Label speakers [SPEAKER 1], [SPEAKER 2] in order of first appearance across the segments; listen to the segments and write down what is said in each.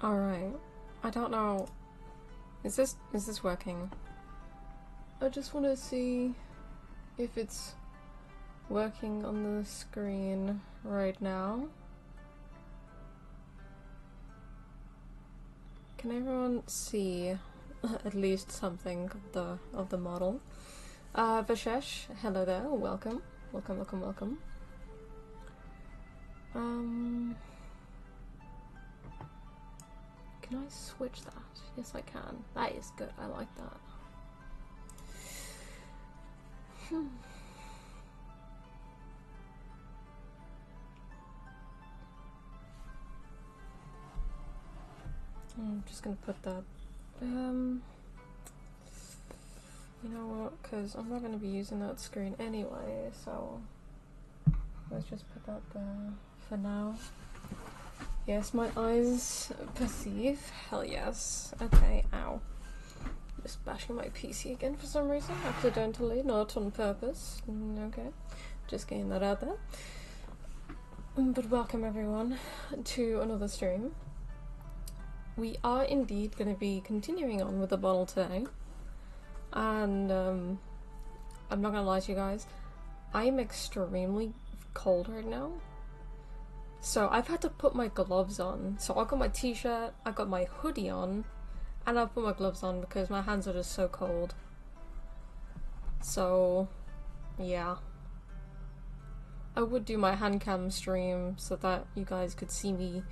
[SPEAKER 1] Alright. I don't know. Is this working? I just want to see if it's working on the screen right now. Can everyone see at least something of the model? Vashesh, hello there, welcome. Welcome. Can I switch that? Yes, I can. That is good. I like that. I'm just gonna put that. You know what? Because I'm not gonna be using that screen anyway, so let's just put that there for now. Yes, my eyes perceive. Hell yes. Okay, ow. Just bashing my PC again for some reason. Accidentally, not on purpose. Okay. Just getting that out there. But welcome everyone to another stream. We are indeed going to be continuing on with the bottle today. And I'm not going to lie to you guys. I am extremely cold right now. So I've had to put my gloves on. So I've got my t-shirt, I've got my hoodie on, and I've put my gloves on because my hands are just so cold. So, yeah. I would do my hand cam stream so that you guys could see me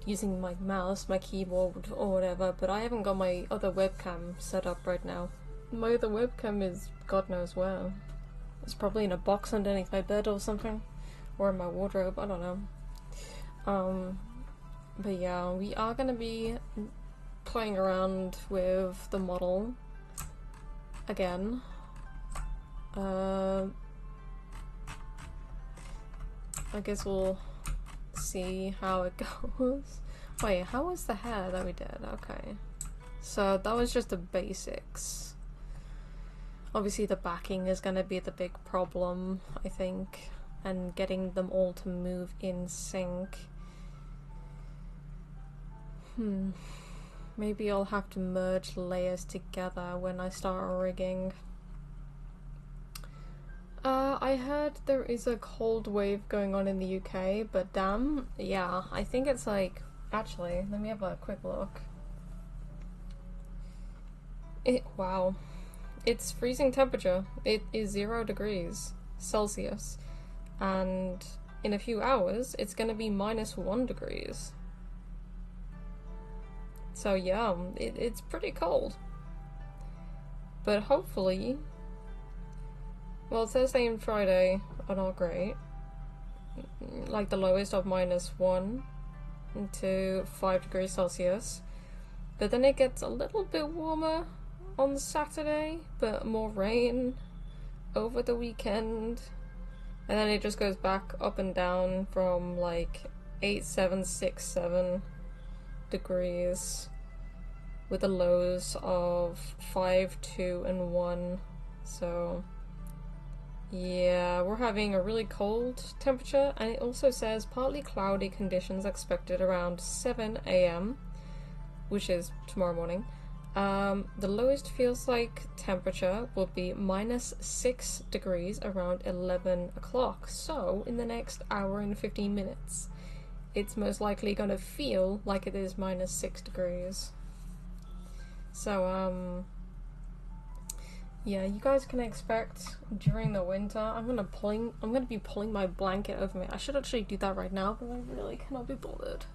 [SPEAKER 1] using my mouse, my keyboard, or whatever, but I haven't got my other webcam set up right now. My other webcam is God knows where. It's probably in a box underneath my bed or something. Or in my wardrobe, I don't know. But yeah, we are gonna be playing around with the model again. I guess we'll see how it goes. Wait, how was the hair that we did? Okay. So that was just the basics. Obviously the backing is gonna be the big problem, I think. And getting them all to move in sync. Maybe I'll have to merge layers together when I start rigging. I heard there is a cold wave going on in the UK, but damn, yeah, I think it's like... Actually, let me have a quick look. Wow. It's freezing temperature. It is 0 degrees Celsius. And in a few hours, it's gonna be -1 degrees. So yeah, it's pretty cold. But hopefully... Well, Thursday and Friday are not great. Like the lowest of -1 to 5 degrees Celsius. But then it gets a little bit warmer on Saturday, but more rain over the weekend. And then it just goes back up and down from like 8, 7, 6, 7 degrees with the lows of 5, 2, and 1. So yeah, we're having a really cold temperature, and it also says partly cloudy conditions expected around 7 AM, which is tomorrow morning. The lowest feels like temperature will be -6 degrees around 11 o'clock. So in the next hour and 15 minutes, it's most likely gonna feel like it is -6 degrees. So, yeah, you guys can expect during the winter, I'm gonna be pulling my blanket over me. I should actually do that right now, but I really cannot be bothered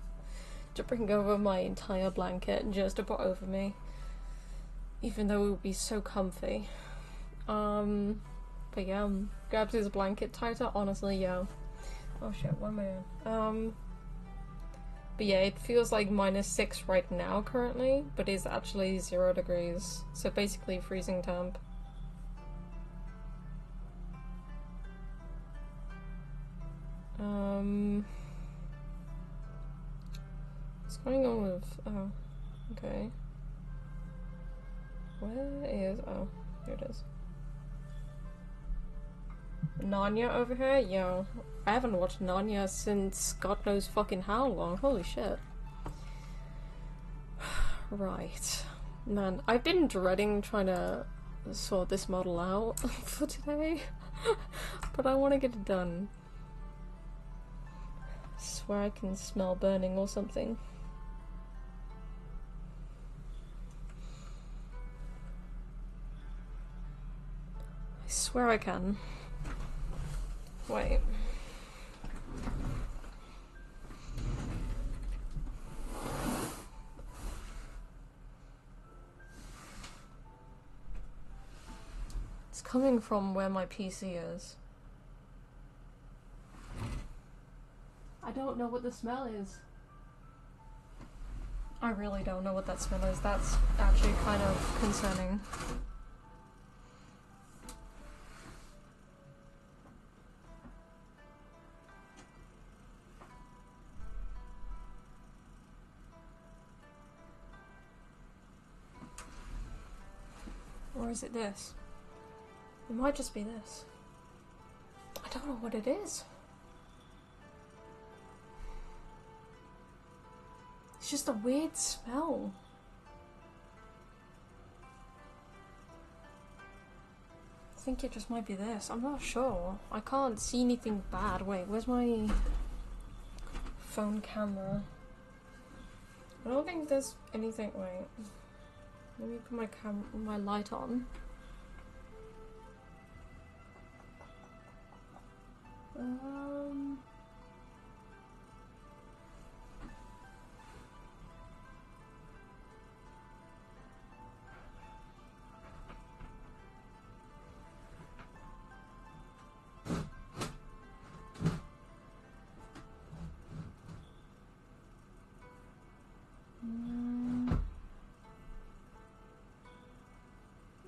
[SPEAKER 1] to bring over my entire blanket just to put over me. Even though it would be so comfy. But yeah, grabs his blanket tighter, honestly, yeah. Oh shit, what am I doing? But yeah, it feels like -6 right now currently, but it's actually 0 degrees. So basically freezing temp. What's going on with... Oh, okay. Where is... Oh, here it is. Narnia over here? Yo, I haven't watched Narnia since God knows fucking how long. Holy shit. Right. Man, I've been dreading trying to sort this model out for today, but I want to get it done. I swear I can smell burning or something. I swear I can. Wait. It's coming from where my PC is. I don't know what the smell is. I really don't know what that smell is. That's actually kind of concerning. Or is it this? It might just be this. I don't know what it is. It's just a weird smell. I think it just might be this. I'm not sure. I can't see anything bad. Wait, where's my phone camera? I don't think there's anything. Wait. Let me put my light on.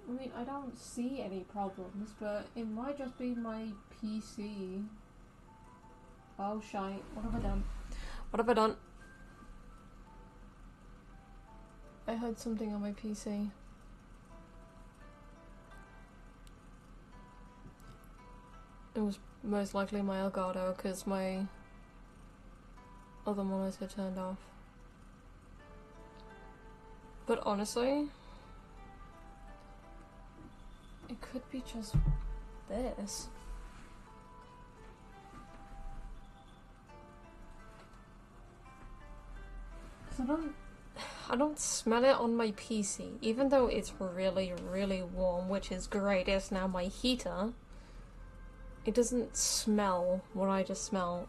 [SPEAKER 1] I mean, I don't see any problems, but it might just be my PC. Oh shite, what have I done? What have I done? I heard something on my PC. It was most likely my Elgato, because my other monitor turned off. But honestly, it could be just this. I don't smell it on my PC, even though it's really, really warm, which is great. It's now my heater. It doesn't smell what I just smelled.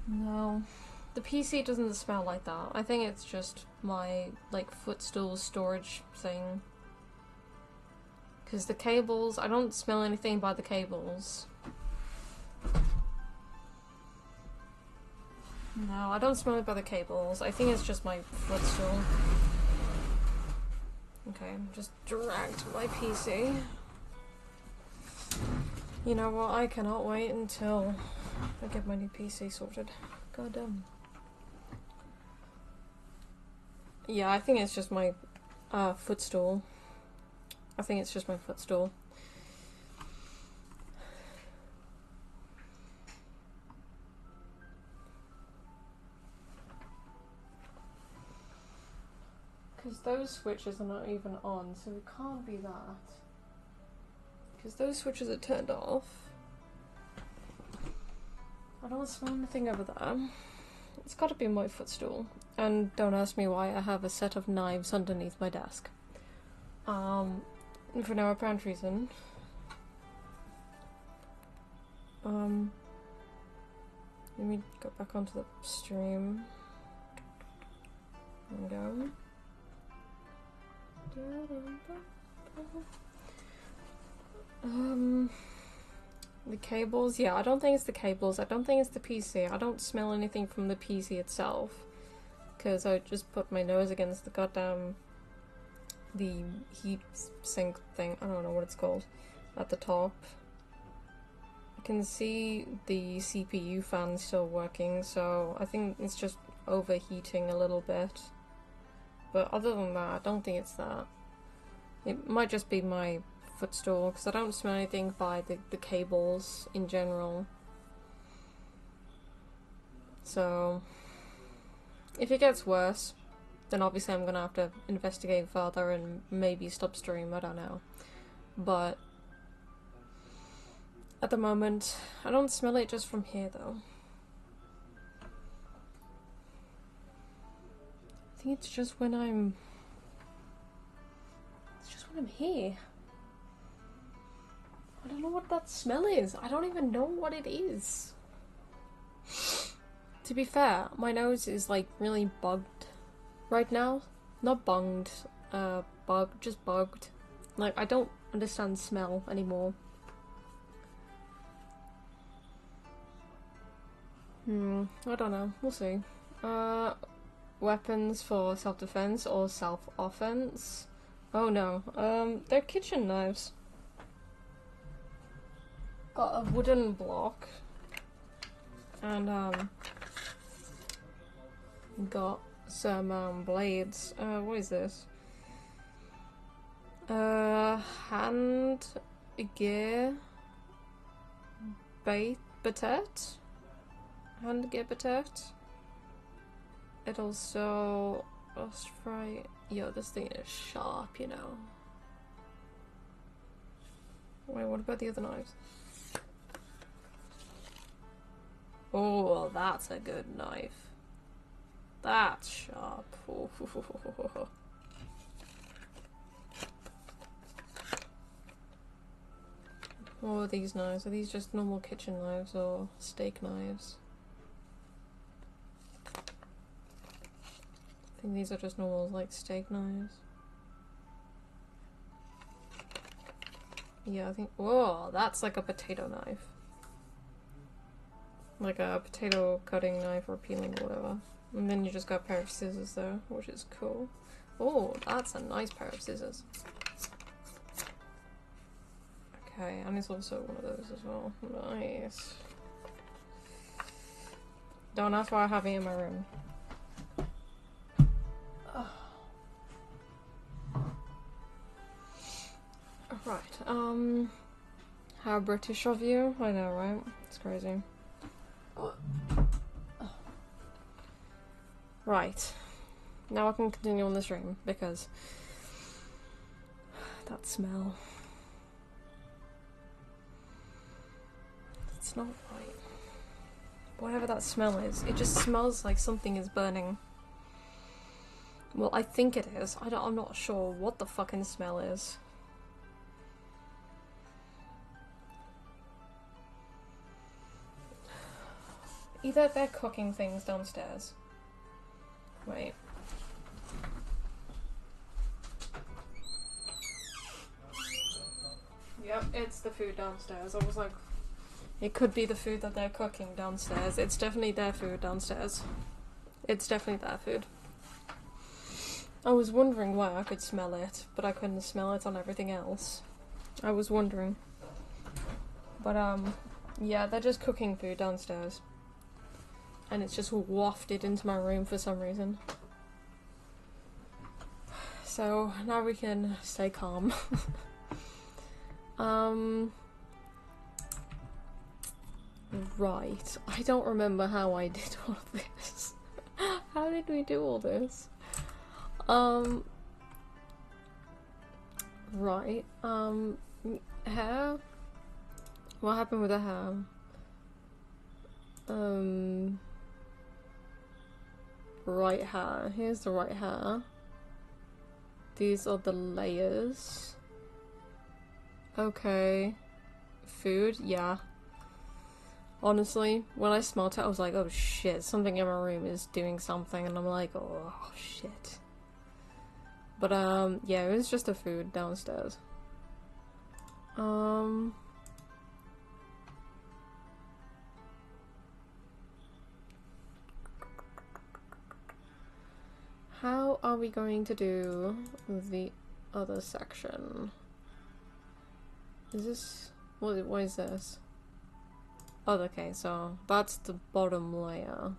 [SPEAKER 1] No, the PC doesn't smell like that. I think it's just my, like, footstool storage thing. Because the cables, I don't smell anything by the cables. No, I don't smell it by the cables. I think it's just my footstool. Okay, just dragged my PC. You know what, I cannot wait until I get my new PC sorted. God damn. Yeah, I think it's just my footstool. I think it's just my footstool. Because those switches are not even on, so it can't be that. Because those switches are turned off. I don't smell anything over there. It's gotta be my footstool. And don't ask me why I have a set of knives underneath my desk. For no apparent reason. Let me go back onto the stream. There we go. The cables, yeah, I don't think it's the cables, I don't think it's the PC, I don't smell anything from the PC itself, because I just put my nose against the goddamn, the heat sink thing, I don't know what it's called, at the top. I can see the CPU fan still working, so I think it's just overheating a little bit. But other than that, I don't think it's that. It might just be my footstool, because I don't smell anything by the cables in general. So, if it gets worse, then obviously I'm gonna have to investigate further and maybe stop stream, I don't know. But at the moment, I don't smell it just from here though. I think it's just when I'm here. I don't know what that smell is. I don't even know what it is. To be fair, my nose is like really bugged right now. Not bunged, bugged, just bugged. Like, I don't understand smell anymore. I don't know. We'll see. Weapons for self-defense or self-offense? Oh no. They're kitchen knives. Got a wooden block. And, got some, blades. What is this? Hand gear batet? Hand gear batet? It also... Right. Yo, this thing is sharp, you know. Wait, what about the other knives? Oh, that's a good knife. That's sharp. What are these knives? Are these just normal kitchen knives or steak knives? I think these are just normal, like, steak knives. Yeah, I think... Whoa, that's like a potato knife. Like a potato cutting knife or peeling or whatever. And then you just got a pair of scissors there, which is cool. Oh, that's a nice pair of scissors. Okay, and it's also one of those as well. Nice. Don't ask why I have it in my room. Right, how British of you? I know, right? It's crazy. Right. Now I can continue on the stream, because that smell. It's not right. Whatever that smell is, it just smells like something is burning. Well, I think it is. I'm not sure what the fucking smell is. Either they're cooking things downstairs. Wait. Yep, it's the food downstairs. I was like, it could be the food that they're cooking downstairs. It's definitely their food downstairs. It's definitely their food. I was wondering why I could smell it, but I couldn't smell it on everything else. I was wondering. But, yeah, they're just cooking food downstairs. And it's just wafted into my room for some reason. So, now we can stay calm. Right. I don't remember how I did all of this. How did we do all this? Right. Hair? What happened with the hair? Right hair. Here's the right hair. These are the layers. Okay. Food? Yeah. Honestly, when I smelled it, I was like, oh shit, something in my room is doing something, and I'm like, oh shit. But, yeah, it was just the food downstairs. How are we going to do the other section? Is this... what is this? Oh, okay, so that's the bottom layer.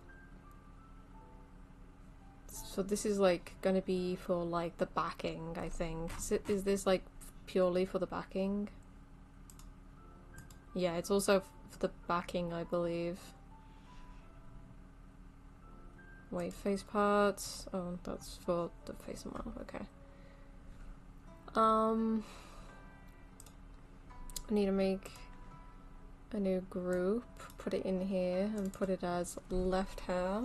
[SPEAKER 1] So this is like gonna be for like the backing, I think. Is this like purely for the backing. Yeah, it's also for the backing, I believe. Wait, face parts. Oh, that's for the face and mouth. Okay. I need to make a new group, put it in here, and put it as left hair.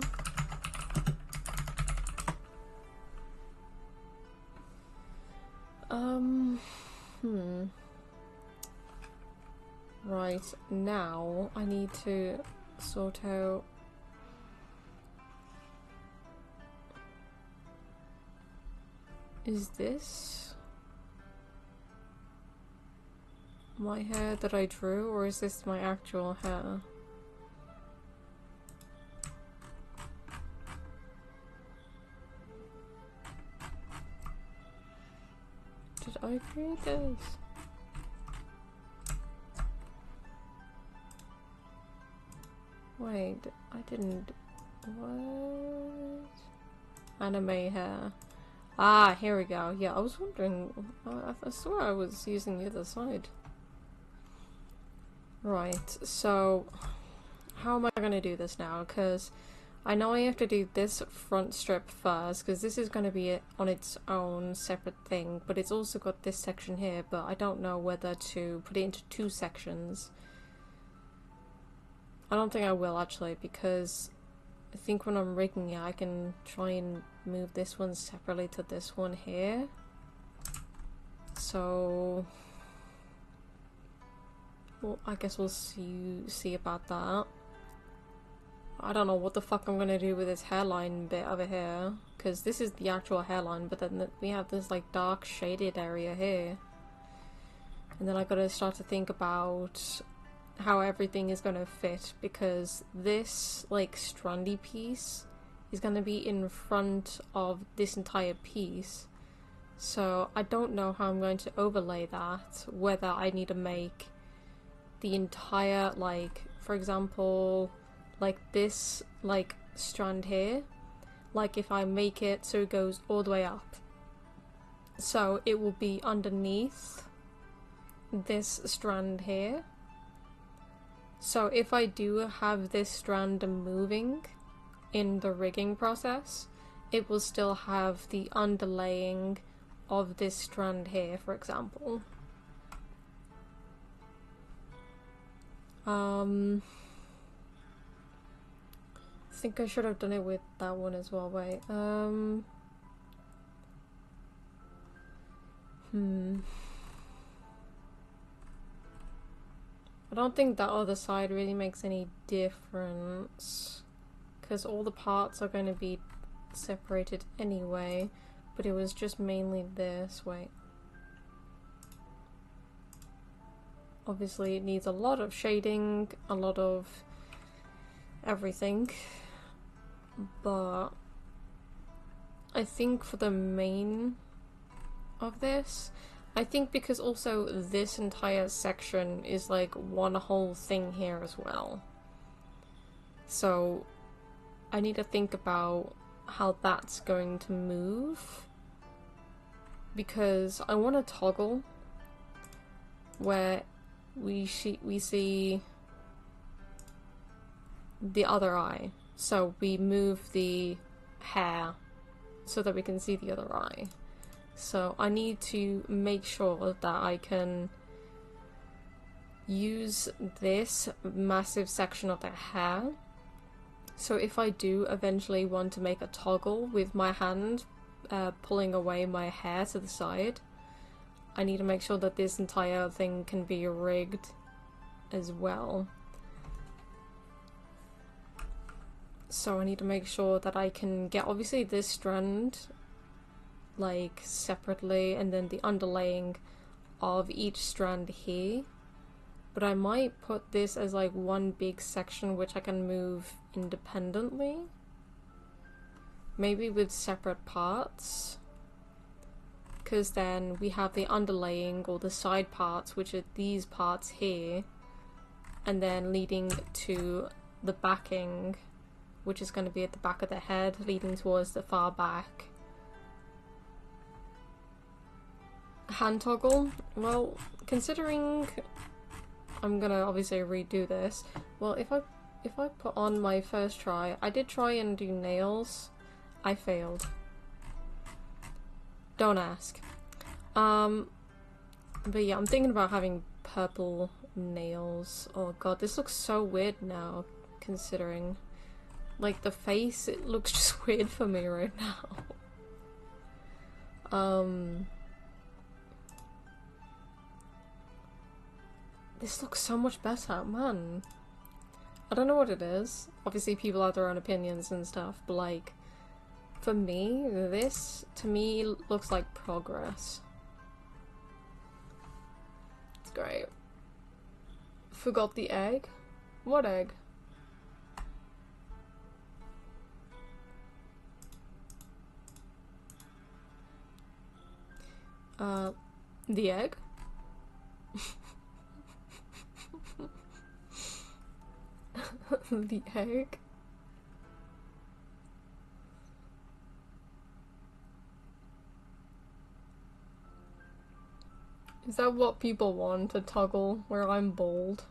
[SPEAKER 1] Right, now I need to sort out is this my hair that I drew, or is this my actual hair? Did I create this? Wait, I didn't. What? Anime hair. Ah, here we go. Yeah, I was wondering. I swear I was using the other side. Right, so how am I going to do this now? Because I know I have to do this front strip first, because this is going to be on its own separate thing, but it's also got this section here, but I don't know whether to put it into two sections. I don't think I will, actually, because I think when I'm rigging it, I can try and move this one separately to this one here. So, well, I guess we'll see about that. I don't know what the fuck I'm gonna do with this hairline bit over here, because this is the actual hairline, but then we have this like dark shaded area here. And then I gotta start to think about how everything is gonna fit, because this like strandy piece is gonna be in front of this entire piece. So I don't know how I'm going to overlay that, whether I need to make the entire, like, for example, like this like strand here, like if I make it so it goes all the way up, so it will be underneath this strand here. So if I do have this strand moving in the rigging process, it will still have the underlaying of this strand here, for example. I think I should have done it with that one as well. Wait, I don't think that other side really makes any difference, because all the parts are going to be separated anyway, but it was just mainly this. Wait. Obviously it needs a lot of shading, a lot of everything, but I think for the main of this, I think because also this entire section is like one whole thing here as well, so I need to think about how that's going to move, because I want to toggle where we see the other eye, so we move the hair so that we can see the other eye. So I need to make sure that I can use this massive section of the hair. So if I do eventually want to make a toggle with my hand pulling away my hair to the side, I need to make sure that this entire thing can be rigged as well. So I need to make sure that I can get obviously this strand like separately, and then the underlaying of each strand here, but I might put this as like one big section which I can move independently, maybe with separate parts, because then we have the underlaying or the side parts, which are these parts here, and then leading to the backing, which is going to be at the back of the head, leading towards the far back. Hand toggle? Well, considering I'm gonna obviously redo this, well, if I put on my first try, I did try and do nails. I failed. Don't ask. But yeah, I'm thinking about having purple nails. Oh god, this looks so weird now, considering. Like, the face, it looks just weird for me right now. This looks so much better, man. I don't know what it is. Obviously, people have their own opinions and stuff, but like, for me, this, to me, looks like progress. It's great. Forgot the egg? What egg? The egg? The egg? Is that what people want, a toggle where I'm bald?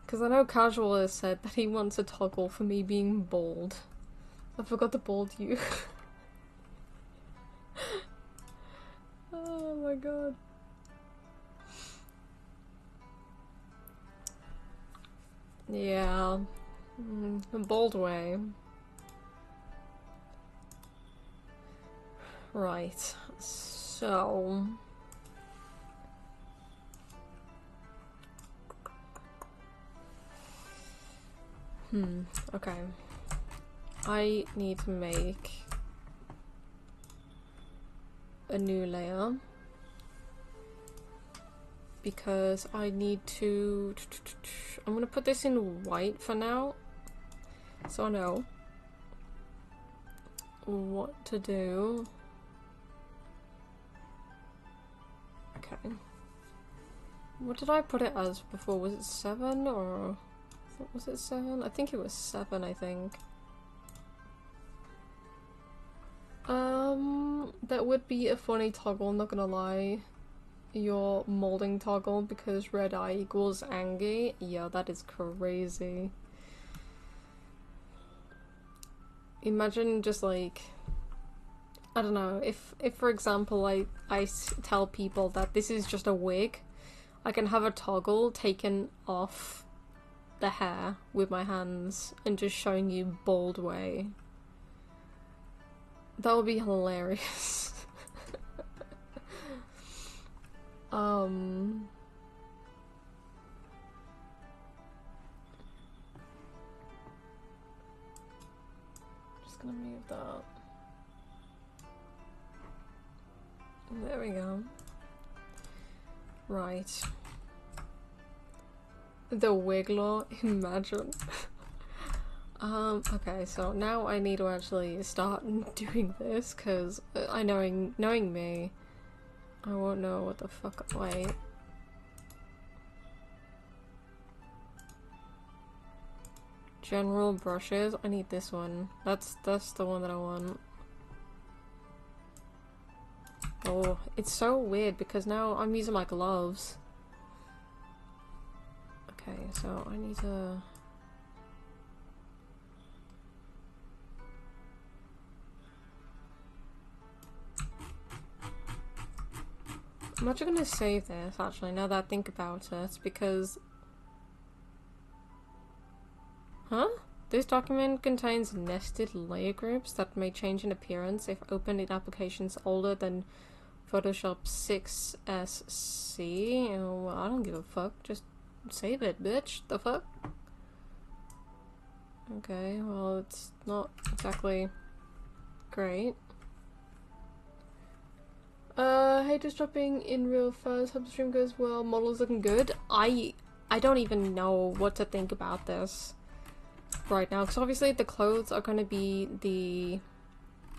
[SPEAKER 1] Because I know Casual has said that he wants a toggle for me being bald. I forgot to bald you. Oh my god. Yeah. A bold way. Right. So... okay. I need to make a new layer because I need to... I'm gonna put this in white for now, so I know what to do. Okay. What did I put it as before? Was it 7 or... was it 7? I think it was 7, I think. That would be a funny toggle, I'm not gonna lie. Your molding toggle, because red eye equals angry. Yeah, that is crazy. Imagine just like, I don't know, if for example I tell people that this is just a wig, I can have a toggle taken off the hair with my hands and just showing you bald way. That would be hilarious. Just gonna move that. There we go. Right. The Wiggler, imagine. Okay, so now I need to actually start doing this, because knowing me, I won't know what the fuck. Wait. General brushes, I need this one. That's the one that I want. Oh, it's so weird because now I'm using my gloves. Okay, so I need to... I'm actually gonna save this, actually, now that I think about it, because... Huh? This document contains nested layer groups that may change in appearance if opened in applications older than Photoshop 6SC. Oh, well, I don't give a fuck, just save it, bitch. The fuck? Okay, well, it's not exactly great. Haters dropping in real fast. Hope the stream goes well. Models looking good. I don't even know what to think about this right now, because obviously the clothes are going to be the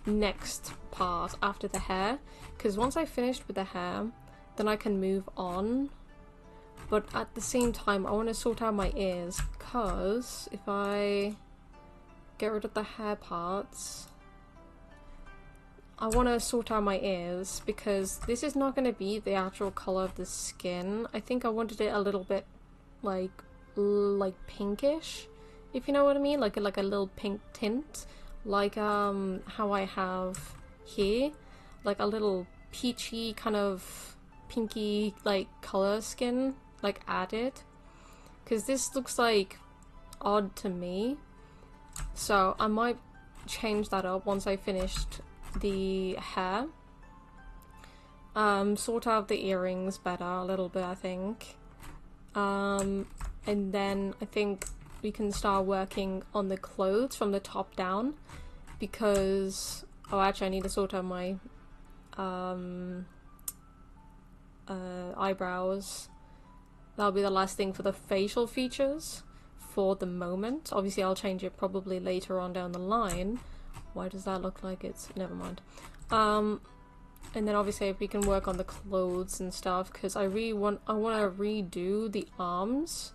[SPEAKER 1] next part after the hair, because once I finished with the hair, then I can move on. But at the same time, I want to sort out my ears, because if I get rid of the hair parts, I want to sort out my ears because this is not going to be the actual color of the skin. I think I wanted it a little bit like pinkish, if you know what I mean, like a little pink tint, like how I have here, like a little peachy kind of pinky like color skin like added, because this looks like odd to me. So I might change that up once I finished the hair. Sort out the earrings better a little bit, I think. And then I think we can start working on the clothes from the top down, because oh, actually I need to sort out my eyebrows. That'll be the last thing for the facial features for the moment. Obviously I'll change it probably later on down the line. Why does that look like it's... never mind. And then obviously if we can work on the clothes and stuff, because I want to redo the arms,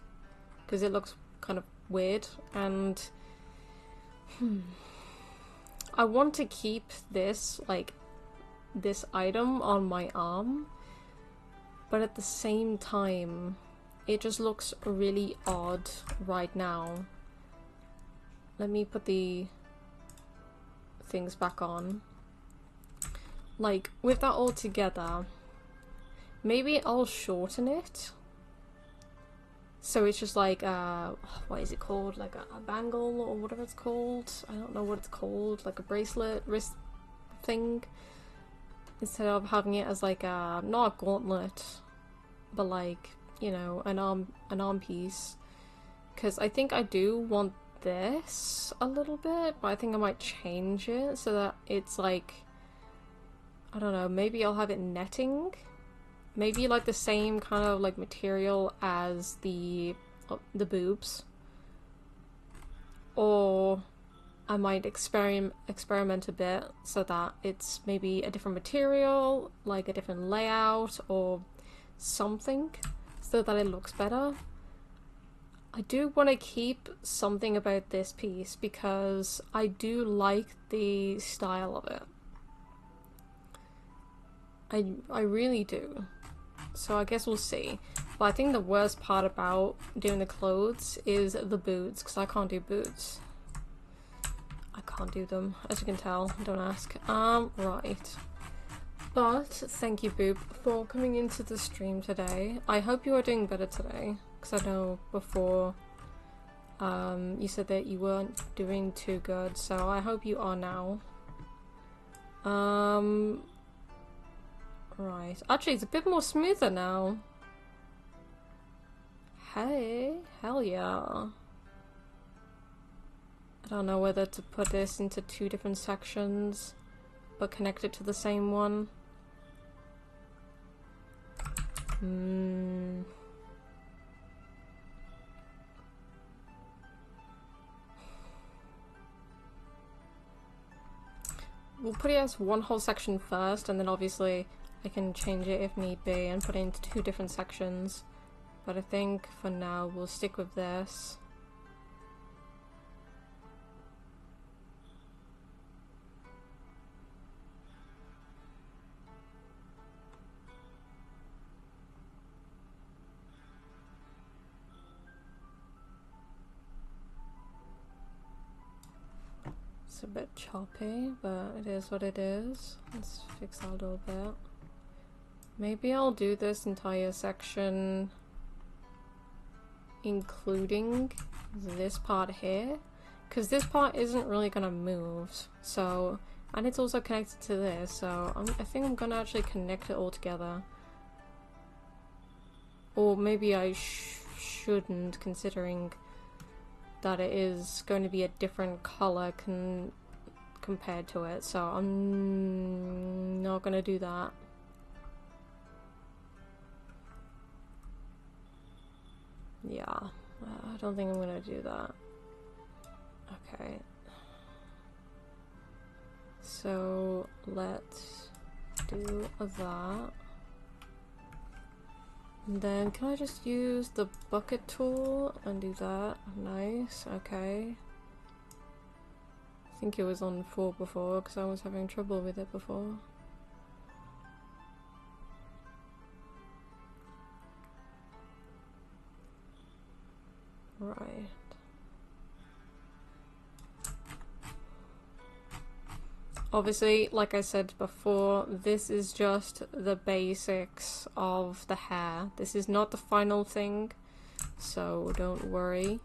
[SPEAKER 1] because it looks kind of weird, and I want to keep this, like, this item on my arm, but at the same time it just looks really odd right now. Let me put the things back on. Like, with that all together, maybe I'll shorten it. So it's just like, what is it called? Like a bangle or whatever it's called. I don't know what it's called. Like a bracelet, wrist thing. Instead of having it as like a, not a gauntlet, but like, you know, an arm piece. Because I think I do want this a little bit, but I think I might change it so that it's like, I don't know, maybe I'll have it netting. Maybe like the same kind of like material as the boobs. Or I might experiment a bit so that it's maybe a different material, like a different layout or something, so that it looks better. I do want to keep something about this piece because I do like the style of it. I really do. So I guess we'll see. But I think the worst part about doing the clothes is the boots, because I can't do boots. I can't do them, as you can tell. Don't ask. Right. But thank you, Boop, for coming into the stream today. I hope you are doing better today, because I know before you said that you weren't doing too good, so I hope you are now. Right. Actually, it's a bit more smoother now. Hey, hell yeah. I don't know whether to put this into two different sections, but connect it to the same one. We'll put it as one whole section first, and then obviously I can change it if need be and put it into two different sections. But I think for now we'll stick with this. It's a bit choppy, but it is what it is. Let's fix that a little bit. Maybe I'll do this entire section including this part here, because this part isn't really gonna move, so, and it's also connected to this, so I think I'm gonna actually connect it all together. Or maybe I shouldn't, considering that it is going to be a different color compared to it, so I'm not gonna do that. Yeah, I don't think I'm gonna do that. Okay. So let's do that. And then can I just use the bucket tool and do that? Nice, okay. think it was on 4 before, because I was having trouble with it before. Right. Obviously, like I said before, this is just the basics of the hair. This is not the final thing, so don't worry.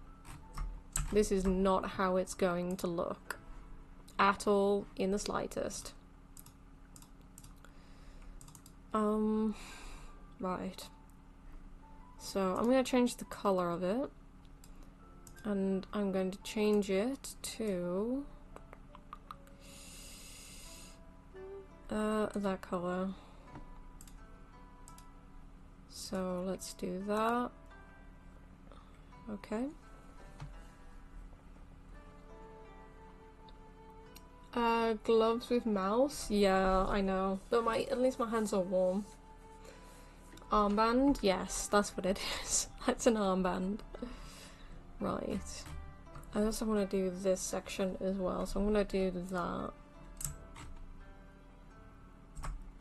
[SPEAKER 1] This is not how it's going to look at all, in the slightest. Right. So I'm going to change the color of it, and I'm going to change it to that color. So let's do that. Okay. Gloves with mouse? Yeah, I know. But at least my hands are warm. Armband? Yes, that's what it is. It's an armband. Right. I also want to do this section as well, so I'm going to do that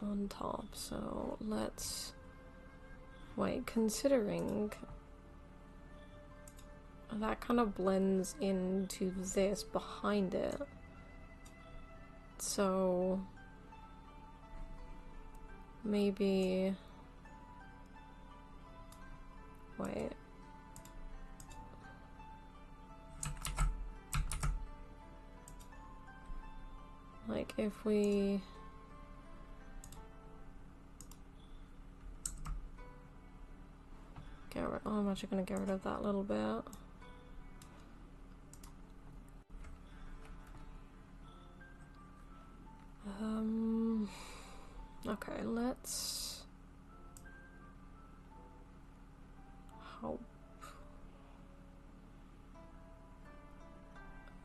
[SPEAKER 1] on top. So let's... Wait, considering that kind of blends into this behind it. So maybe... Wait. Like if we... Get rid... Oh, I'm actually gonna get rid of that little bit. Okay, let's hope.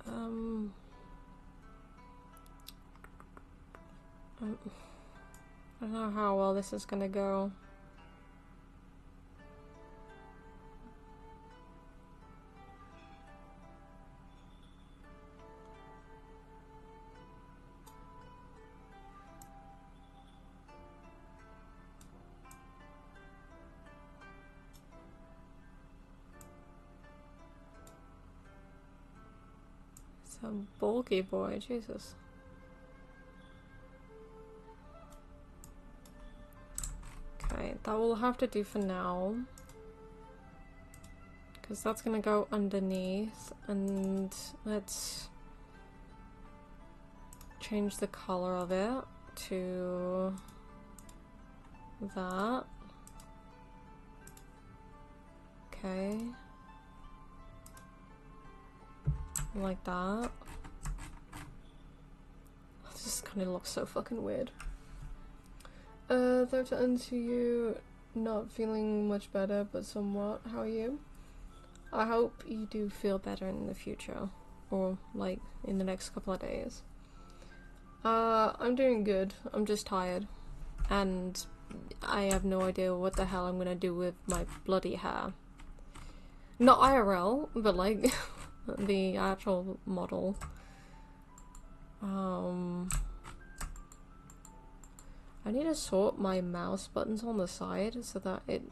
[SPEAKER 1] I don't know how well this is gonna go. It's a bulky boy, Jesus. Okay, that will have to do for now. Because that's gonna go underneath, and let's change the color of it to that. Okay. Like that. This kind of looks so fucking weird. Though to answer you, not feeling much better, but somewhat. How are you? I hope you do feel better in the future, or like in the next couple of days. I'm doing good. I'm just tired, and I have no idea what the hell I'm gonna do with my bloody hair. Not IRL, but like the actual model. I need to sort my mouse buttons on the side so that it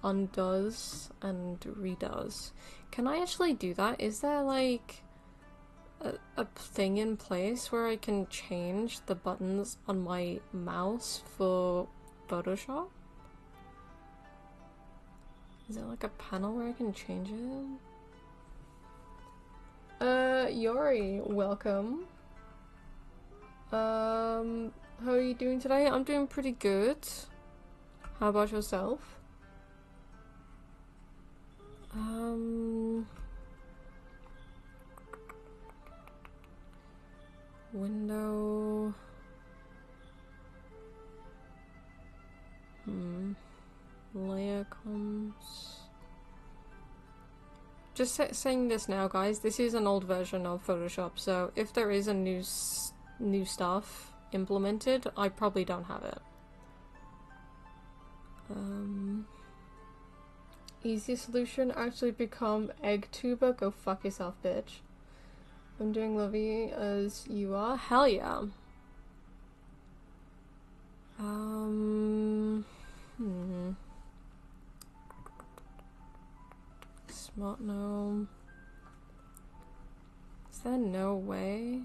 [SPEAKER 1] undoes and redoes. Can I actually do that? Is there like a thing in place where I can change the buttons on my mouse for Photoshop? Is there like a panel where I can change it? Yori, welcome. How are you doing today? I'm doing pretty good. How about yourself? Window. Layer comps. Just saying this now, guys. This is an old version of Photoshop, so if there is a new stuff implemented, I probably don't have it. Easy solution, actually become egg tuber. Go fuck yourself, bitch. I'm doing lovely as you are. Hell yeah. Smart gnome. Is there no way?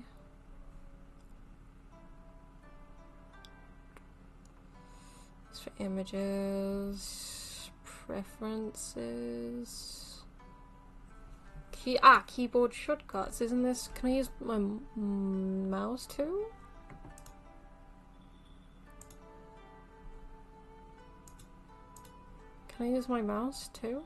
[SPEAKER 1] It's for images, preferences. Keyboard shortcuts. Isn't this? Can I use my mouse too? Can I use my mouse too?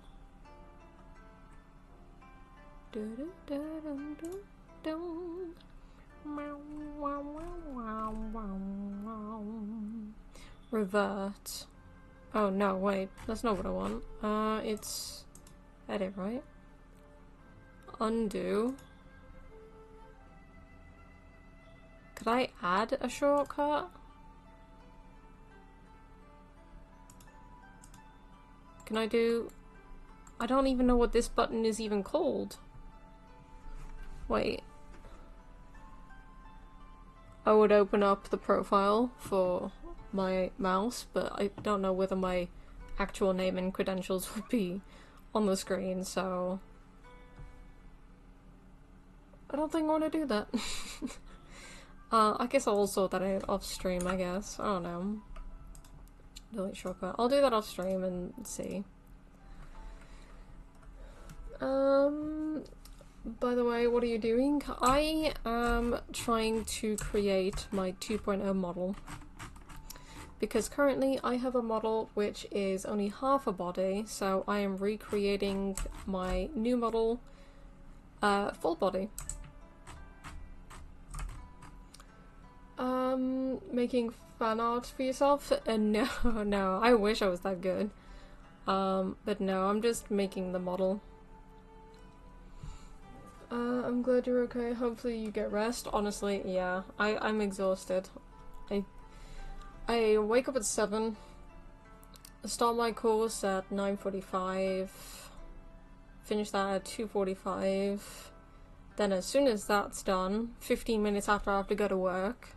[SPEAKER 1] Revert. Oh no, wait, that's not what I want. It's edit, right? Undo. Could I add a shortcut? Can I do... I don't even know what this button is even called. Wait. I would open up the profile for my mouse, but I don't know whether my actual name and credentials would be on the screen, so... I don't think I want to do that. I guess I'll sort that out off stream, I guess. I don't know. Delete shortcut. I'll do that off stream and see. By the way, what are you doing? I am trying to create my 2.0 model. Because currently I have a model which is only half a body, so I am recreating my new model full body. Making fan art for yourself? No, no, I wish I was that good. But no, I'm just making the model. I'm glad you're okay. Hopefully you get rest. Honestly, yeah, I'm exhausted. I wake up at 7, start my course at 9:45, finish that at 2:45, then as soon as that's done, 15 minutes after I have to go to work,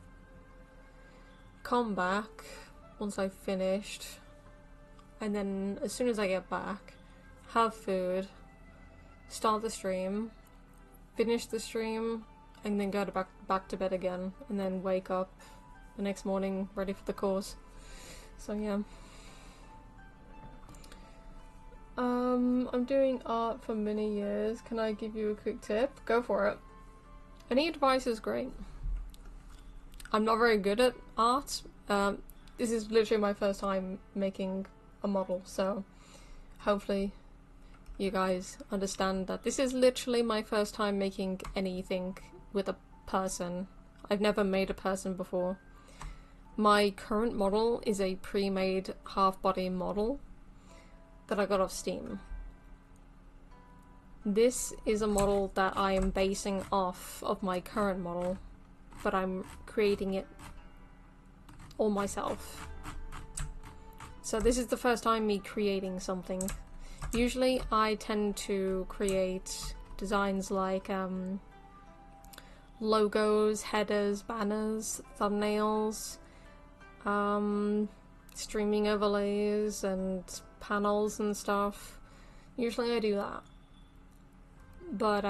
[SPEAKER 1] come back once I've finished, and then as soon as I get back, have food, start the stream, finish the stream, and then go back to bed again, and then wake up the next morning ready for the course. So yeah. I'm doing art for many years. Can I give you a quick tip? Go for it. Any advice is great. I'm not very good at art. This is literally my first time making a model, so hopefully you guys understand that this is literally my first time making anything with a person. I've never made a person before. My current model is a pre-made half-body model that I got off Steam. This is a model that I am basing off of my current model, but I'm creating it all myself. So this is the first time me creating something. Usually I tend to create designs like logos, headers, banners, thumbnails, streaming overlays and panels and stuff. Usually I do that. But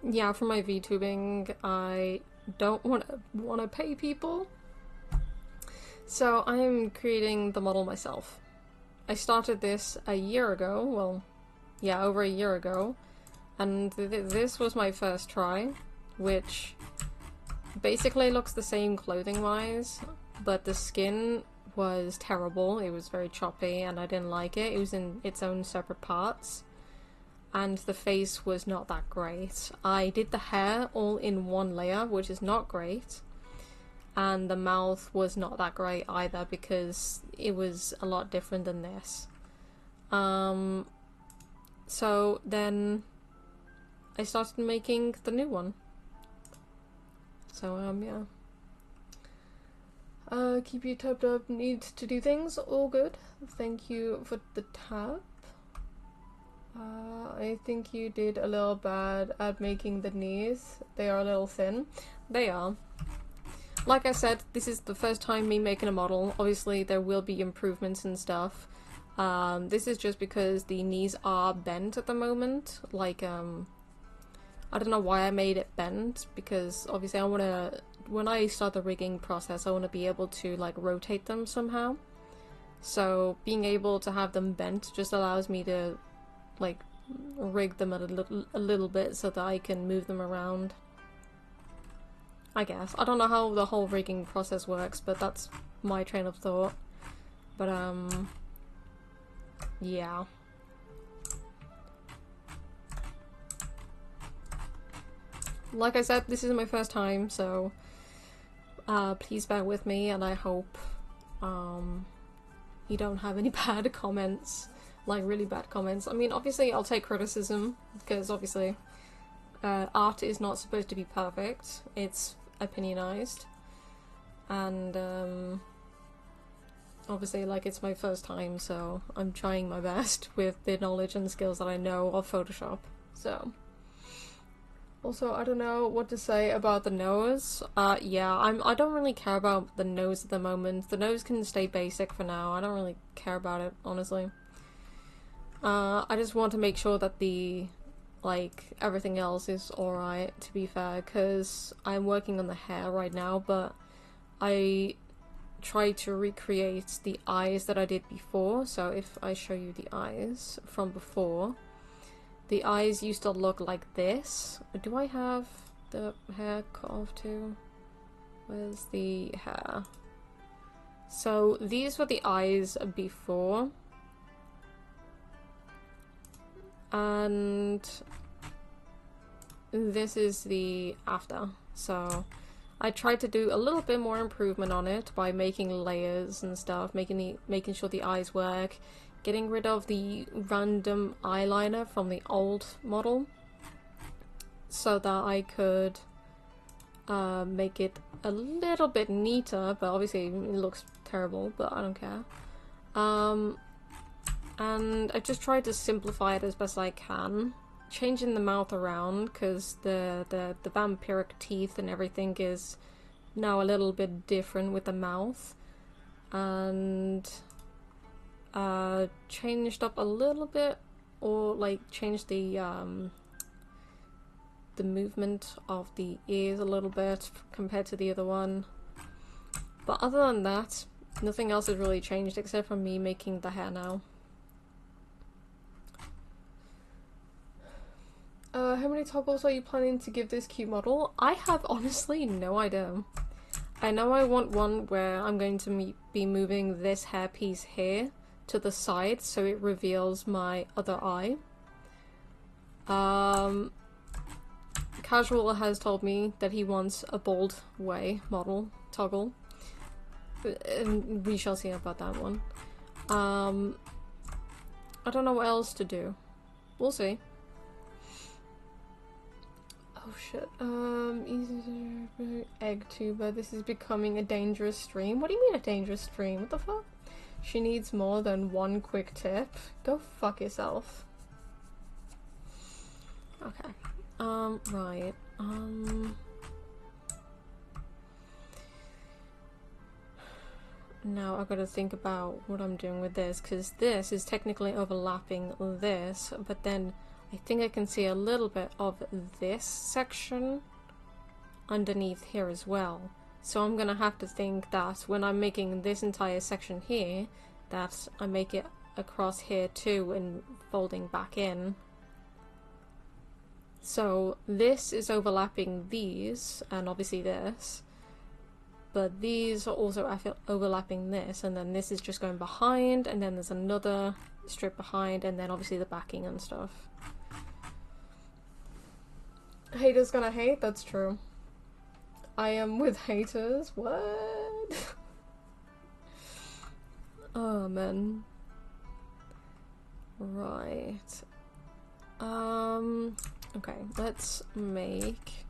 [SPEAKER 1] yeah, for my VTubing I don't want to pay people. So I'm creating the model myself. I started this a year ago, well, yeah, over a year ago, and this was my first try, which basically looks the same clothing-wise, but the skin was terrible. It was very choppy, and I didn't like it. It was in its own separate parts, and the face was not that great. I did the hair all in one layer, which is not great. And the mouth was not that great either because it was a lot different than this. So then I started making the new one. So yeah. Keep you tapped up, need to do things, all good. Thank you for the tap. I I think you did a little bad at making the knees. They are a little thin. They are. Like I said, this is the first time me making a model. Obviously, there will be improvements and stuff. This is just because the knees are bent at the moment. Like, I don't know why I made it bent, because obviously I want to, when I start the rigging process, I want to be able to, like, rotate them somehow. So, being able to have them bent just allows me to, like, rig them a little bit so that I can move them around. I guess. I don't know how the whole rigging process works, but that's my train of thought. But, yeah. Like I said, this is my first time, so please bear with me, and I hope you don't have any bad comments, like really bad comments. I mean, obviously I'll take criticism, because obviously art is not supposed to be perfect, it's opinionized, and obviously, like, it's my first time, so I'm trying my best with the knowledge and skills that I know of Photoshop, so. Also, I don't know what to say about the nose. Yeah, I don't really care about the nose at the moment. The nose can stay basic for now. I don't really care about it, honestly. I just want to make sure that the, like, everything else is alright, to be fair, because I'm working on the hair right now, but I tried to recreate the eyes that I did before. So if I show you the eyes from before, the eyes used to look like this. Do I have the hair cut off too? Where's the hair? So these were the eyes before. And this is the after. So I tried to do a little bit more improvement on it by making layers and stuff, making sure the eyes work, getting rid of the random eyeliner from the old model so that I could make it a little bit neater, but obviously it looks terrible, but I don't care. And I just tried to simplify it as best I can, changing the mouth around because the vampiric teeth and everything is now a little bit different with the mouth, and changed up a little bit, or like changed the movement of the ears a little bit compared to the other one. But other than that, nothing else has really changed except for me making the hair now. How many toggles are you planning to give this cute model? I have honestly no idea. I know I want one where I'm going to be moving this hair piece here to the side so it reveals my other eye. Casual has told me that he wants a bold Wei model toggle, and we shall see about that one. I don't know what else to do. We'll see. Oh shit. Egg tuber. This is becoming a dangerous stream. What do you mean a dangerous stream? What the fuck? She needs more than one quick tip. Go fuck yourself. Okay. Right. Now I've got to think about what I'm doing with this, because this is technically overlapping this, but then I think I can see a little bit of this section underneath here as well. So I'm gonna have to think that when I'm making this entire section here, that I make it across here too and folding back in. So this is overlapping these, and obviously this, but these are also overlapping this, and then this is just going behind, and then there's another strip behind, and then obviously the backing and stuff. Haters gonna hate? That's true. I am with haters. What? Oh man. Right. Okay, let's make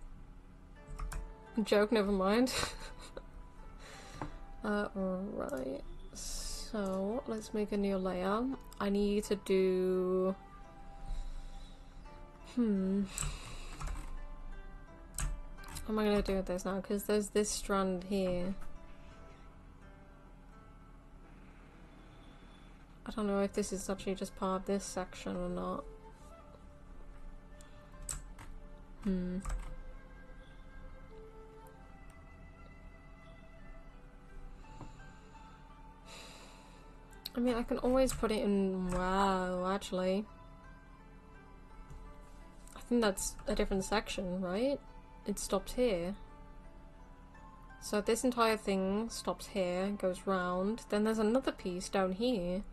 [SPEAKER 1] joke, never mind. Right. So let's make a new layer. I need to do What am I gonna do with this now? Because there's this strand here. I don't know if this is actually just part of this section or not. I mean, I can always put it in. Wow, actually. I think that's a different section, right? It stops here. So this entire thing stops here, goes round. Then there's another piece down here,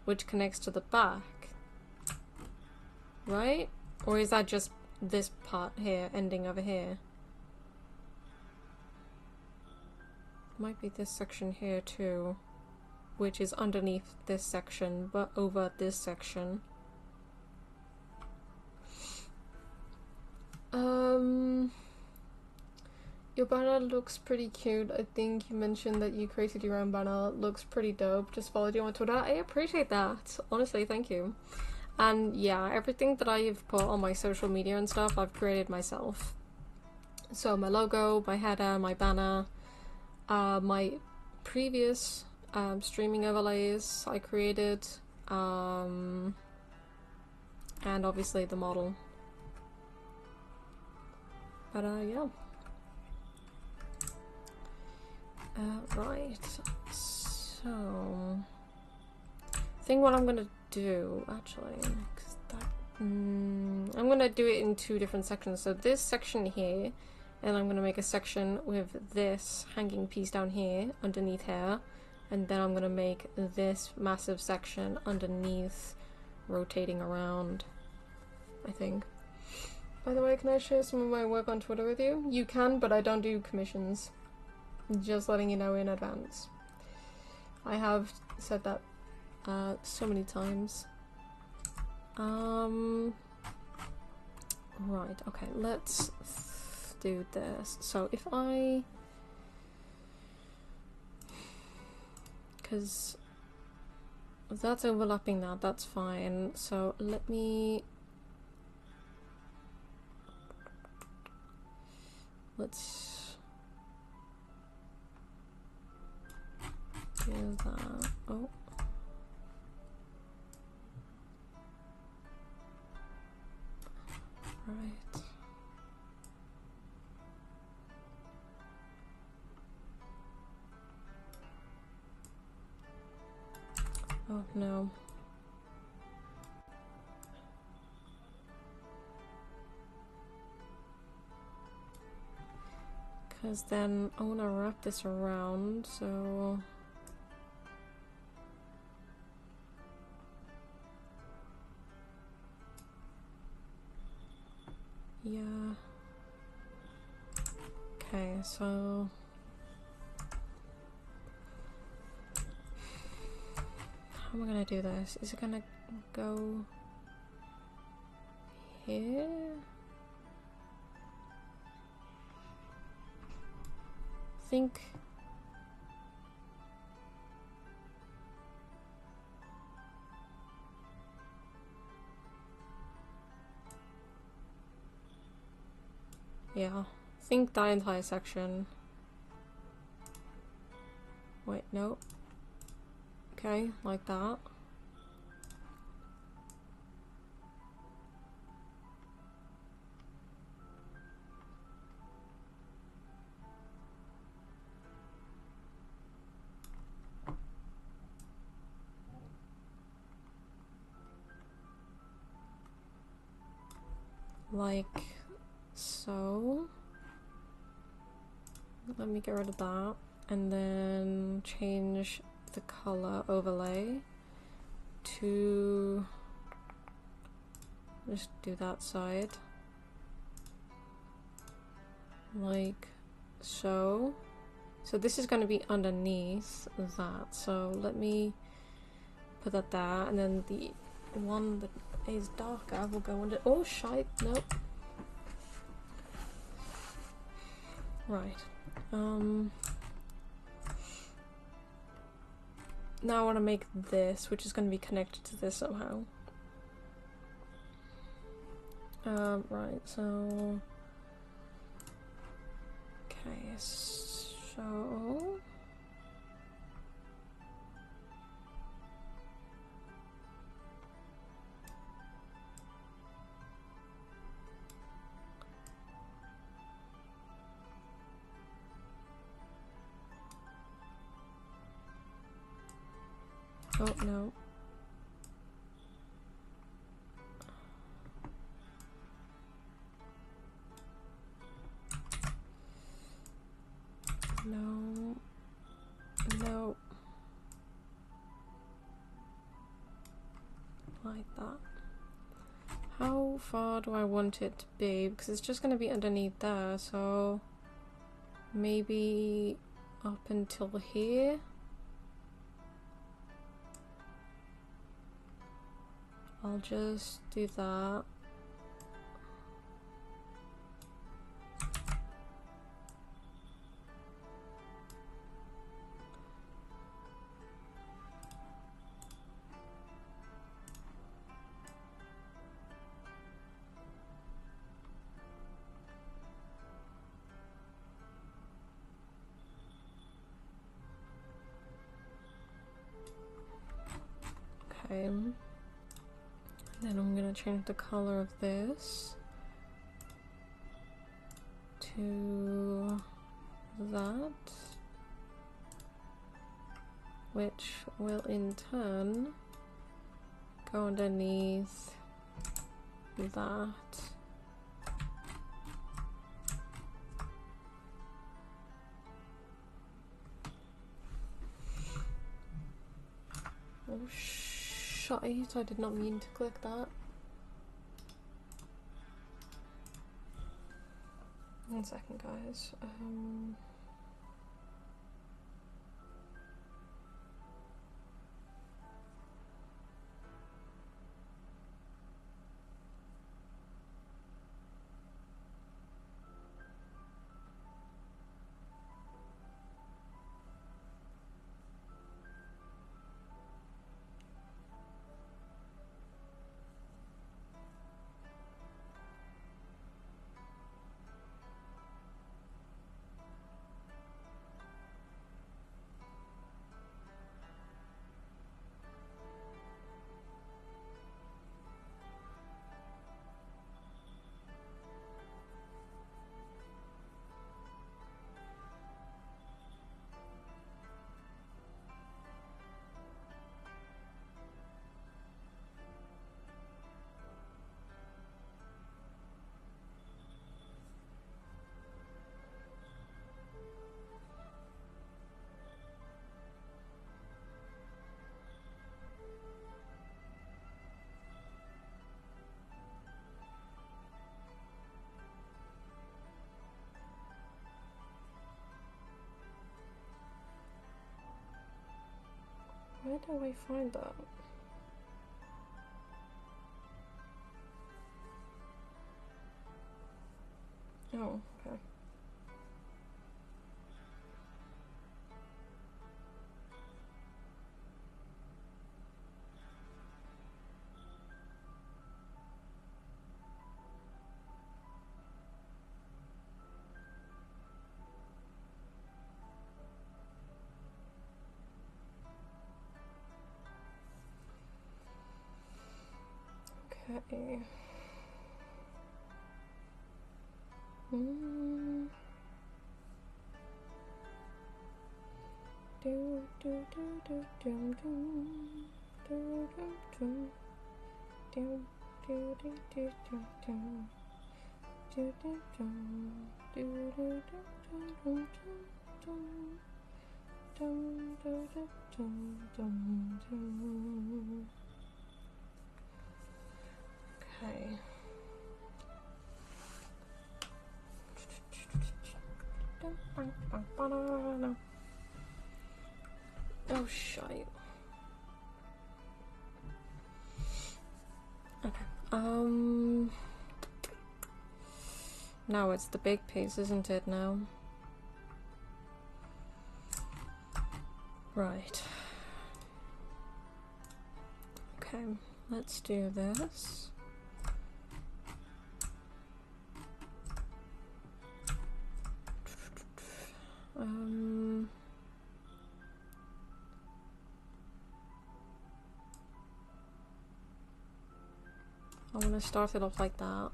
[SPEAKER 1] which connects to the back. Right? Or is that just this part here, ending over here? Might be this section here too, which is underneath this section, but over this section. Your banner looks pretty cute. I think you mentioned that you created your own banner. Looks pretty dope. Just followed you on Twitter. I appreciate that. Honestly, thank you. And yeah, everything that I've put on my social media and stuff, I've created myself. So my logo, my header, my banner, my previous streaming overlays I created, and obviously the model. But yeah. Right, so I think what I'm gonna do actually, cause that, I'm gonna do it in two different sections. So this section here, and I'm gonna make a section with this hanging piece down here underneath here, and then I'm gonna make this massive section underneath, rotating around, I think. By the way, can I share some of my work on Twitter with you? You can, but I don't do commissions. Just letting you know in advance. I have said that so many times. Right, okay, let's do this. So if I... because that's overlapping that, that's fine. So let me... let's do that. Oh. Right. Oh no. Because then I want to wrap this around, so... yeah. Okay, so... how am I gonna do this? Is it gonna go... here? I think... yeah, I think that entire section. Wait, no. Okay, like that. Like so. Let me get rid of that and then change the color overlay to just do that side like so. So this is going to be underneath that, so let me put that there, and then the one that is darker will go under. Oh shite, nope. Right. Now I want to make this, which is going to be connected to this somehow. Right, so... Okay, so... Oh, no. No. No. Like that. How far do I want it to be? Because it's just going to be underneath there, so... Maybe up until here? I'll just do that. Okay. Then I'm gonna change the color of this to that, which will in turn go underneath that. Oh shite, I did not mean to click that. One second, guys. Where do I find that? Oh, okay. Okay. Do do do do do do do do do do do do do do. Okay. Oh shite. Okay. Now it's the big piece, isn't it now? Right. Okay, let's do this. gonna start it off like that.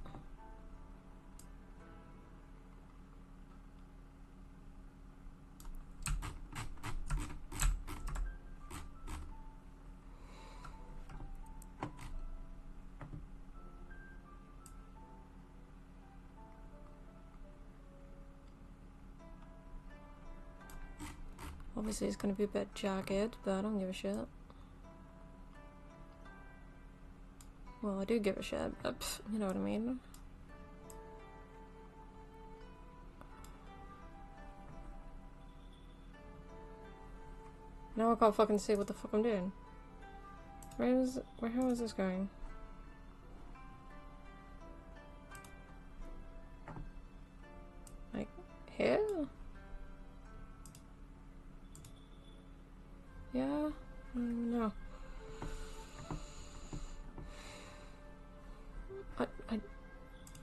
[SPEAKER 1] Obviously it's gonna be a bit jagged, but I don't give a shit. Well, I do give a shit, but pff, you know what I mean. Now I can't fucking see what the fuck I'm doing. How is this going? Like, here? Yeah? No.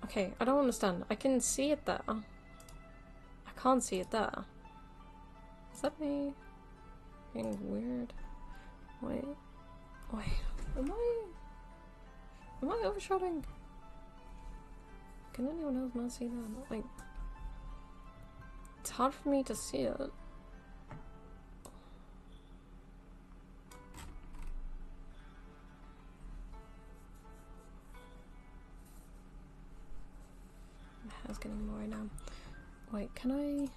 [SPEAKER 1] Okay, I don't understand. I can see it there. I can't see it there. Is that me being weird? Wait. Am I overshotting? Can anyone else not see that? Like, it's hard for me to see it. It's getting more right now. Wait, can I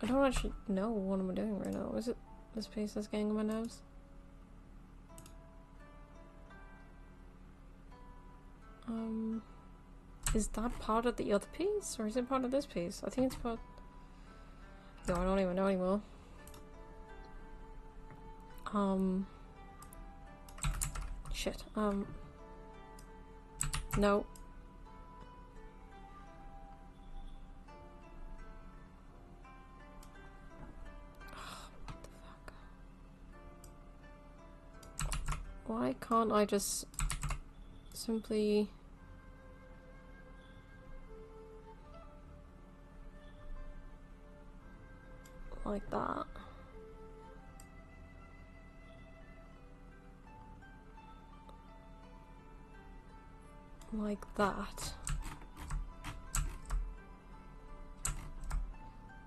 [SPEAKER 1] don't actually know what I'm doing right now. Is it this piece that's getting on my nerves? Is that part of the other piece? Or is it part of this piece? I think it's part... No, I don't even know anymore. Shit, no. What the fuck? Why can't I just simply... like that? Like that.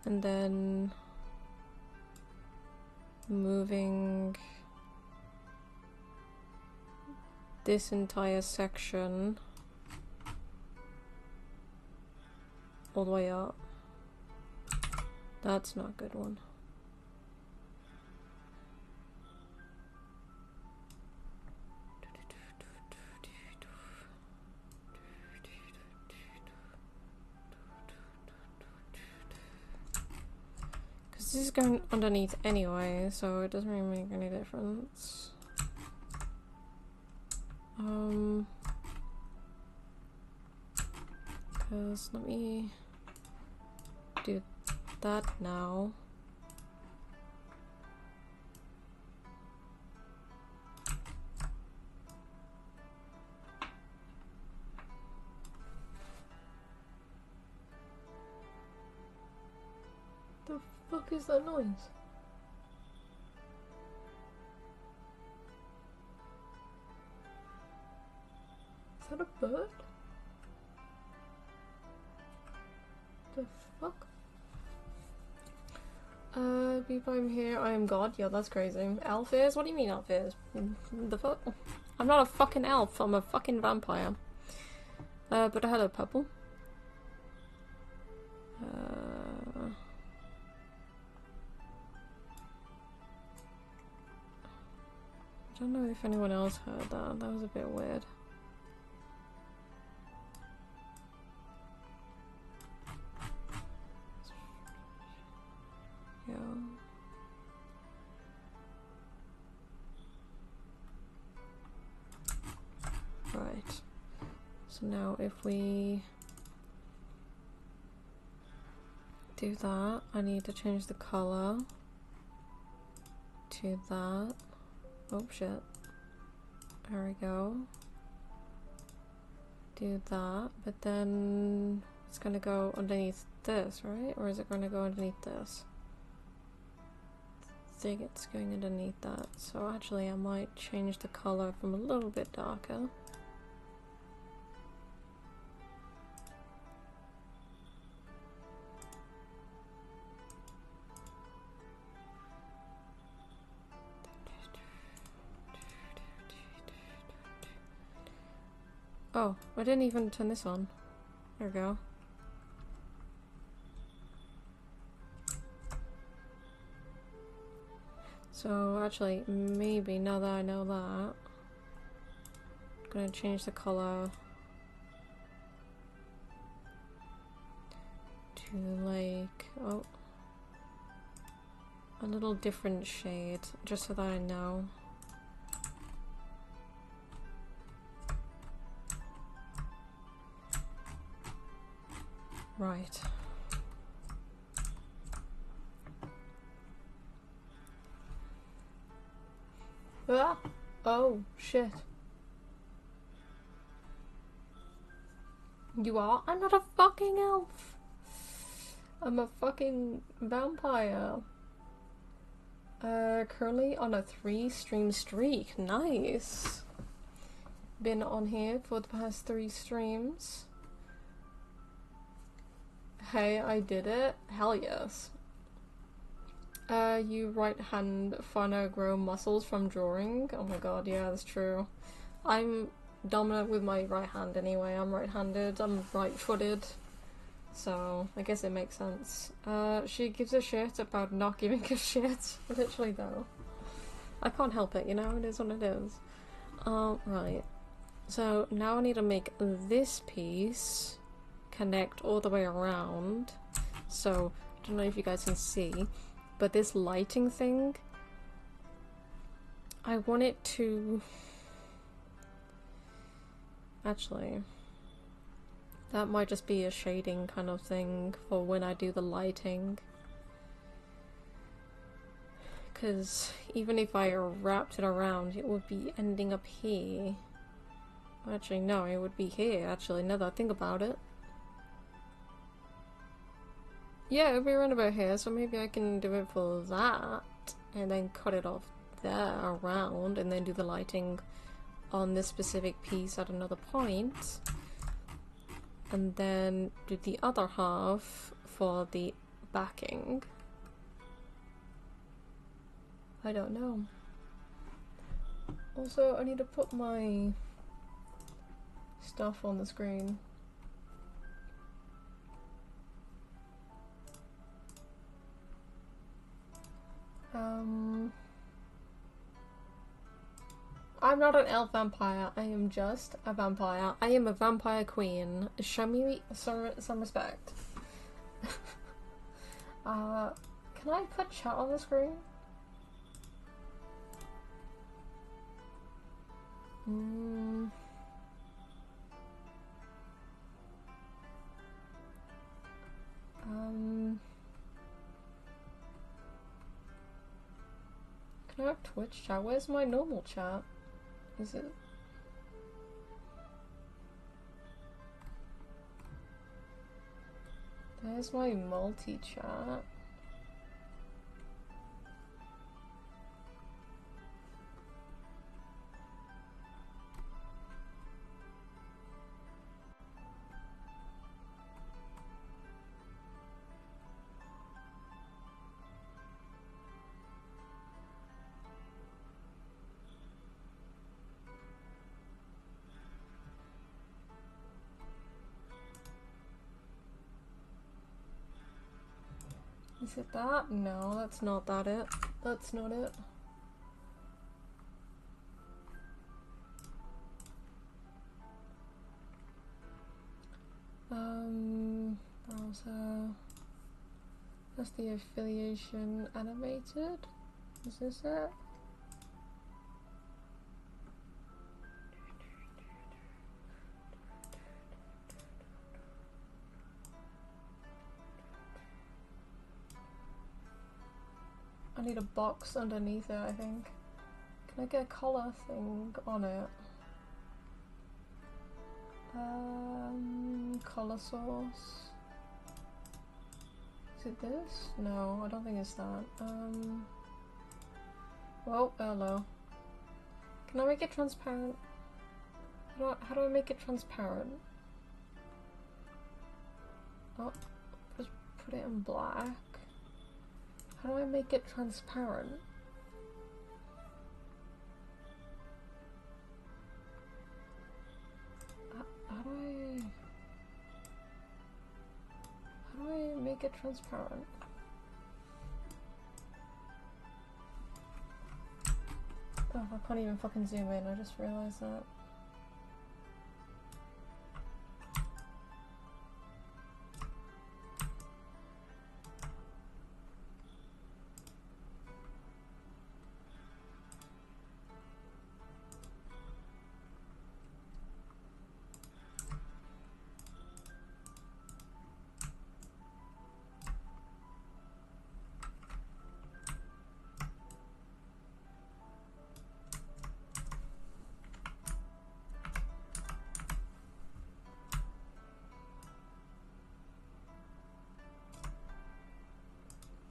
[SPEAKER 1] And then moving this entire section all the way up. That's not a good one. This is going underneath anyway, so it doesn't really make any difference. Because let me do that now. The fuck is that noise? Is that a bird? The fuck? People, I'm here. I am God. Yeah, that's crazy. Elf is? What do you mean elf is? The fuck? I'm not a fucking elf. I'm a fucking vampire. But hello, purple. I don't know if anyone else heard that. That was a bit weird. Yeah. Right. So now if we do that, I need to change the color to that. Oh shit. There we go. Do that, but then it's gonna go underneath this, right? Or is it gonna go underneath this? think it's going underneath that. So actually I might change the color from a little bit darker. Oh, I didn't even turn this on. There we go. So actually, maybe now that I know that, I'm gonna change the color to like, oh, a little different shade, just so that I know. Right. Ah! Oh, shit. You are? I'm not a fucking elf! I'm a fucking vampire. Currently on a 3-stream streak. Nice. Been on here for the past 3 streams. Hey, I did it. Hell yes. You right hand finna grow muscles from drawing? Oh my god, yeah, that's true. I'm dominant with my right hand anyway. I'm right-handed, I'm right-footed. So, I guess it makes sense. She gives a shit about not giving a shit. Literally though. I can't help it, you know? It is what it is. Right. So, now I need to make this piece connect all the way around. So, I don't know if you guys can see, but this lighting thing, I want it to... Actually, that might just be a shading kind of thing for when I do the lighting. Because even if I wrapped it around, it would be ending up here. Actually, no, it would be here, actually, now that I think about it. Yeah, it would be around about here, so maybe I can do it for that, and then cut it off there, around, and then do the lighting on this specific piece at another point. And then do the other half for the backing. I don't know. Also, I need to put my stuff on the screen. I'm not an elf vampire, I am just a vampire. I am a vampire queen. Show me some respect. Can I put chat on the screen? Can I have Twitch chat? Where's my normal chat? Is it? There's my multi-chat. Is it that? No, that's not that it. That's not it. Browser. That's the affiliation animated. Is this it? I need a box underneath it, I think. Can I get a color thing on it? Color source. Is it this? No, I don't think it's that. Oh, hello. Can I make it transparent? How do I make it transparent? Oh, just put it in black. How do I make it transparent? How do I make it transparent? Oh, I can't even fucking zoom in, I just realized that.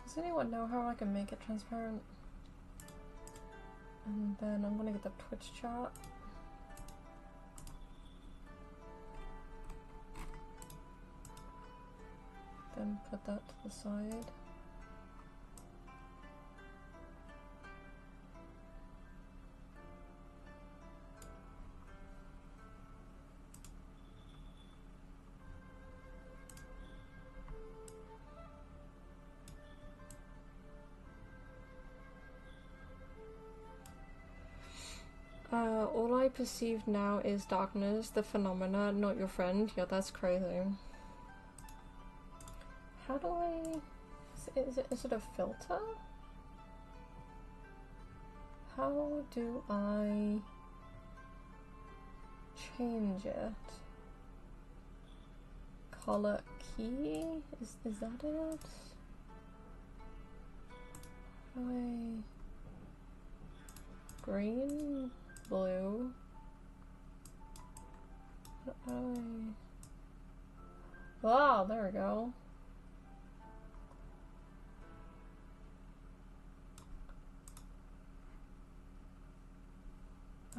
[SPEAKER 1] Does anyone know how I can make it transparent? And then I'm gonna get the Twitch chart. Then put that to the side. All I perceive now is darkness, the phenomena, not your friend. Yeah, that's crazy. How do I... Is it a filter? How do I change it? Color key? Is that it? How do I... Green? Blue? Oh, there we go.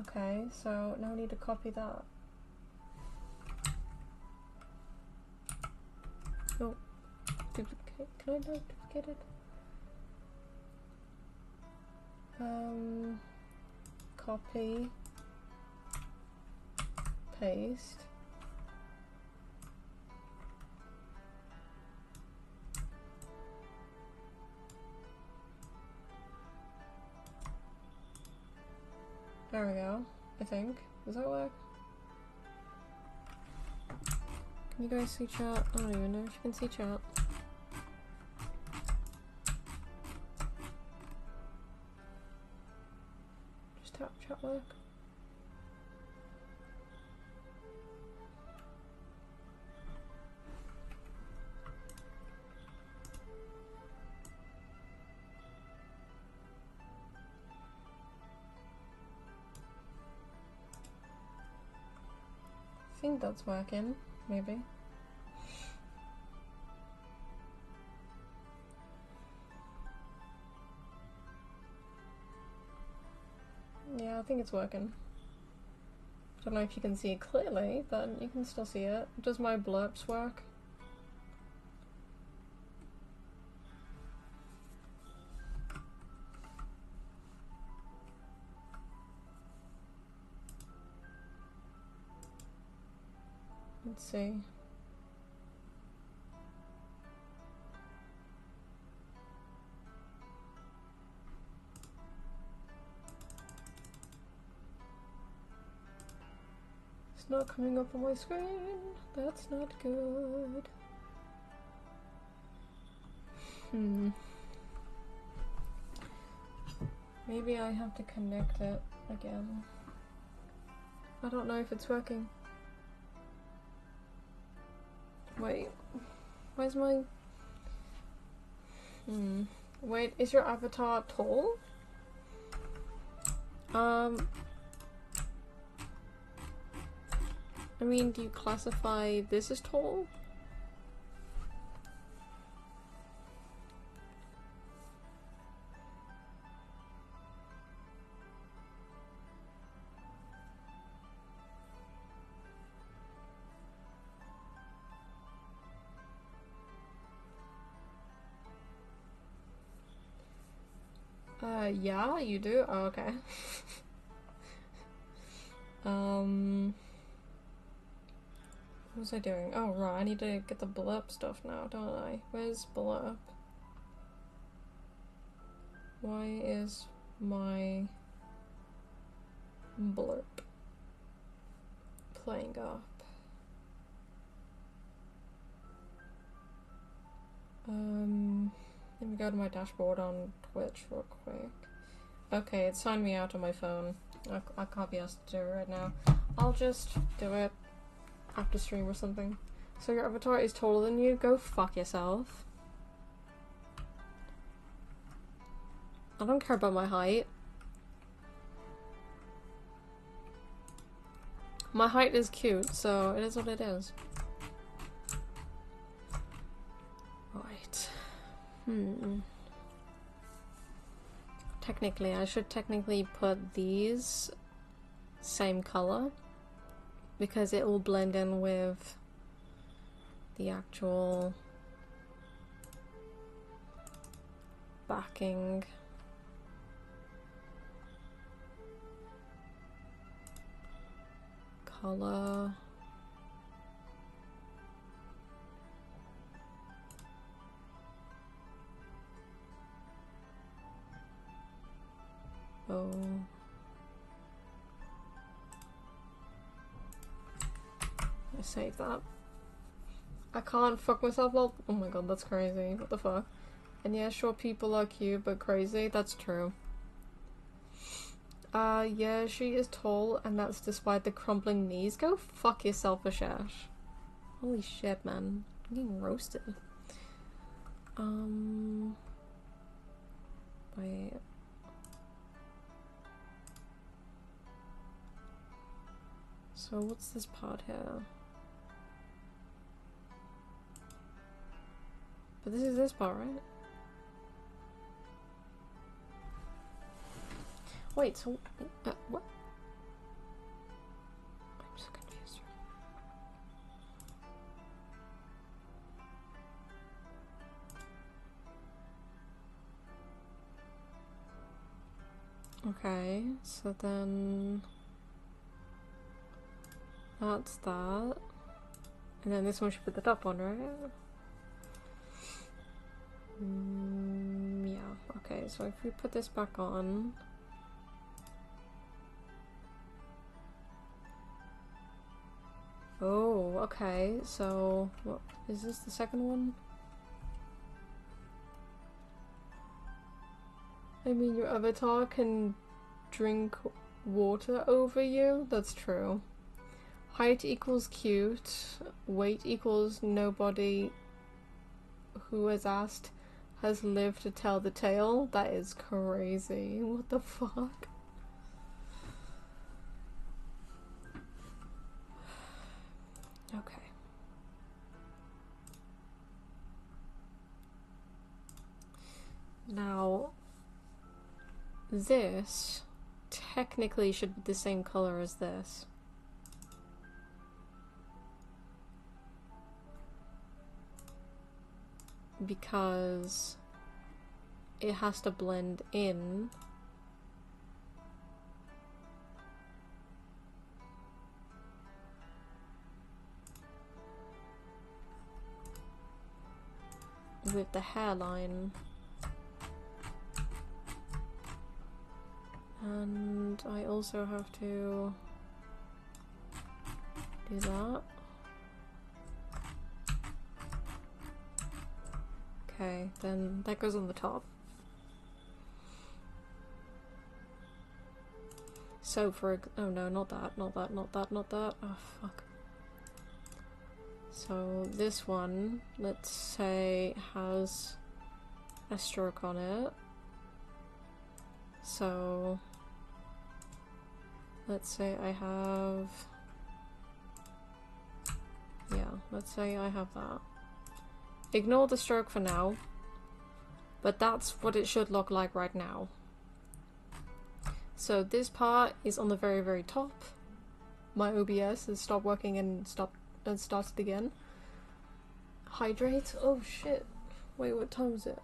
[SPEAKER 1] Okay, so now I need to copy that. Oh, duplicate. Can I not duplicate it? Copy, paste. There we go, I think. Does that work? Can you guys see chat? I don't even know if you can see chat. Just tap chat work. I think that's working, maybe. Yeah, I think it's working. I don't know if you can see it clearly, but you can still see it. Does my blurps work? Let's see. It's not coming up on my screen. That's not good. Maybe I have to connect it again. I don't know if it's working. Wait, where's my... Wait, is your avatar tall? I mean, do you classify this as tall? Yeah, you do? Oh, okay. What was I doing? Oh, right, I need to get the blurb stuff now, don't I? Where's blurb? Why is my blurb playing up? Let me go to my dashboard on Twitch real quick. Okay, it signed me out on my phone. I can't be asked to do it right now. I'll just do it after stream or something. So your avatar is taller than you? Go fuck yourself. I don't care about my height. My height is cute, so it is what it is. Right. Technically, I should technically put these same color because it will blend in with the actual backing. Color. Oh. I saved that. I can't fuck myself up. Oh my god, that's crazy. What the fuck? And yeah, sure, people are cute but crazy. That's true. Yeah, she is tall, and that's despite the crumbling knees. Go fuck yourself, Ashash. Holy shit, man. I'm getting roasted. Wait. So what's this part here? But this is this part, right? Wait, so what? I'm so confused. Okay, so then that's that. And then this one should be the top one, right? Yeah, okay, so if we put this back on. Oh, okay, so what is this, the second one? I mean, your avatar can drink water over you? That's true. Height equals cute, weight equals nobody who has asked has lived to tell the tale. That is crazy. What the fuck? Okay. Now, this technically should be the same color as this. Because it has to blend in with the hairline. And I also have to do that. Okay, then that goes on the top. So for, oh no, not that, not that, not that, not that. Oh fuck. So this one, let's say, has a stroke on it. So let's say I have, yeah, let's say I have that. Ignore the stroke for now, but that's what it should look like right now. So this part is on the very, very top. My OBS has stopped working and started again. Hydrate. Oh shit. Wait, what time is it?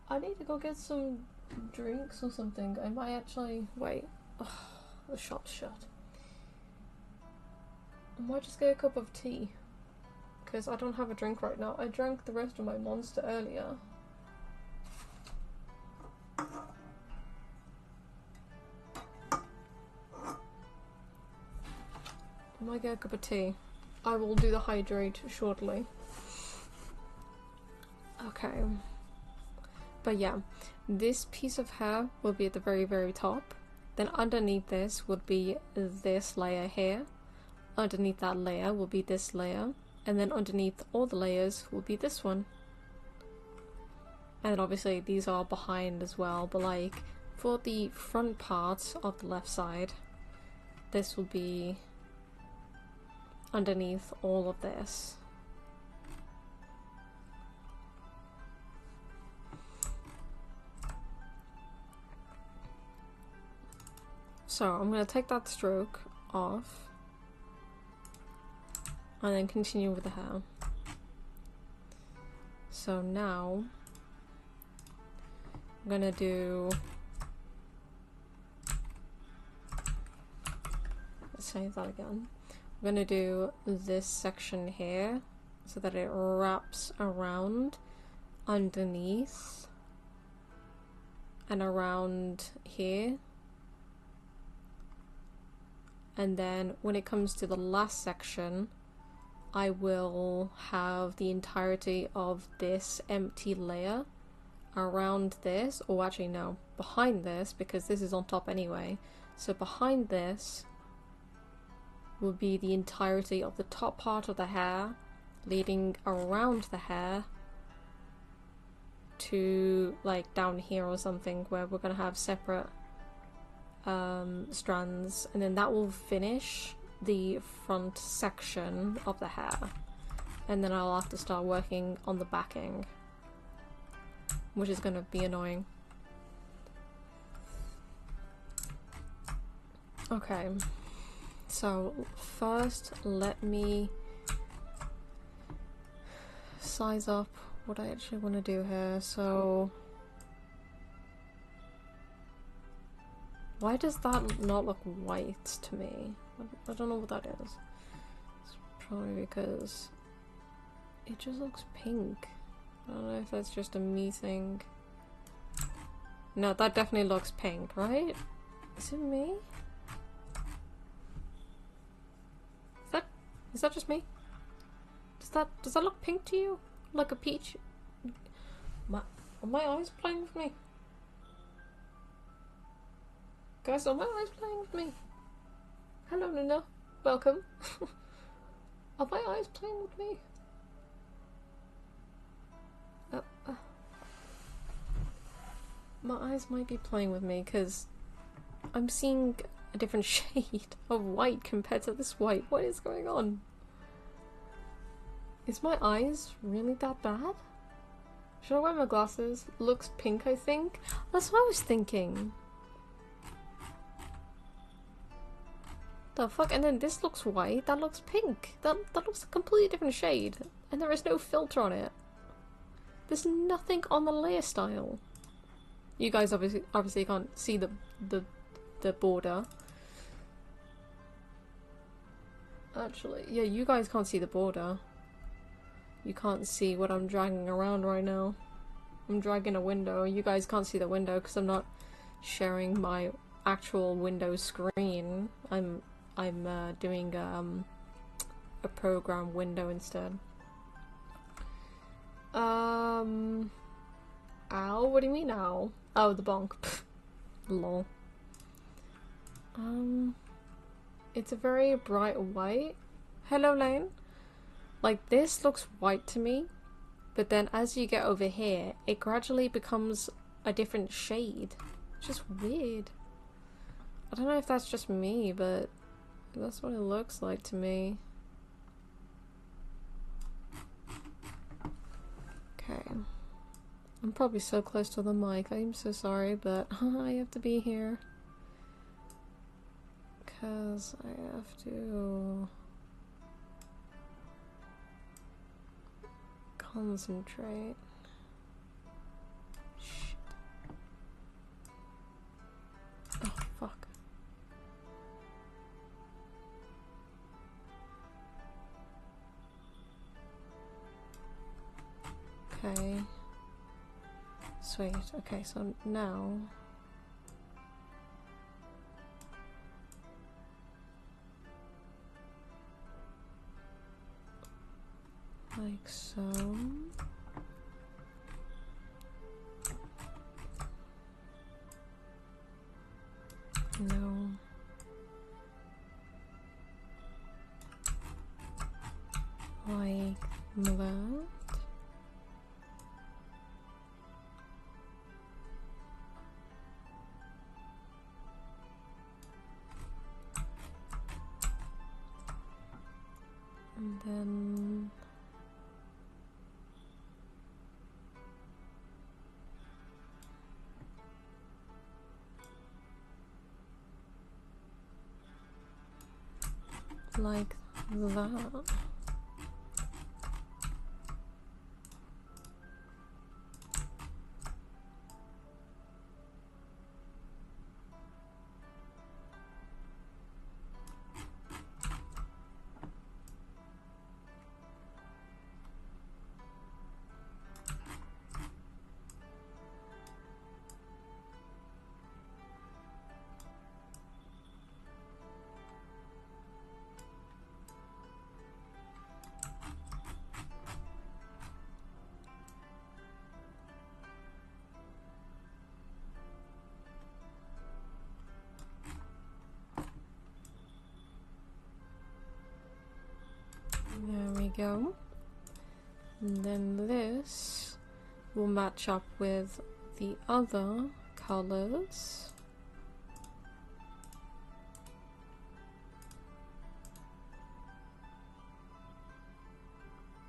[SPEAKER 1] I need to go get some drinks or something. I might actually wait. Oh, the shop's shut. I might just get a cup of tea because I don't have a drink right now. I drank the rest of my Monster earlier. I might get a cup of tea. I will do the hydrate shortly. Okay. But yeah, this piece of hair will be at the very, very top. Then underneath this would be this layer here. Underneath that layer will be this layer. And then underneath all the layers will be this one. And then obviously these are behind as well. But like, for the front part of the left side, this will be underneath all of this. So I'm going to take that stroke off and then continue with the hair. So now I'm going to do, let's say that again. I'm going to do this section here so that it wraps around underneath and around here. And then when it comes to the last section, I will have the entirety of this empty layer around this, or actually no, behind this, because this is on top anyway. So behind this will be the entirety of the top part of the hair, leading around the hair to like down here or something, where we're gonna have separate strands, and then that will finish the front section of the hair, and then I'll have to start working on the backing, which is gonna be annoying. Okay, so first let me size up what I actually want to do here. So why does that not look white to me? I don't know what that is. It's probably because it just looks pink. I don't know if that's just a me thing. No, that definitely looks pink, right? Is it me? Is that just me? Does that look pink to you? Like a peach? Are my eyes playing with me? Guys, are my eyes playing with me? Hello, Nina. Welcome. Are my eyes playing with me? My eyes might be playing with me because I'm seeing a different shade of white compared to this white. What is going on? Is my eyes really that bad? Should I wear my glasses? Looks pink, I think. That's what I was thinking. The fuck? And then this looks white. That looks pink. That looks a completely different shade. And there is no filter on it. There's nothing on the layer style. You guys obviously can't see the border. Actually, yeah, you guys can't see the border. You can't see what I'm dragging around right now. I'm dragging a window. You guys can't see the window because I'm not sharing my actual window screen. I'm doing a program window instead. Ow, what do you mean ow? Oh, the bonk. Lol. It's a very bright white. Hello, Lane. Like, this looks white to me, but then as you get over here, it gradually becomes a different shade. It's just weird. I don't know if that's just me, but that's what it looks like to me. Okay. I'm probably so close to the mic. I'm so sorry, but I have to be here. Because I have to concentrate. Shit. Sweet. Okay, so now like so. No. Like that. And then like that. There we go. And then this will match up with the other colors.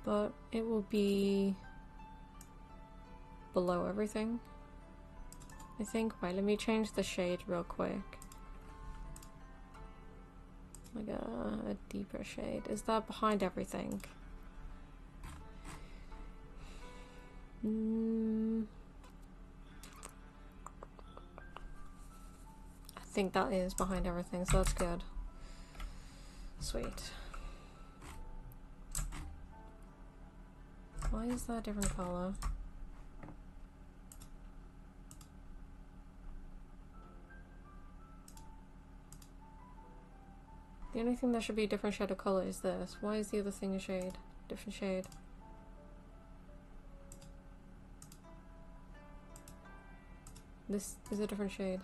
[SPEAKER 1] But it will be below everything, I think. Wait, let me change the shade real quick. Like a deeper shade. Is that behind everything? I think that is behind everything, so that's good. Sweet. Why is that a different color? The only thing that should be a different shade of color is this. Why is the other thing a shade? Different shade. This is a different shade.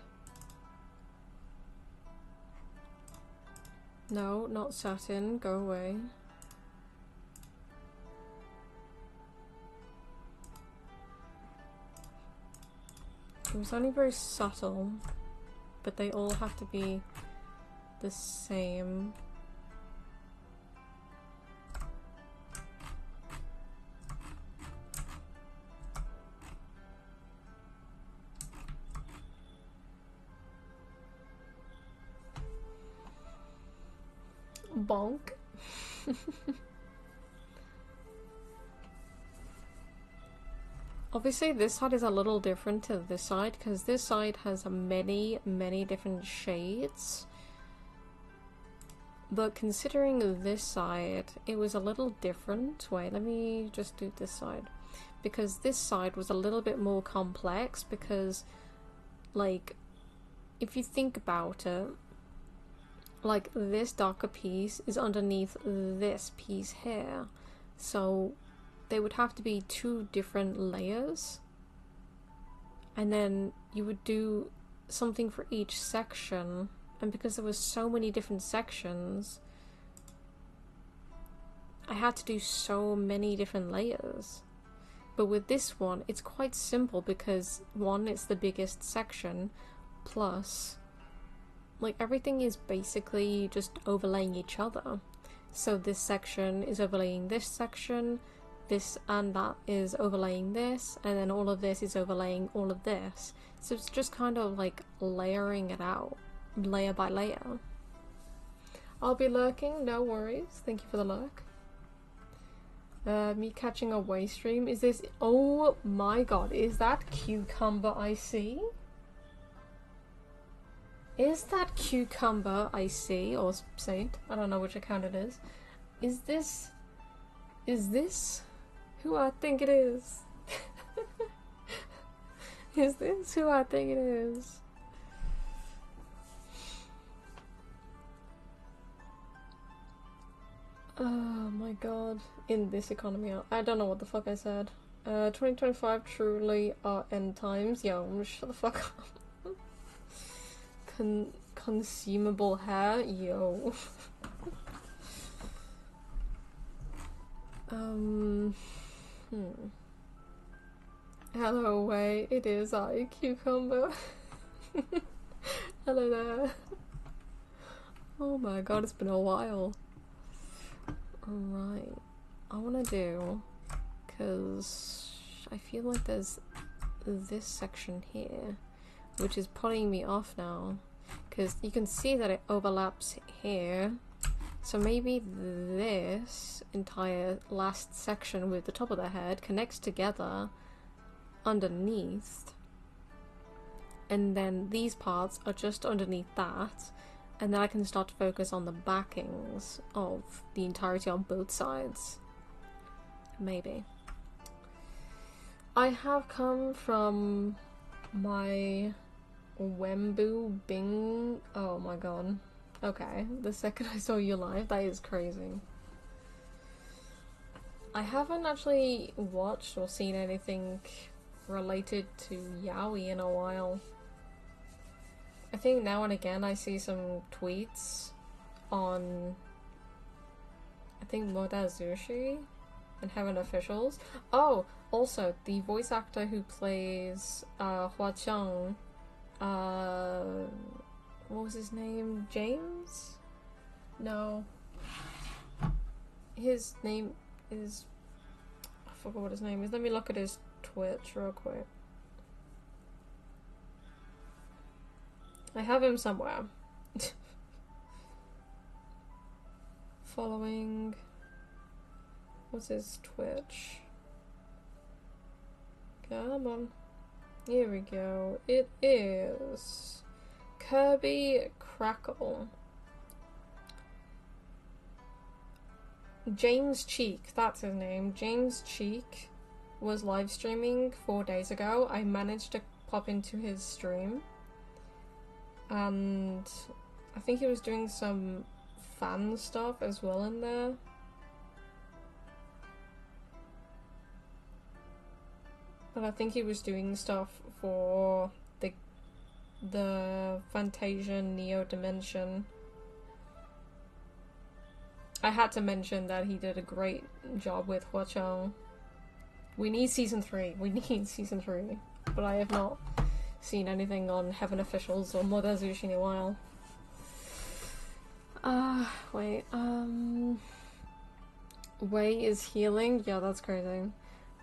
[SPEAKER 1] No, not satin. Go away. It was only very subtle, but they all have to be the same. Bonk. Obviously this side is a little different to this side because this side has many different shades, but considering this side it was a little different. Wait, let me just do this side, because this side was a little bit more complex, because like if you think about it, like this darker piece is underneath this piece here, so they would have to be two different layers, and then you would do something for each section, and because there was so many different sections I had to do so many different layers. But with this one it's quite simple because one, it's the biggest section, plus like everything is basically just overlaying each other. So this section is overlaying this section, this and that is overlaying this, and then all of this is overlaying all of this. So it's just kind of like layering it out, layer by layer. I'll be lurking, no worries. Thank you for the lurk. Me catching a Wei stream. Is this... Oh my god, is that cucumber I see? Is that cucumber I see, or saint? I don't know which account it is. Is this who I think it is? Is this who I think it is? Oh my god. In this economy, I don't know what the fuck I said. 2025 truly are end times. Yo, shut the fuck up. Consumable hair? Yo. Hello, Wei. It is I, Cucumber. Hello there. Oh my god, it's been a while. Alright. I wanna do, because I feel like there's this section here, which is putting me off now, because you can see that it overlaps here. So maybe this entire last section with the top of the head connects together underneath, and then these parts are just underneath that, and then I can start to focus on the backings of the entirety on both sides. Maybe. I have come from my Wembu Bing. Oh my god. Okay, the second I saw you live, that is crazy. I haven't actually watched or seen anything related to yaoi in a while. I think now and again I see some tweets on, I think Modazushi and Heaven Officials. Oh, also the voice actor who plays Hua Cheng, what was his name? James? No. His name is, I forgot what his name is. Let me look at his Twitch real quick. I have him somewhere. Following. What's his Twitch? Come on. Here we go. It is Kirby Crackle. James Cheek, that's his name. James Cheek was live streaming 4 days ago. I managed to pop into his stream, and I think he was doing some fan stuff as well in there. But I think he was doing stuff for the Fantasia Neo Dimension. I had to mention that he did a great job with Hua Cheng. We need season 3. We need season 3. But I have not seen anything on Heaven Officials or Modazushi in a while. Wait, Wei is healing? Yeah, that's crazy.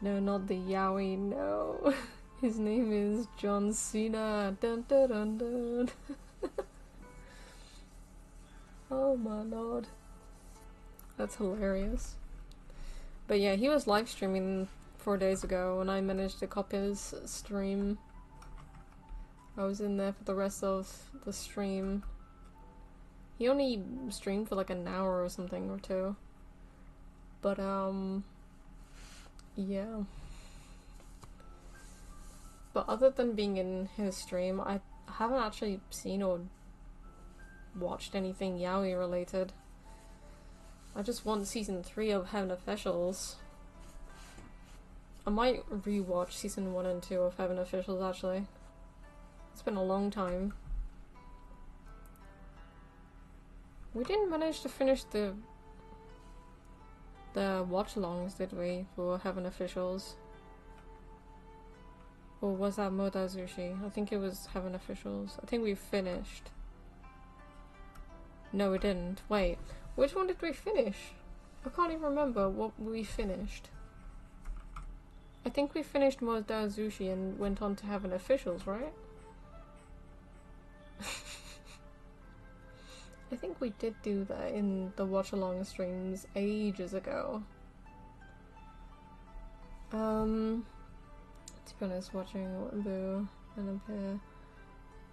[SPEAKER 1] No, not the yaoi, no. His name is John Cena. Dun dun dun dun. Oh my lord. That's hilarious. But yeah, he was live streaming 4 days ago and I managed to copy his stream. I was in there for the rest of the stream. He only streamed for like an hour or something or two. But yeah. But other than being in his stream, I haven't actually seen or watched anything yaoi related. I just want season 3 of Heaven Officials. I might rewatch season 1 and 2 of Heaven Officials actually. It's been a long time. We didn't manage to finish the watch-alongs, did we, for Heaven Officials? Or was that Modazushi? I think it was Heaven Officials. I think we finished. No, we didn't. Wait, which one did we finish? I can't even remember what we finished. I think we finished Modazushi and went on to Heaven Officials, right? I think we did do that in the watch-along streams ages ago. To be honest, watching Boo and Appear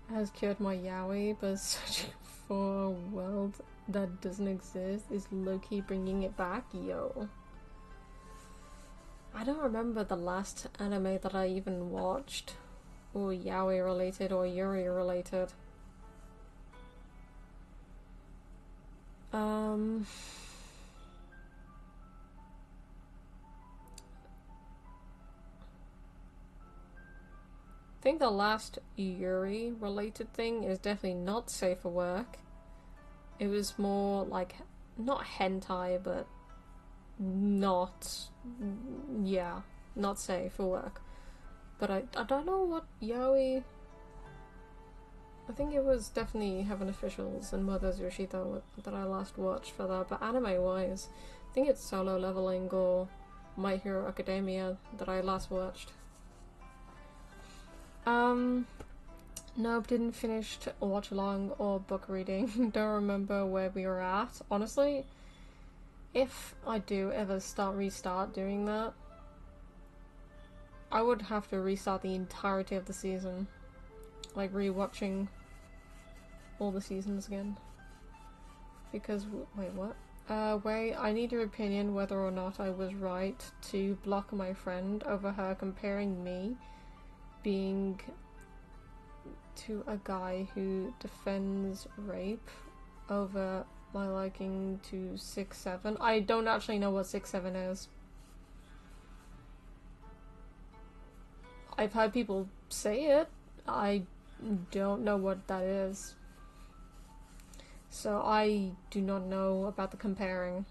[SPEAKER 1] has cured my yaoi, but searching for a world that doesn't exist is low-key bringing it back, yo. I don't remember the last anime that I even watched. or yaoi related or yuri related. I think the last Yuri related thing is definitely not safe for work. It was more like, not hentai, but not, yeah, not safe for work. But I don't know what yaoi. I think it was definitely Heaven Officials and Mother's Yoshito that I last watched for that. But anime wise, I think it's Solo Leveling or My Hero Academia that I last watched. Nope, didn't finish watch along or book reading. Don't remember where we were at. Honestly, if I do ever restart doing that, I would have to restart the entirety of the season. Like rewatching all the seasons again. Because, wait, what? Wei, I need your opinion whether or not I was right to block my friend over her comparing me being to a guy who defends rape over my liking to 6'7". I don't actually know what 6'7" is. I've had people say it. I don't know what that is. So I do not know about the comparing.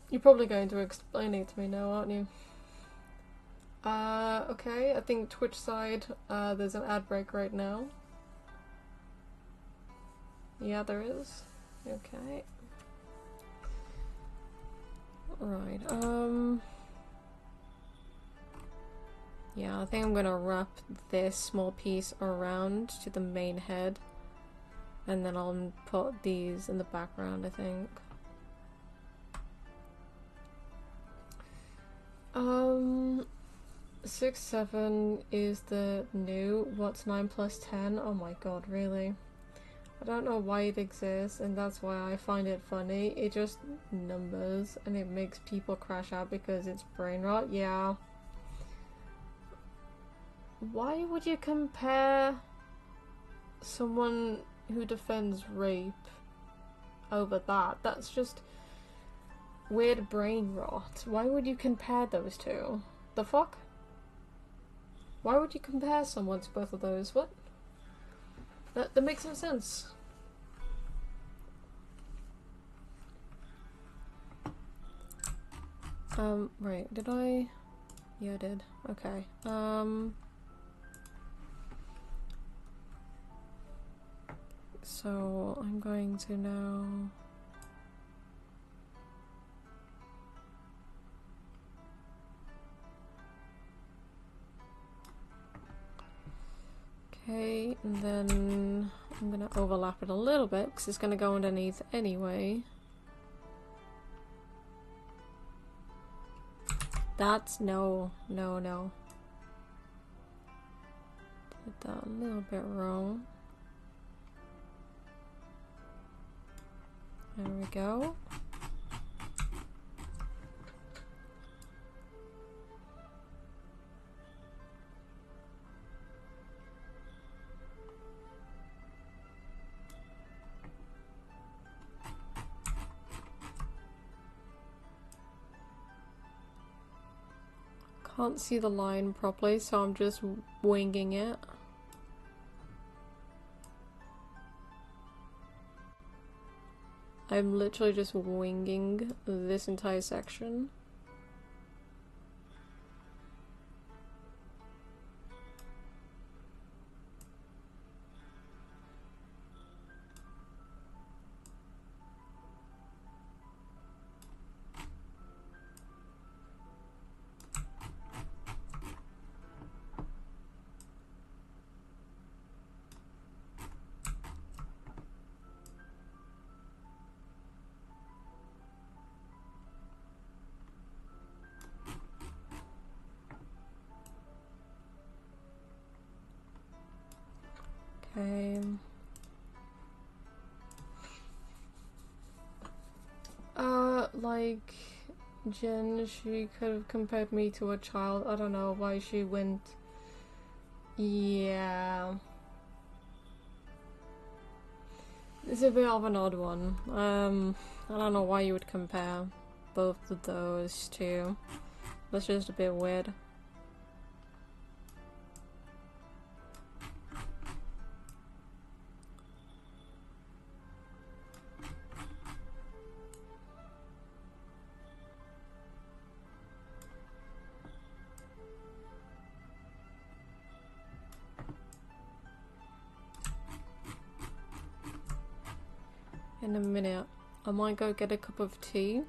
[SPEAKER 1] You're probably going to explain it to me now, aren't you? Okay, I think Twitch side, there's an ad break right now. Yeah, there is. Okay. Right, yeah, I think I'm gonna wrap this small piece around to the main head. And then I'll put these in the background, I think. 6'7" is the new what's 9 plus 10? Oh my god, really? I don't know why it exists, and that's why I find it funny. It just numbers, and it makes people crash out because it's brain rot. Yeah. Why would you compare someone who defends rape over that? That's just weird brain rot. Why would you compare those two? The fuck? Why would you compare someone to both of those? What? That makes no sense. Right, did I? Yeah, I did. Okay. So I'm going to now okay, and then I'm gonna overlap it a little bit because it's gonna go underneath anyway. That's no. Did that a little bit wrong. There we go. Can't see the line properly, so I'm just winging it. I'm literally just winging this entire section. Okay. Like, Jen, she could have compared me to a child. I don't know why she went. Yeah. It's a bit of an odd one. I don't know why you would compare both of those two. That's just a bit weird. In a minute, I might go get a cup of tea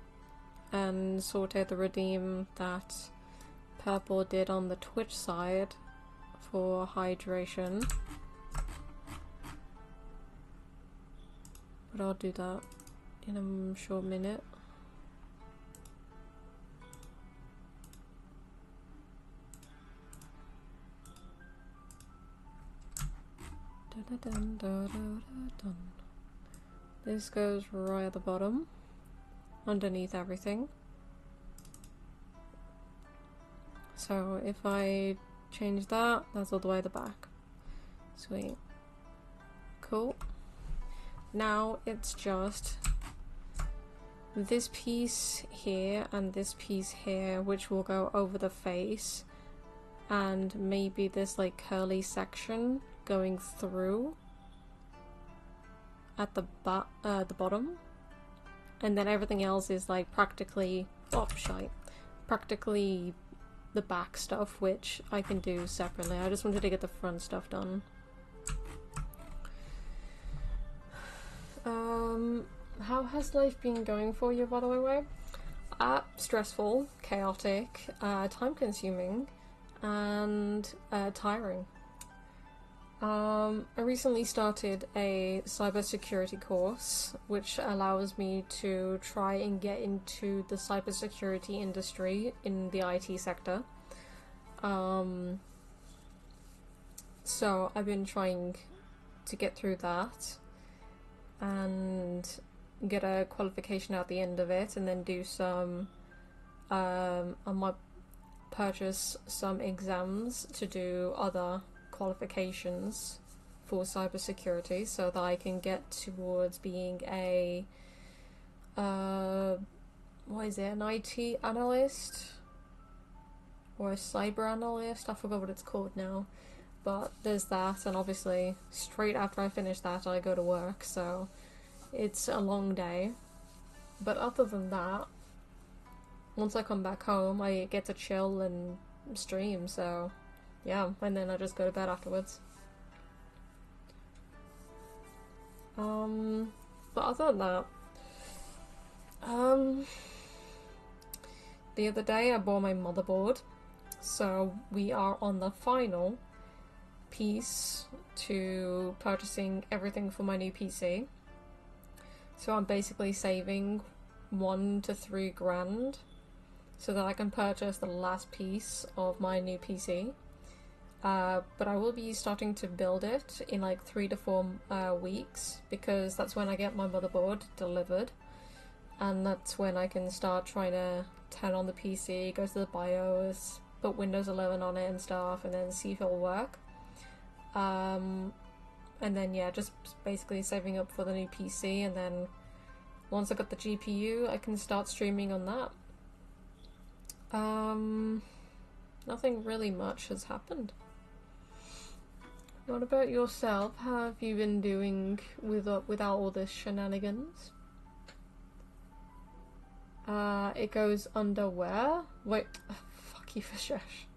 [SPEAKER 1] and sort out the redeem that Purple did on the Twitch side for hydration. But I'll do that in a short minute. Dun, dun, dun, dun, dun. This goes right at the bottom, underneath everything. So if I change that, that's all the way at the back. Sweet. Cool. Now it's just this piece here and this piece here, which will go over the face, and maybe this like curly section going through at the bottom, and then everything else is like practically practically the back stuff, which I can do separately. I just wanted to get the front stuff done. How has life been going for you, by the way? Stressful, chaotic, time consuming, and tiring. I recently started a cybersecurity course, which allows me to try and get into the cybersecurity industry in the IT sector. So I've been trying to get through that and get a qualification at the end of it, and then do some I might purchase some exams to do other qualifications for cybersecurity, so that I can get towards being a what is it, an IT analyst or a cyber analyst? I forgot what it's called now, but there's that, and obviously straight after I finish that I go to work, so it's a long day. But other than that, once I come back home I get to chill and stream, so yeah, and then I just go to bed afterwards. But other than that, the other day I bought my motherboard, so we are on the final piece to purchasing everything for my new PC. So I'm basically saving 1 to 3 grand so that I can purchase the last piece of my new PC. But I will be starting to build it in like 3 to 4 weeks, because that's when I get my motherboard delivered, and that's when I can start trying to turn on the PC, go to the BIOS, put Windows 11 on it and stuff, and then see if it'll work. And then yeah, just basically saving up for the new PC, and then once I got the GPU I can start streaming on that. Nothing really much has happened. What about yourself? How have you been doing without all this shenanigans? It goes under where? Wait, fuck you for shush.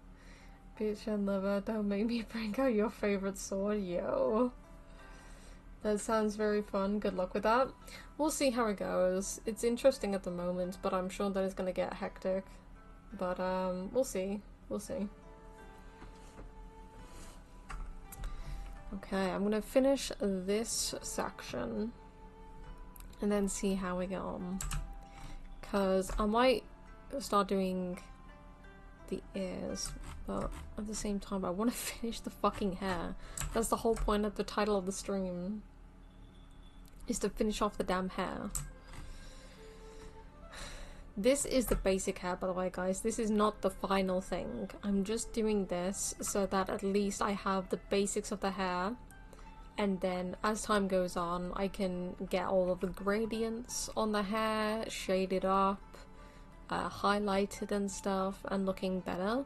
[SPEAKER 1] Bitch and lover, don't make me bring out your favorite sword, yo. That sounds very fun. Good luck with that. We'll see how it goes. It's interesting at the moment, but I'm sure that it's gonna get hectic. But we'll see. We'll see. Okay, I'm gonna finish this section and then see how we get on. Because I might start doing the ears, but at the same time I want to finish the fucking hair. That's the whole point of the title of the stream, is to finish off the damn hair. This is the basic hair, by the way, guys. This is not the final thing. I'm just doing this so that at least I have the basics of the hair, and then as time goes on I can get all of the gradients on the hair shaded up, highlighted and stuff, and looking better.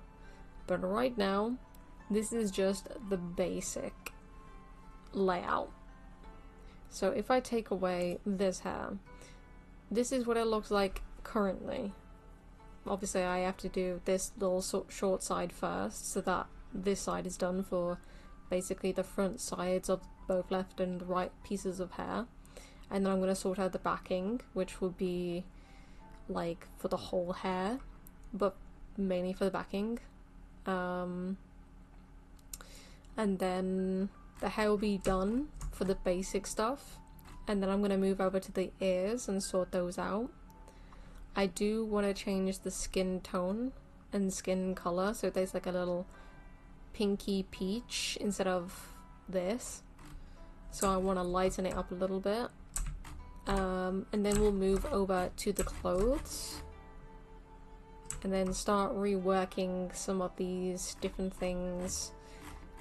[SPEAKER 1] But right now this is just the basic layout. So if I take away this hair, this is what it looks like currently. Obviously I have to do this little short side first, so that this side is done for basically the front sides of both left and right pieces of hair, and then I'm going to sort out the backing, which will be like for the whole hair, but mainly for the backing. And then the hair will be done for the basic stuff, and then I'm going to move over to the ears and sort those out. I do want to change the skin tone and skin color, so there's like a little pinky peach instead of this. So I want to lighten it up a little bit. And then we'll move over to the clothes and then start reworking some of these different things.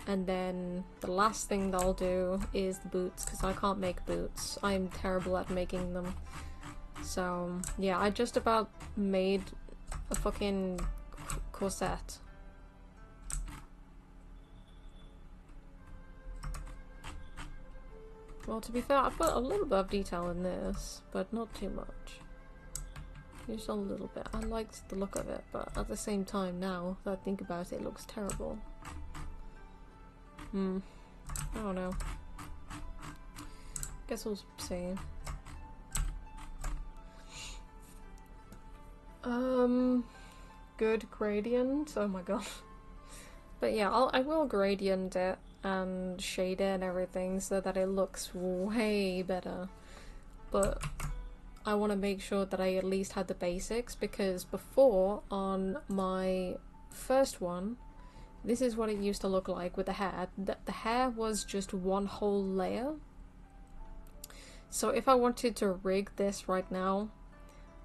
[SPEAKER 1] And then the last thing that I'll do is the boots, because I can't make boots. I'm terrible at making them. So yeah, I just about made a fucking corset. Well, to be fair, I've got a little bit of detail in this, but not too much. Just a little bit. I liked the look of it, but at the same time now that I think about it, it looks terrible. I don't know. Guess we'll see. Good gradient. Oh my god. But yeah, I will gradient it and shade it and everything so that it looks way better. But I want to make sure that I at least had the basics, because before, on my first one, this is what it used to look like with the hair. The hair was just one whole layer. So if I wanted to rig this right now,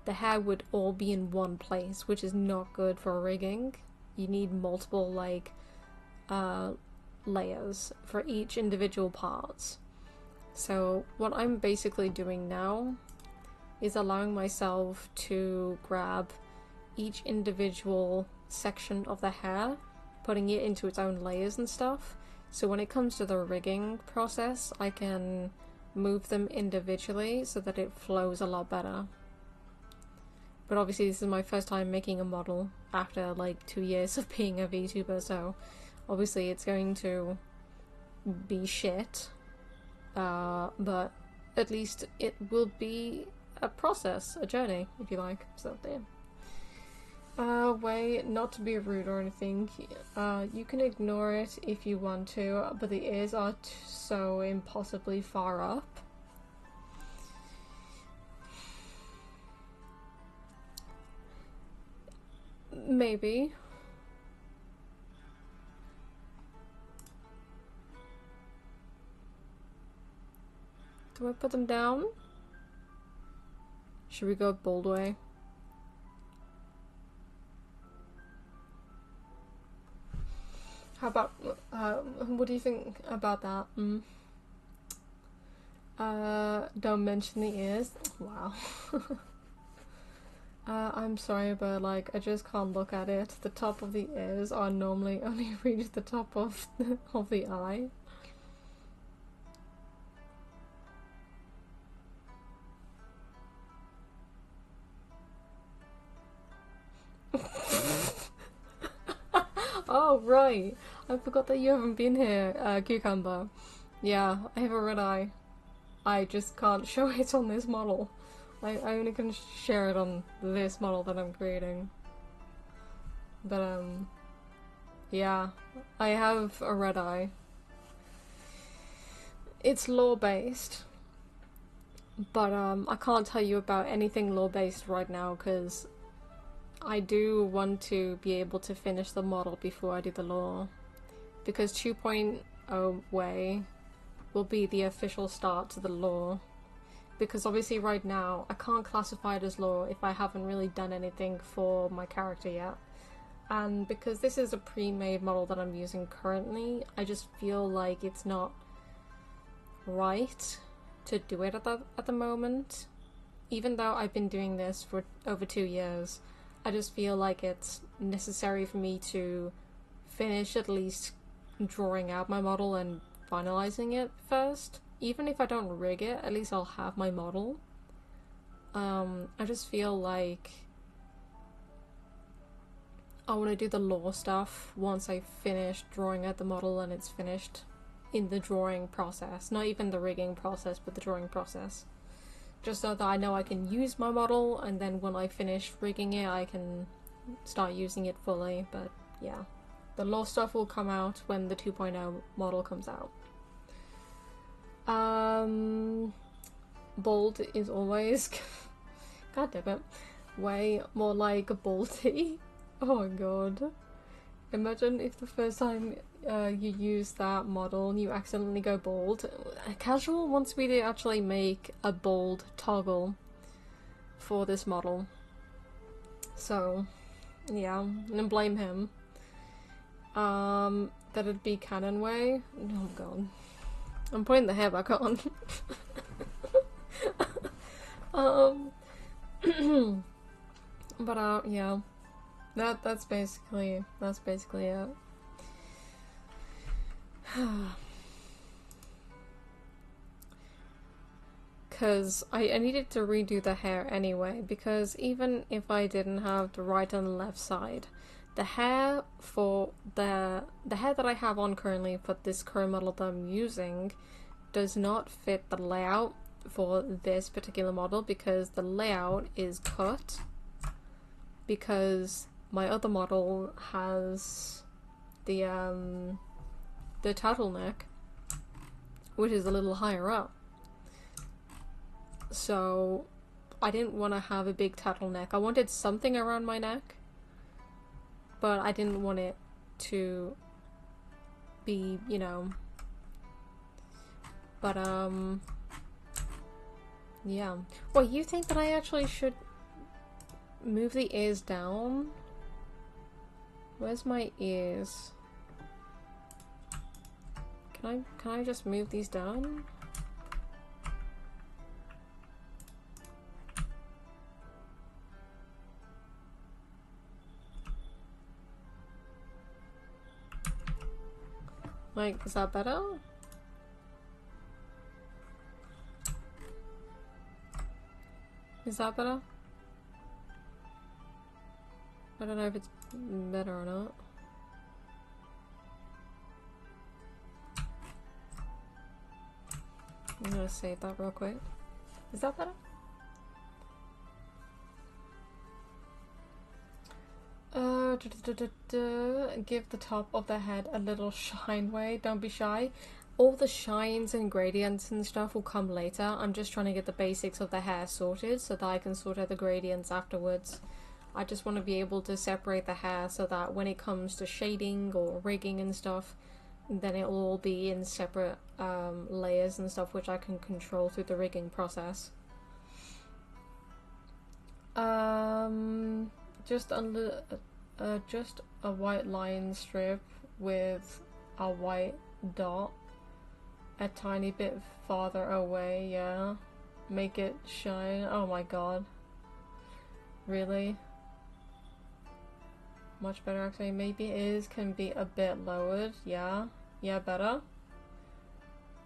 [SPEAKER 1] the hair would all be in one place, which is not good for rigging. You need multiple like layers for each individual parts. So what I'm basically doing now is allowing myself to grab each individual section of the hair, putting it into its own layers and stuff. So when it comes to the rigging process, I can move them individually so that it flows a lot better. But obviously this is my first time making a model after like 2 years of being a VTuber, so obviously it's going to be shit. But at least it will be a process, a journey, if you like. So there. Wei, not to be rude or anything, you can ignore it if you want to, but the ears are so impossibly far up. Maybe. Do I put them down? Should we go bold way? How about, what do you think about that? Don't mention the ears. Wow. I'm sorry, but like, I just can't look at it. The top of the ears are normally only reach the top of the eye. Oh, right. I forgot that you haven't been here, Cucumber. Yeah, I have a red eye. I just can't show it on this model. I only can share it on this model that I'm creating. But, yeah. I have a red eye. It's lore-based. But, I can't tell you about anything lore-based right now, because I do want to be able to finish the model before I do the lore, because 2.0 Wei will be the official start to the lore. Because obviously right now I can't classify it as lore if I haven't really done anything for my character yet. And because this is a pre-made model that I'm using currently, I just feel like it's not right to do it at the moment. Even though I've been doing this for over 2 years, I just feel like it's necessary for me to finish at least drawing out my model and finalizing it first. Even if I don't rig it, at least I'll have my model. I just feel like I want to do the lore stuff once I finish drawing out the model and it's finished in the drawing process. Not even the rigging process, but the drawing process. Just so that I know I can use my model, and then when I finish rigging it, I can start using it fully. But yeah, the lore stuff will come out when the 2.0 model comes out. Bold is always god damn it, way more like baldy. Oh my god. Imagine if the first time you use that model and you accidentally go bold. Casual wants me to actually make a bold toggle for this model. So, yeah, I'm gonna blame him. That'd be canon way. Oh god. I'm putting the hair back on. But yeah. That's basically it. Because I needed to redo the hair anyway, because even if I didn't have the right and the left side, the hair for the hair that I have on currently for this current model that I'm using does not fit the layout for this particular model, because the layout is cut because my other model has the turtleneck, which is a little higher up. So I didn't want to have a big turtleneck. I wanted something around my neck, but I didn't want it to be, you know. But yeah. Well, you think that I actually should move the ears down? Where's my ears? Can I just move these down? Like, is that better? Is that better? I don't know if it's better or not. I'm gonna save that real quick. Is that better? Give the top of the head a little shine way. Don't be shy. All the shines and gradients and stuff will come later. I'm just trying to get the basics of the hair sorted so that I can sort out the gradients afterwards. I just want to be able to separate the hair so that when it comes to shading or rigging and stuff, then it will all be in separate layers and stuff, which I can control through the rigging process. Just a white line strip with a white dot a tiny bit farther away, yeah. Make it shine. Oh my god. Really? Much better actually. Maybe ears can be a bit lowered, yeah. Yeah, better.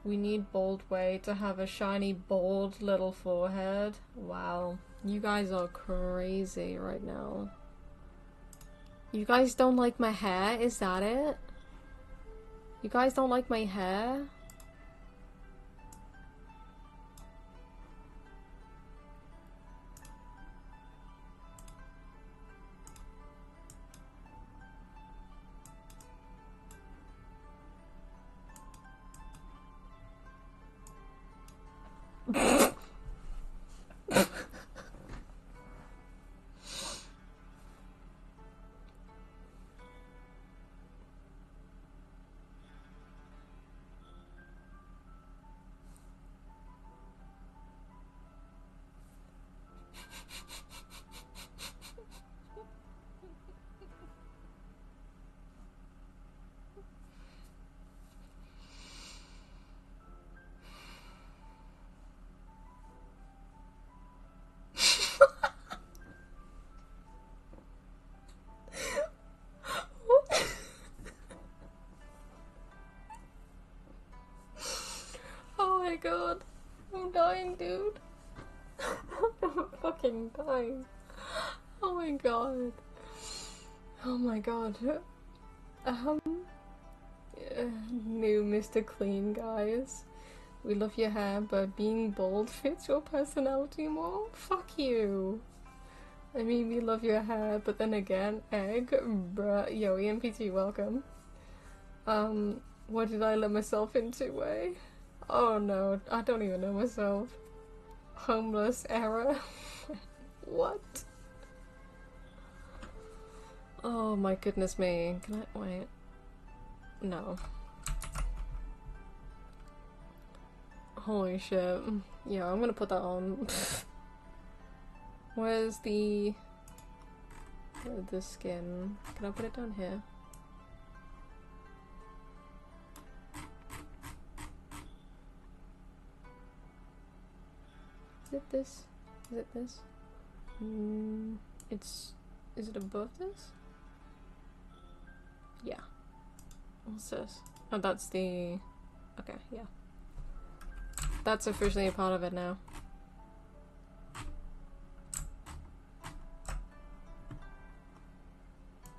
[SPEAKER 1] We need bold way to have a shiny, bold little forehead. Wow. You guys are crazy right now. You guys don't like my hair? Is that it? You guys don't like my hair? my god. I'm dying, dude. I'm fucking dying. Oh my god. Oh my god. New Mr. Clean, guys. We love your hair, but being bald fits your personality more? Fuck you. I mean, we love your hair, but then again, egg, bruh. Yo, EMPT, welcome. What did I let myself into, Wei? Oh no, I don't even know myself. Homeless era? What? Oh my goodness me. Can I wait? No. Holy shit. Yeah, I'm gonna put that on. Where's the skin? Can I put it down here? Is it this? Is it this? Is it above this? Yeah. What's this? Oh, that's the... Okay, yeah. That's officially a part of it now.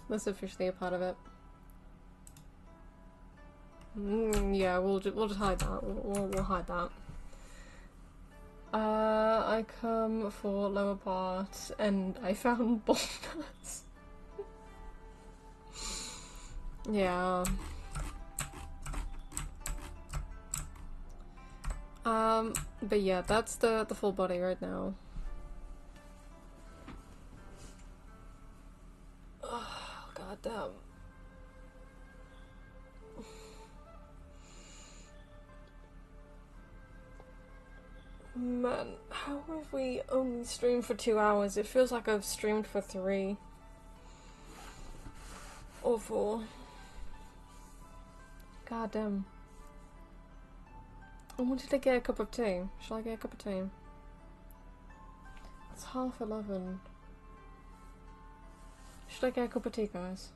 [SPEAKER 1] That's officially a part of it. Yeah, we'll just hide that. We'll hide that. I come for lower part and I found baldness. Yeah. But yeah, that's the full body right now. Oh, god damn. Man, how have we only streamed for 2 hours? It feels like I've streamed for 3 or 4. God damn. I wanted to get a cup of tea. Shall I get a cup of tea? It's 11:30. Should I get a cup of tea, guys?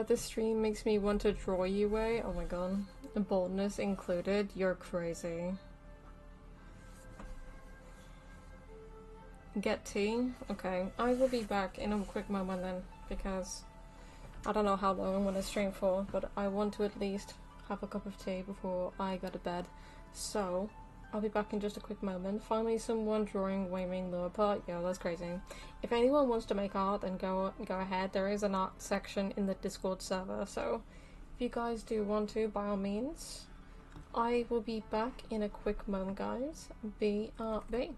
[SPEAKER 1] This stream makes me want to draw you away. Oh my god. The boldness included. You're crazy. Get tea? Okay. I will be back in a quick moment then, because I don't know how long I'm gonna stream for, but I want to at least have a cup of tea before I go to bed. So, I'll be back in just a quick moment. Find me someone drawing Wei Ming lower part. Yeah, that's crazy. If anyone wants to make art, then go ahead. There is an art section in the Discord server, so if you guys do want to, by all means. I will be back in a quick moment, guys. BRB.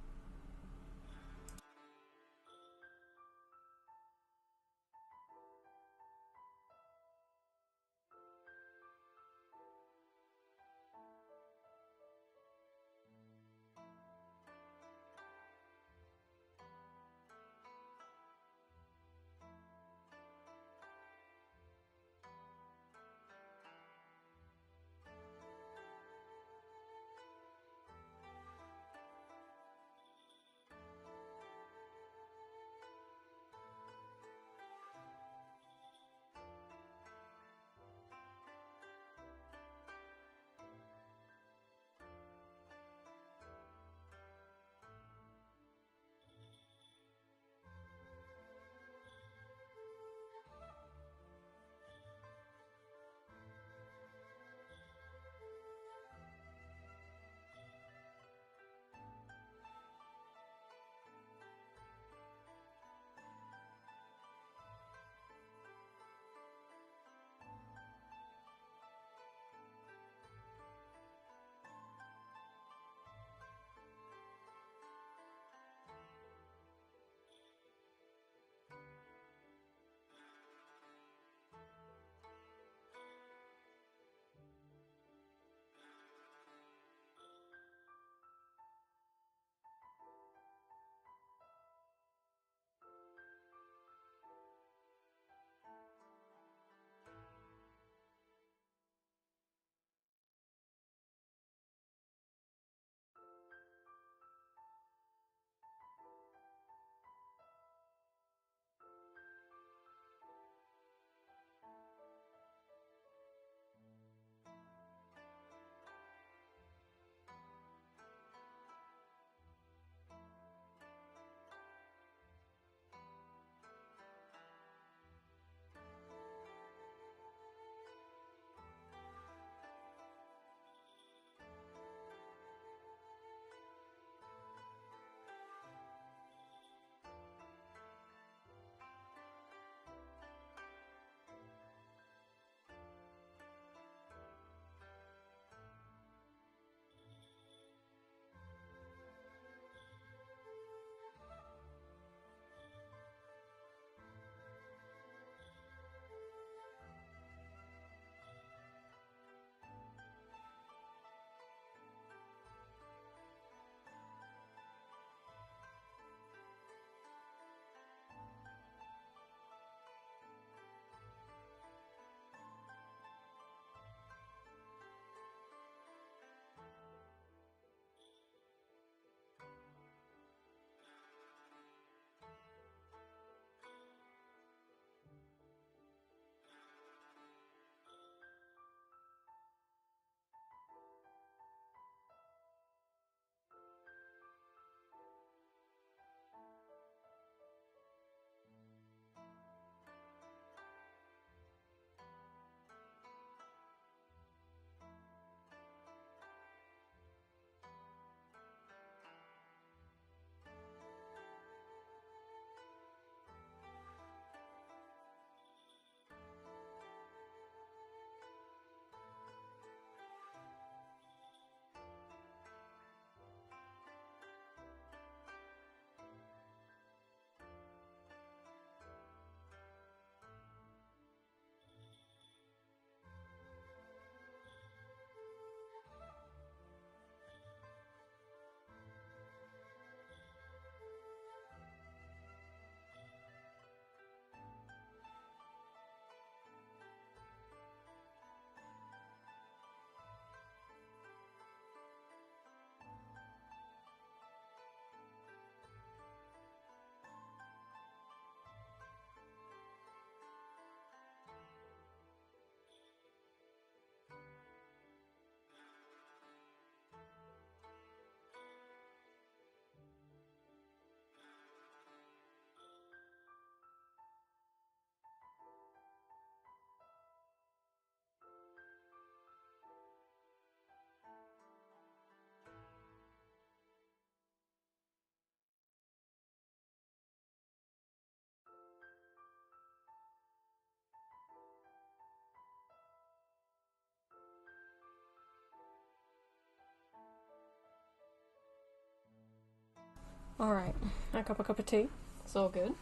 [SPEAKER 1] Alright, I got a cup of tea. It's all good.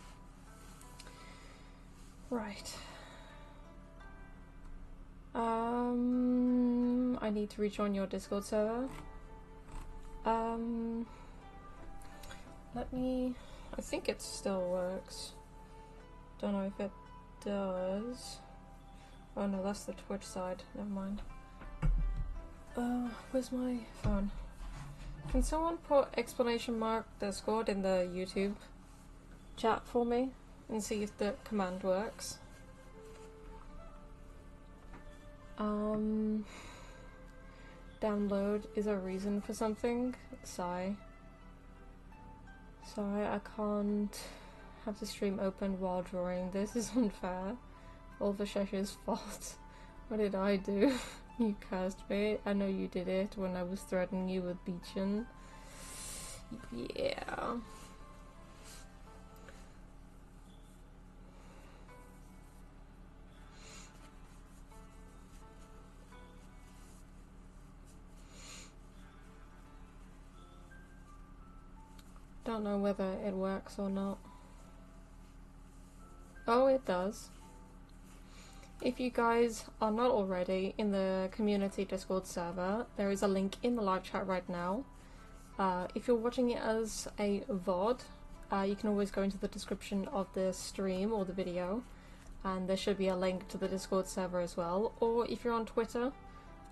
[SPEAKER 1] Right. I need to rejoin your Discord server. Let me... I think it still works. Don't know if it does. Oh no, that's the Twitch side. Never mind. Where's my phone? Can someone put exclamation mark Discord in the YouTube chat for me and see if the command works? Download is a reason for something. Sigh. Sorry, I can't have the stream open while drawing. This is unfair. All for Shesha's fault. What did I do? You cursed me. I know you did it when I was threatening you with Beechin. Yeah. Don't know whether it works or not. Oh, it does. If you guys are not already in the community Discord server, there is a link in the live chat right now. If you're watching it as a VOD, you can always go into the description of the stream or the video, and there should be a link to the Discord server as well. Or if you're on Twitter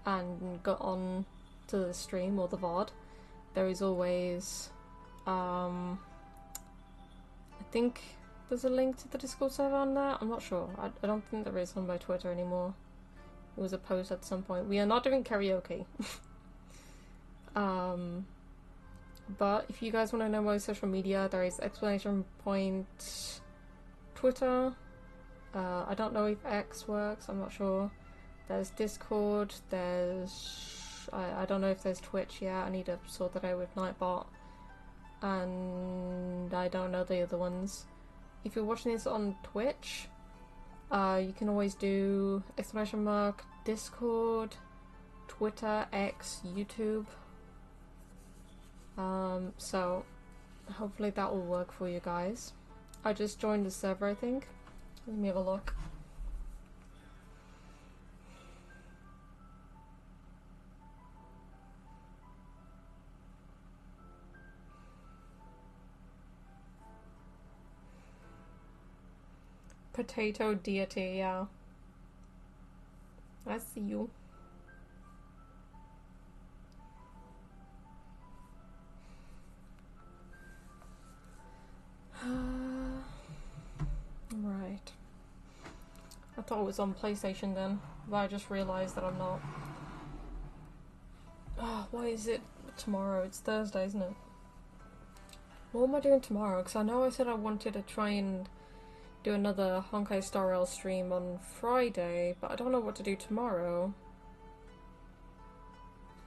[SPEAKER 1] and go on to the stream or the VOD, there is always, I think there's a link to the Discord server on there. I'm not sure. I don't think there is on my Twitter anymore. It was a post at some point. We are not doing karaoke. But if you guys want to know my social media, there is exclamation point Twitter. I don't know if X works. I'm not sure. There's Discord. There's I don't know if there's Twitch yet. I need to sort that out with Nightbot. And I don't know the other ones. If you're watching this on Twitch, you can always do exclamation mark Discord, Twitter, X, YouTube. So hopefully that will work for you guys. I just joined the server, I think. Let me have a look. Potato deity, yeah. I see you. Right. I thought it was on PlayStation then, but I just realised that I'm not. Oh, why is it tomorrow? It's Thursday, isn't it? What am I doing tomorrow? Because I know I said I wanted to try and do another Honkai Star Rail stream on Friday, but I don't know what to do tomorrow.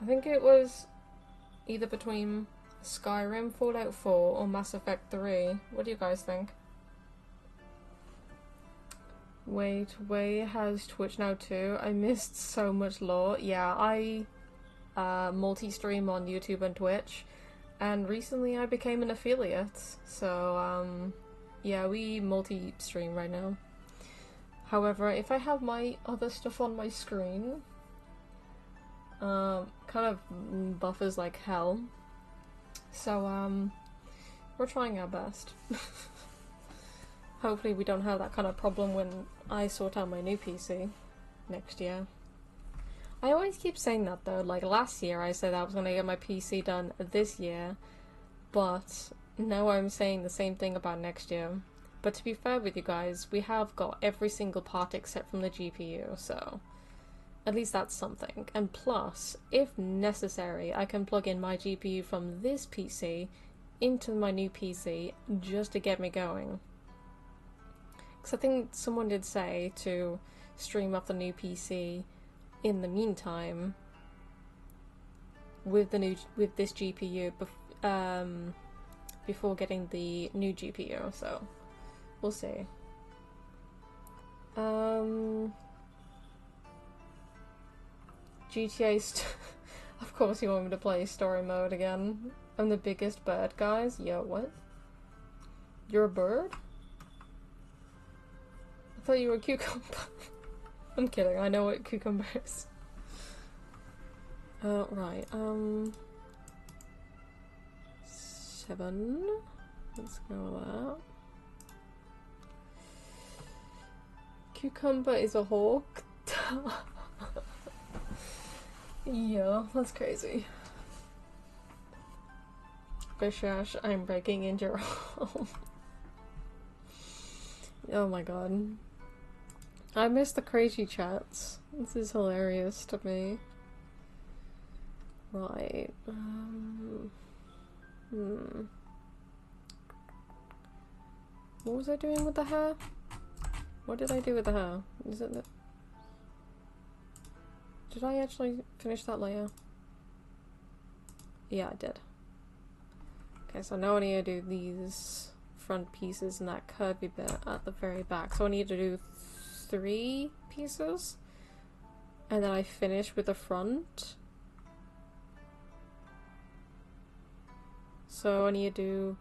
[SPEAKER 1] I think it was either between Skyrim, Fallout 4, or Mass Effect 3. What do you guys think? Wait, Wei has Twitch now too. I missed so much lore. Yeah, I multi-stream on YouTube and Twitch, and recently I became an affiliate, so yeah, we multi-stream right now. However, if I have my other stuff on my screen, kind of buffers like hell. So, we're trying our best. Hopefully we don't have that kind of problem when I sort out my new PC next year. I always keep saying that though, like last year I said I was gonna get my PC done this year, but now I'm saying the same thing about next year. But to be fair with you guys, we have got every single part except from the GPU, so at least that's something. And plus, if necessary, I can plug in my GPU from this PC into my new PC just to get me going. Because I think someone did say to stream off the new PC in the meantime with this GPU before getting the new GPU, so we'll see. GTA of course you want me to play story mode again. I'm the biggest bird, guys. Yeah, what? You're a bird? I thought you were a cucumber. I'm kidding, I know what cucumber is. Right, 7. Let's go with that. Cucumber is a hawk. Yeah, that's crazy. Bishash, I'm breaking into your home. Oh my god. I miss the crazy chats. This is hilarious to me. Right. What was I doing with the hair? What did I do with the hair? Is it the... Did I actually finish that layer? Yeah, I did. Okay, so now I need to do these front pieces and that curvy bit at the very back. So I need to do 3 pieces. And then I finish with the front. So I need to do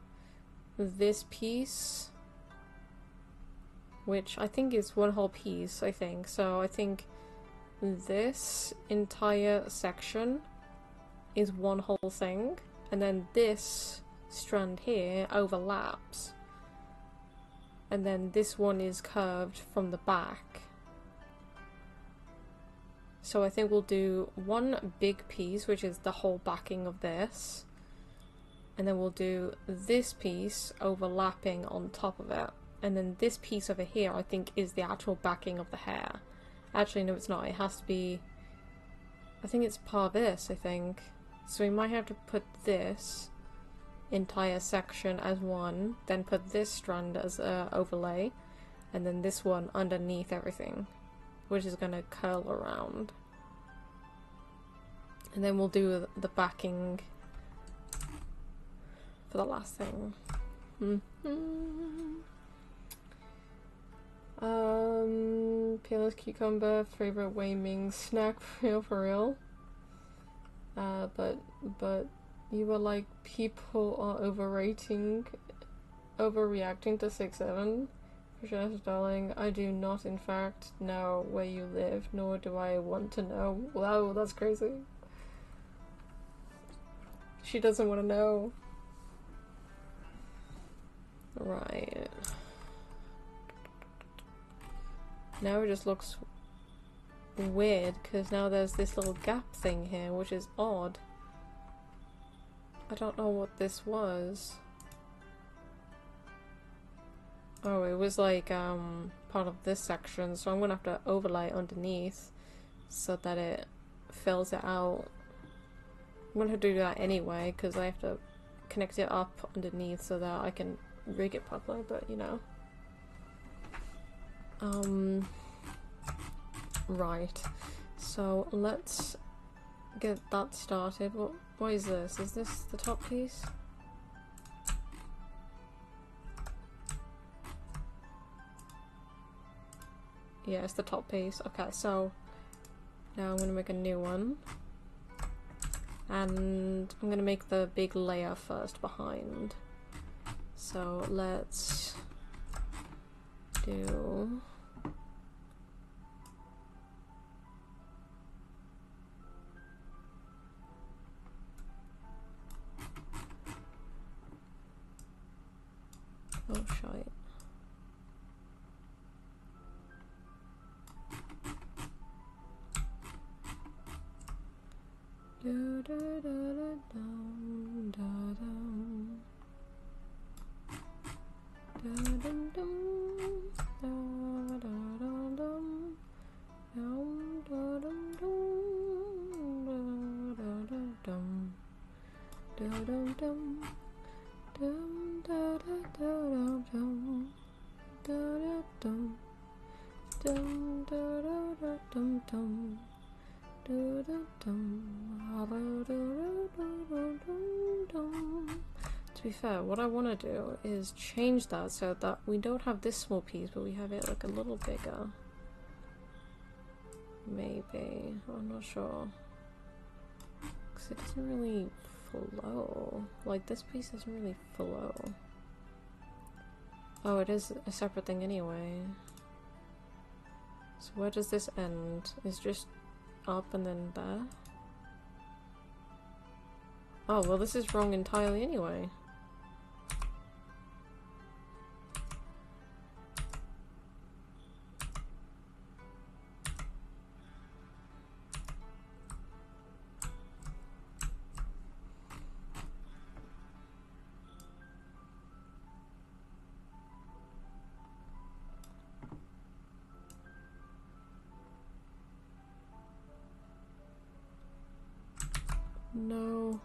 [SPEAKER 1] this piece, which I think is one whole piece, I think. So I think this entire section is one whole thing, and then this strand here overlaps, and then this one is curved from the back. So I think we'll do one big piece, which is the whole backing of this, and then we'll do this piece overlapping on top of it, and then this piece over here I think is the actual backing of the hair. Actually, no, it's not. It has to be... I think it's part of this, I think. So we might have to put this entire section as one, then put this strand as an overlay, and then this one underneath everything, which is going to curl around. And then we'll do the backing for the last thing. Peerless cucumber, favorite Wei Ming snack, for real. But you were like, people are overreacting to 6'7". Precious darling, I do not in fact know where you live, nor do I want to know. Wow, that's crazy. She doesn't want to know. Right. Now it just looks weird, because now there's this little gap thing here, which is odd. I don't know what this was. Oh, it was like part of this section, so I'm gonna have to overlay underneath so that it fills it out. I'm gonna have to do that anyway, because I have to connect it up underneath so that I can rig it properly, but you know. Right, so let's get that started. What is this? Is this the top piece? Yeah, it's the top piece. Okay, so now I'm gonna make a new one. And I'm gonna make the big layer first behind. So let's do... Oh, shite. Do da da da dum da dum. Da dum dum da da da dum. Dum da dum dum da da dum. Da dum dum. Dum da da da dum dum. Da da dum. Dum da da da dum dum. To be fair, what I want to do is change that so that we don't have this small piece, but we have it like a little bigger. Maybe. I'm not sure. Because it doesn't really flow. Like, this piece doesn't really flow. Oh, it is a separate thing anyway. So where does this end? It's just up and then there? Oh, well this is wrong entirely anyway. No.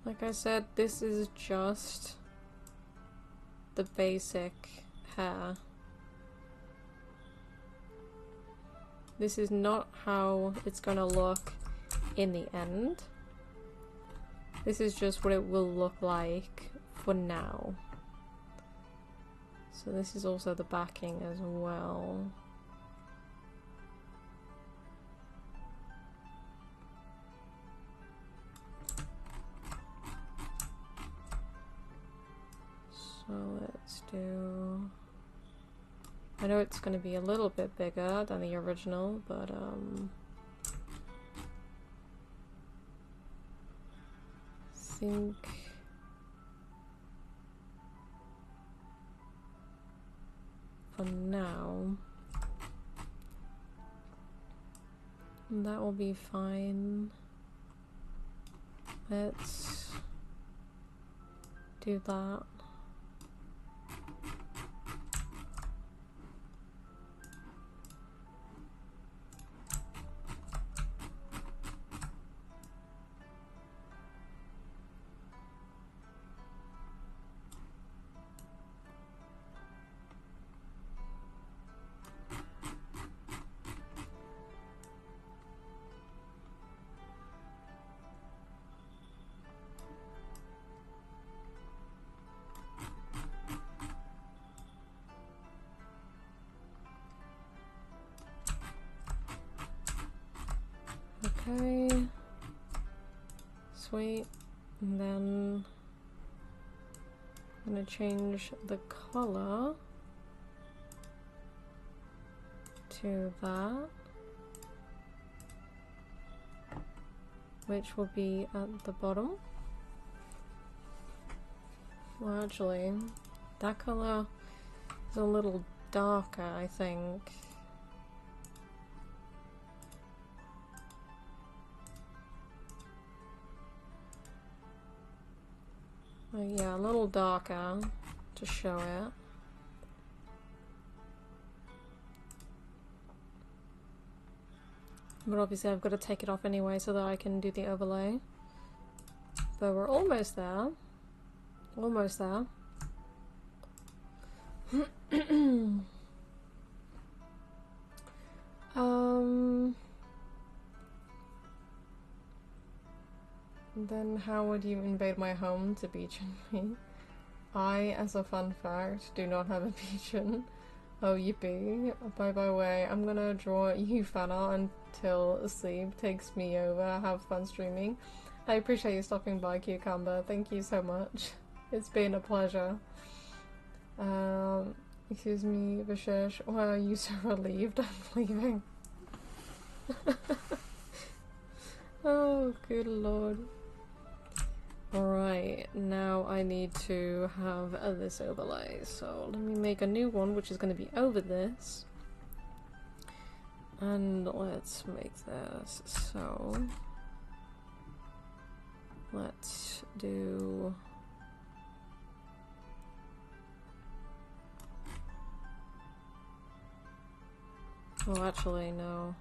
[SPEAKER 1] Like I said, this is just the basic hair. This is not how it's gonna look in the end. This is just what it will look like for now. So this is also the backing as well. So let's do... I know it's going to be a little bit bigger than the original, but think for now that will be fine. Let's do that. Okay, sweet, and then I'm gonna change the color to that, which will be at the bottom. Well, actually, that color is a little darker, I think. Yeah, a little darker to show it. But obviously I've got to take it off anyway so that I can do the overlay. But we're almost there. Almost there. Then how would you invade my home to beacon me? I, as a fun fact, do not have a beacon. Oh, yippee. Bye bye Wei. I'm gonna draw you fan art until sleep takes me over. Have fun streaming. I appreciate you stopping by, Cucumber. Thank you so much. It's been a pleasure. Excuse me, Vishesh. Why are you so relieved I'm leaving? Oh, good lord. Alright, now I need to have this overlay, so let me make a new one which is going to be over this. And let's make this, so let's do oh actually no.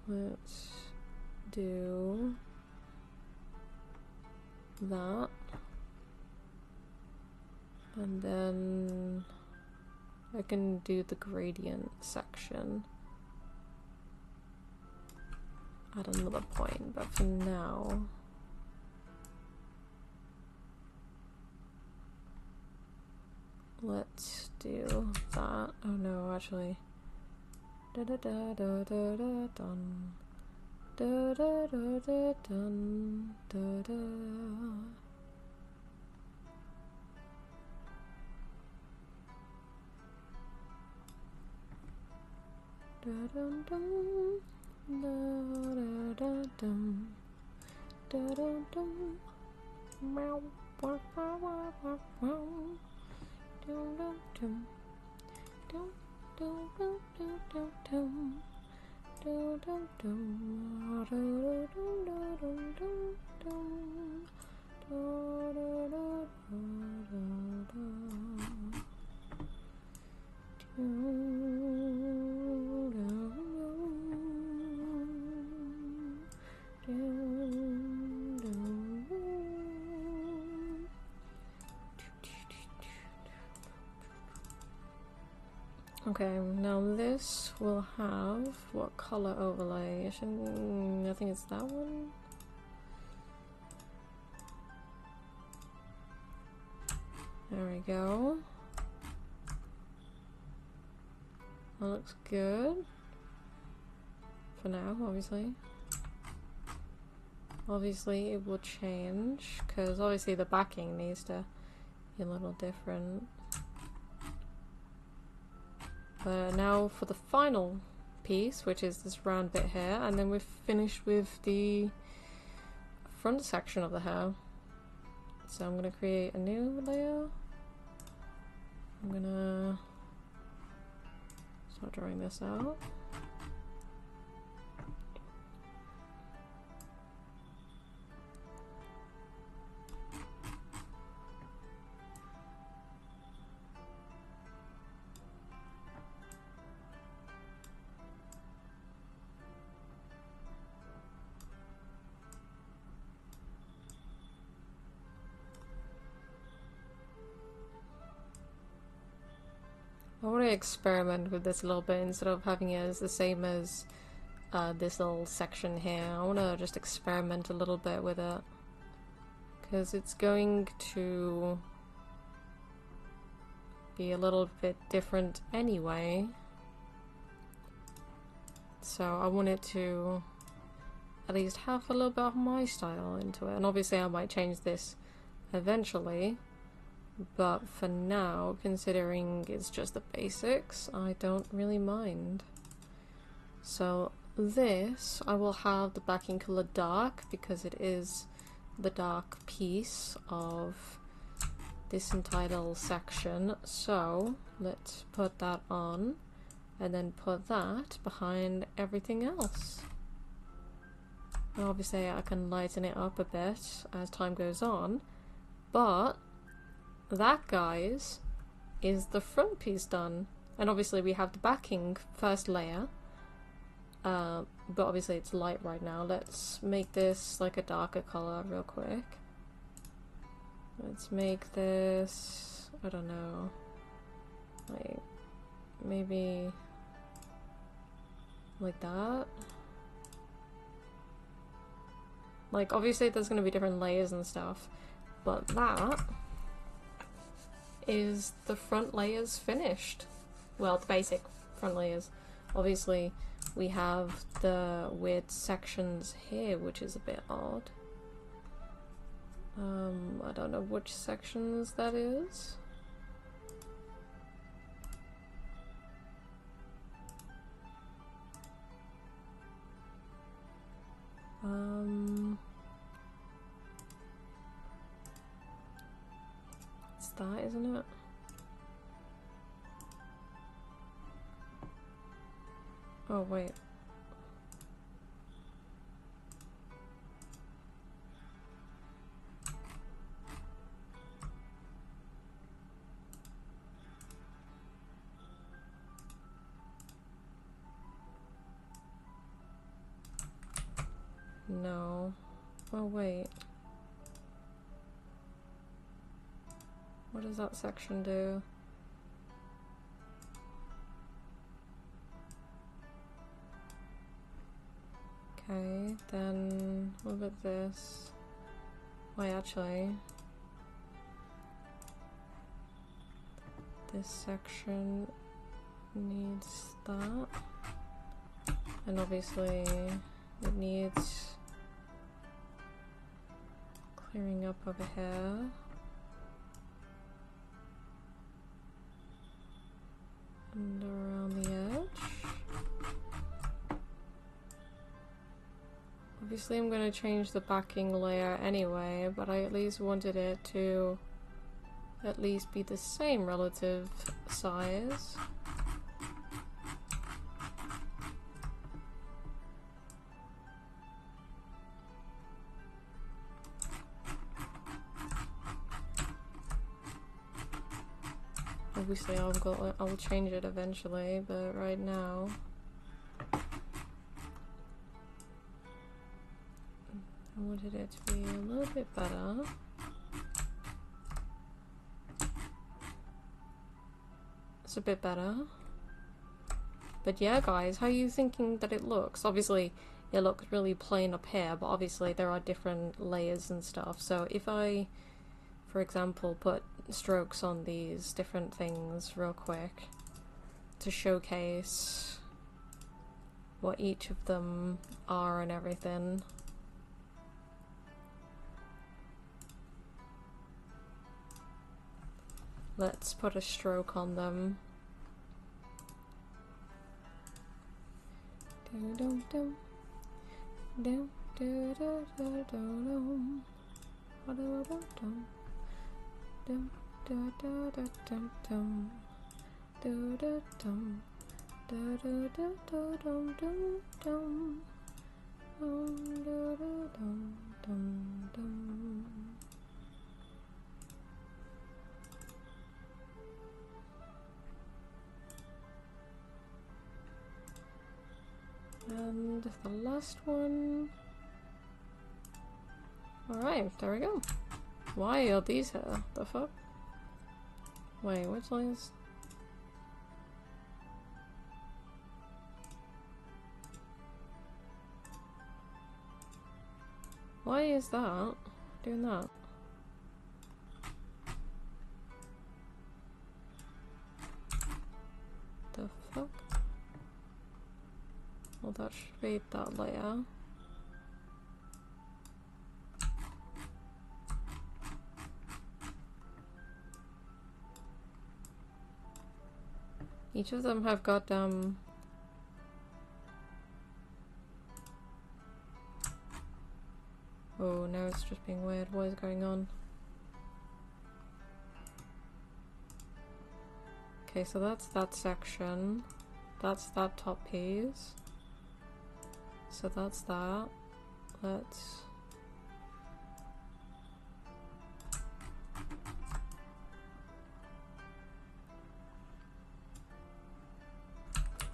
[SPEAKER 1] Let's do that. And then I can do the gradient section at another point, but for now, let's do that. Oh no, actually. Da da da da da da dun. Da da da da dun. Da da. Da dun dun. Da da da dum. Da dun dum. Meow. Wow wow wow wow wow. Dum dum dum. Dum dum dum dum dum dum. Dum dum dum. Da da dum da dum dum dum. Da da da da da da. Okay, now this will have what color overlay? I think it's that one. There we go. That looks good. For now, obviously. Obviously it will change, because obviously the backing needs to be a little different. But now for the final piece, which is this round bit here, and then we've finished with the front section of the hair. So I'm going to create a new layer. I'm going to start drawing this out. I want to experiment with this a little bit instead of having it as the same as this little section here. I want to just experiment a little bit with it, because it's going to be a little bit different anyway. So I want it to at least have a little bit of my style into it. And obviously I might change this eventually. But for now, considering it's just the basics, I don't really mind. So this, I will have the backing color dark, because it is the dark piece of this entire section. So let's put that on, and then put that behind everything else. And obviously I can lighten it up a bit as time goes on, but that, guys, is the front piece done. And obviously we have the backing first layer, but obviously it's light right now. Let's make this like a darker color real quick. Let's make this, I don't know, like maybe like that. Like obviously there's going to be different layers and stuff, but that is the front layers finished. Well, the basic front layers. Obviously we have the weird sections here, which is a bit odd. I don't know which sections that is. It's that, isn't it? Oh, wait. No. Oh, wait. What does that section do? Okay, then what about this? Wait, actually, this section needs that, and obviously it needs clearing up over here. And around the edge. Obviously I'm going to change the backing layer anyway, but I at least wanted it to at least be the same relative size. Obviously I'll change it eventually, but right now I wanted it to be a little bit better. It's a bit better. But yeah, guys, how are you thinking that it looks? Obviously, it looks really plain up here, but obviously there are different layers and stuff. So if I, for example, put strokes on these different things real quick to showcase what each of them are and everything. Let's put a stroke on them. And the last one. Alright, there we go. Why are these here? The fuck? Wait, which lines? Why is that? Doing that? The fuck? Well, that should be that layer. Each of them have got, oh, now it's just being weird. What is going on? Okay, so that's that section. That's that top piece. So that's that. Let's...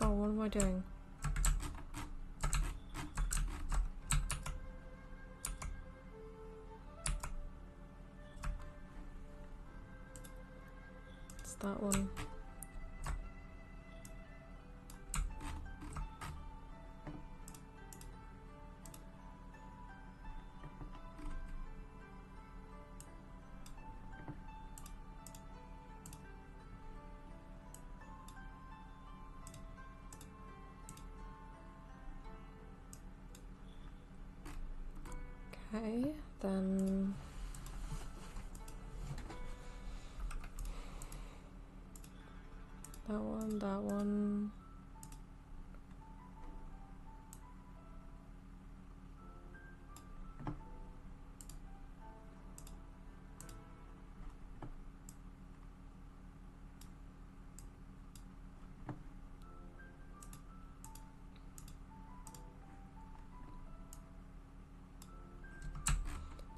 [SPEAKER 1] Oh, what am I doing? It's that one. Okay, then that one, that one.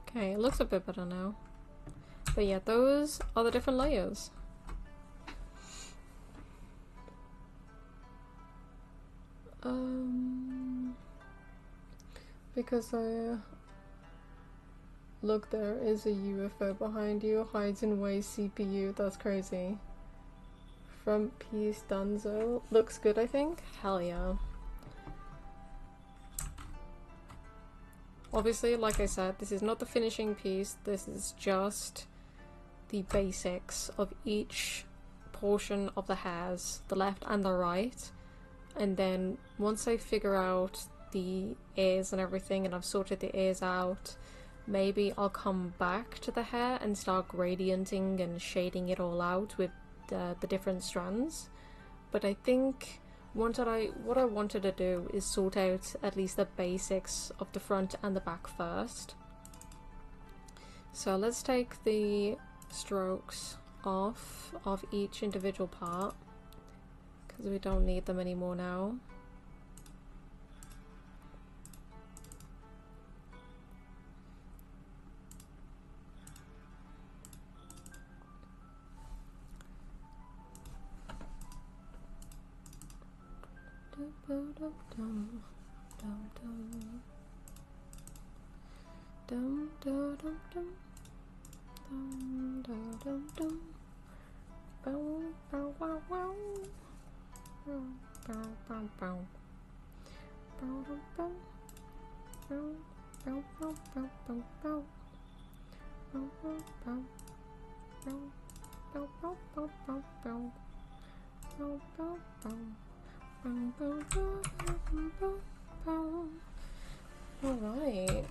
[SPEAKER 1] Okay, it looks a bit better now. But yeah, those are the different layers. Because Look, there is a UFO behind you. Hides in Wei's CPU. That's crazy. Front piece Dunzo. Looks good, I think. Hell yeah. Obviously, like I said, this is not the finishing piece. This is just the basics of each portion of the hairs, the left and the right. And then once I figure out the ears and everything, and I've sorted the ears out, maybe I'll come back to the hair and start gradienting and shading it all out with the different strands. But I think what I wanted to do is sort out at least the basics of the front and the back first. So let's take the strokes off of each individual part, because we don't need them anymore now. Alright.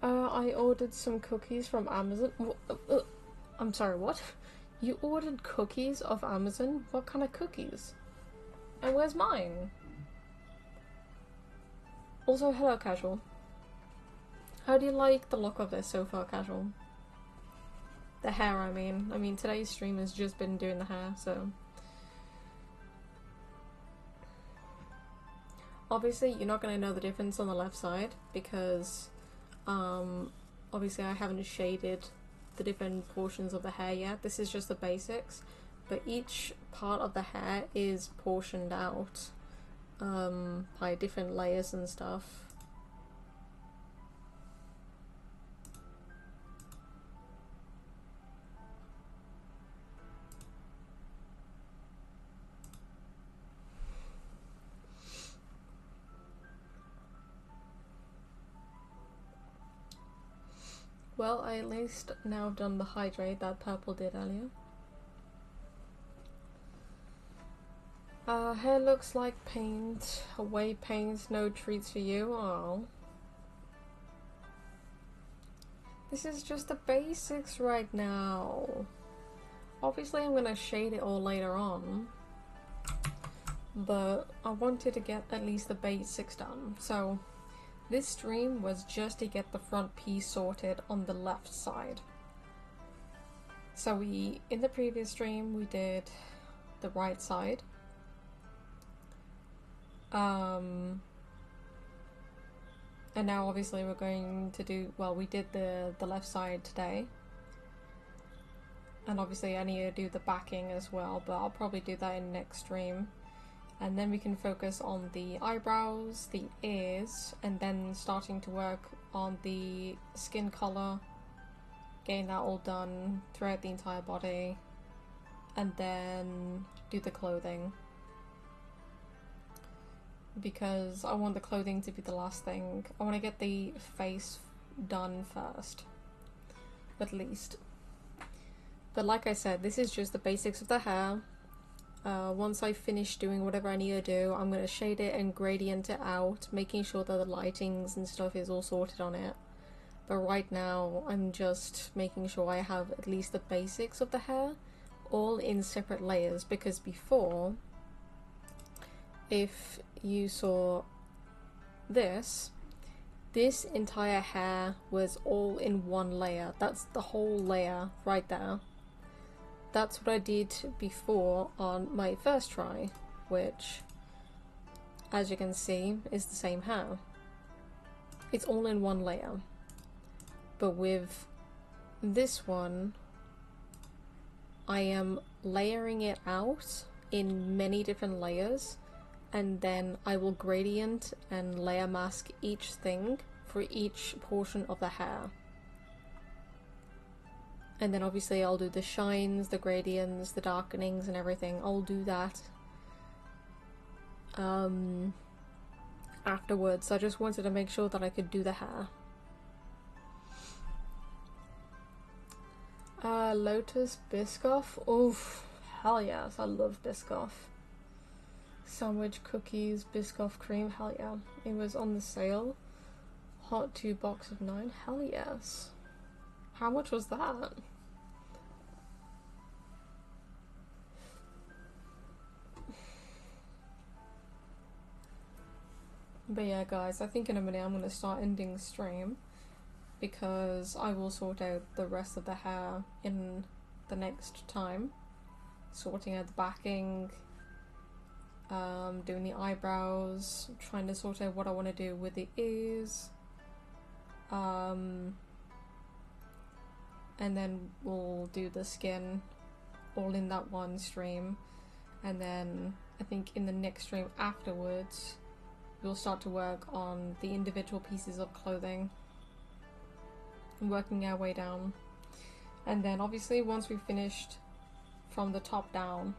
[SPEAKER 1] I ordered some cookies from Amazon. I'm sorry, what? You ordered cookies off Amazon? What kind of cookies? And where's mine? Also, hello, Casual. How do you like the look of this so far, Casual? The hair, I mean. I mean, today's stream has just been doing the hair, so... Obviously, you're not going to know the difference on the left side, because, obviously I haven't shaded the different portions of the hair yet. This is just the basics, but each part of the hair is portioned out, by different layers and stuff. Well, I at least now have done the hydrate that purple did earlier. Hair looks like paint. Away paint, no treats for you. Oh. This is just the basics right now. Obviously I'm gonna shade it all later on, but I wanted to get at least the basics done. So this stream was just to get the front piece sorted on the left side. So in the previous stream we did the right side. And now obviously we're going to do, well, we did the left side today. And obviously I need to do the backing as well, but I'll probably do that in next stream. And then we can focus on the eyebrows, the ears, and then starting to work on the skin color, getting that all done throughout the entire body, and then do the clothing. Because I want the clothing to be the last thing. I want to get the face done first, at least. But like I said, this is just the basics of the hair. Once I finish doing whatever I need to do, I'm going to shade it and gradient it out, making sure that the lightings and stuff is all sorted on it. But right now, I'm just making sure I have at least the basics of the hair, all in separate layers, because before, if you saw this entire hair was all in one layer. That's the whole layer right there. That's what I did before on my first try, which, as you can see, is the same hair. It's all in one layer. But with this one, I am layering it out in many different layers, and then I will gradient and layer mask each thing for each portion of the hair. And then obviously I'll do the shines, the gradients, the darkenings and everything. I'll do that afterwards. I just wanted to make sure that I could do the hair. Lotus Biscoff. Oof, hell yes, I love Biscoff. Sandwich, cookies, Biscoff cream, hell yeah. It was on the sale. Hot 2 box of 9, hell yes. How much was that? But yeah guys, I think in a minute I'm going to start ending the stream, because I will sort out the rest of the hair in the next time. Sorting out the backing, doing the eyebrows, trying to sort out what I want to do with the ears. And then we'll do the skin all in that one stream. And then I think in the next stream afterwards, we'll start to work on the individual pieces of clothing, working our way down. And then obviously once we've finished from the top down,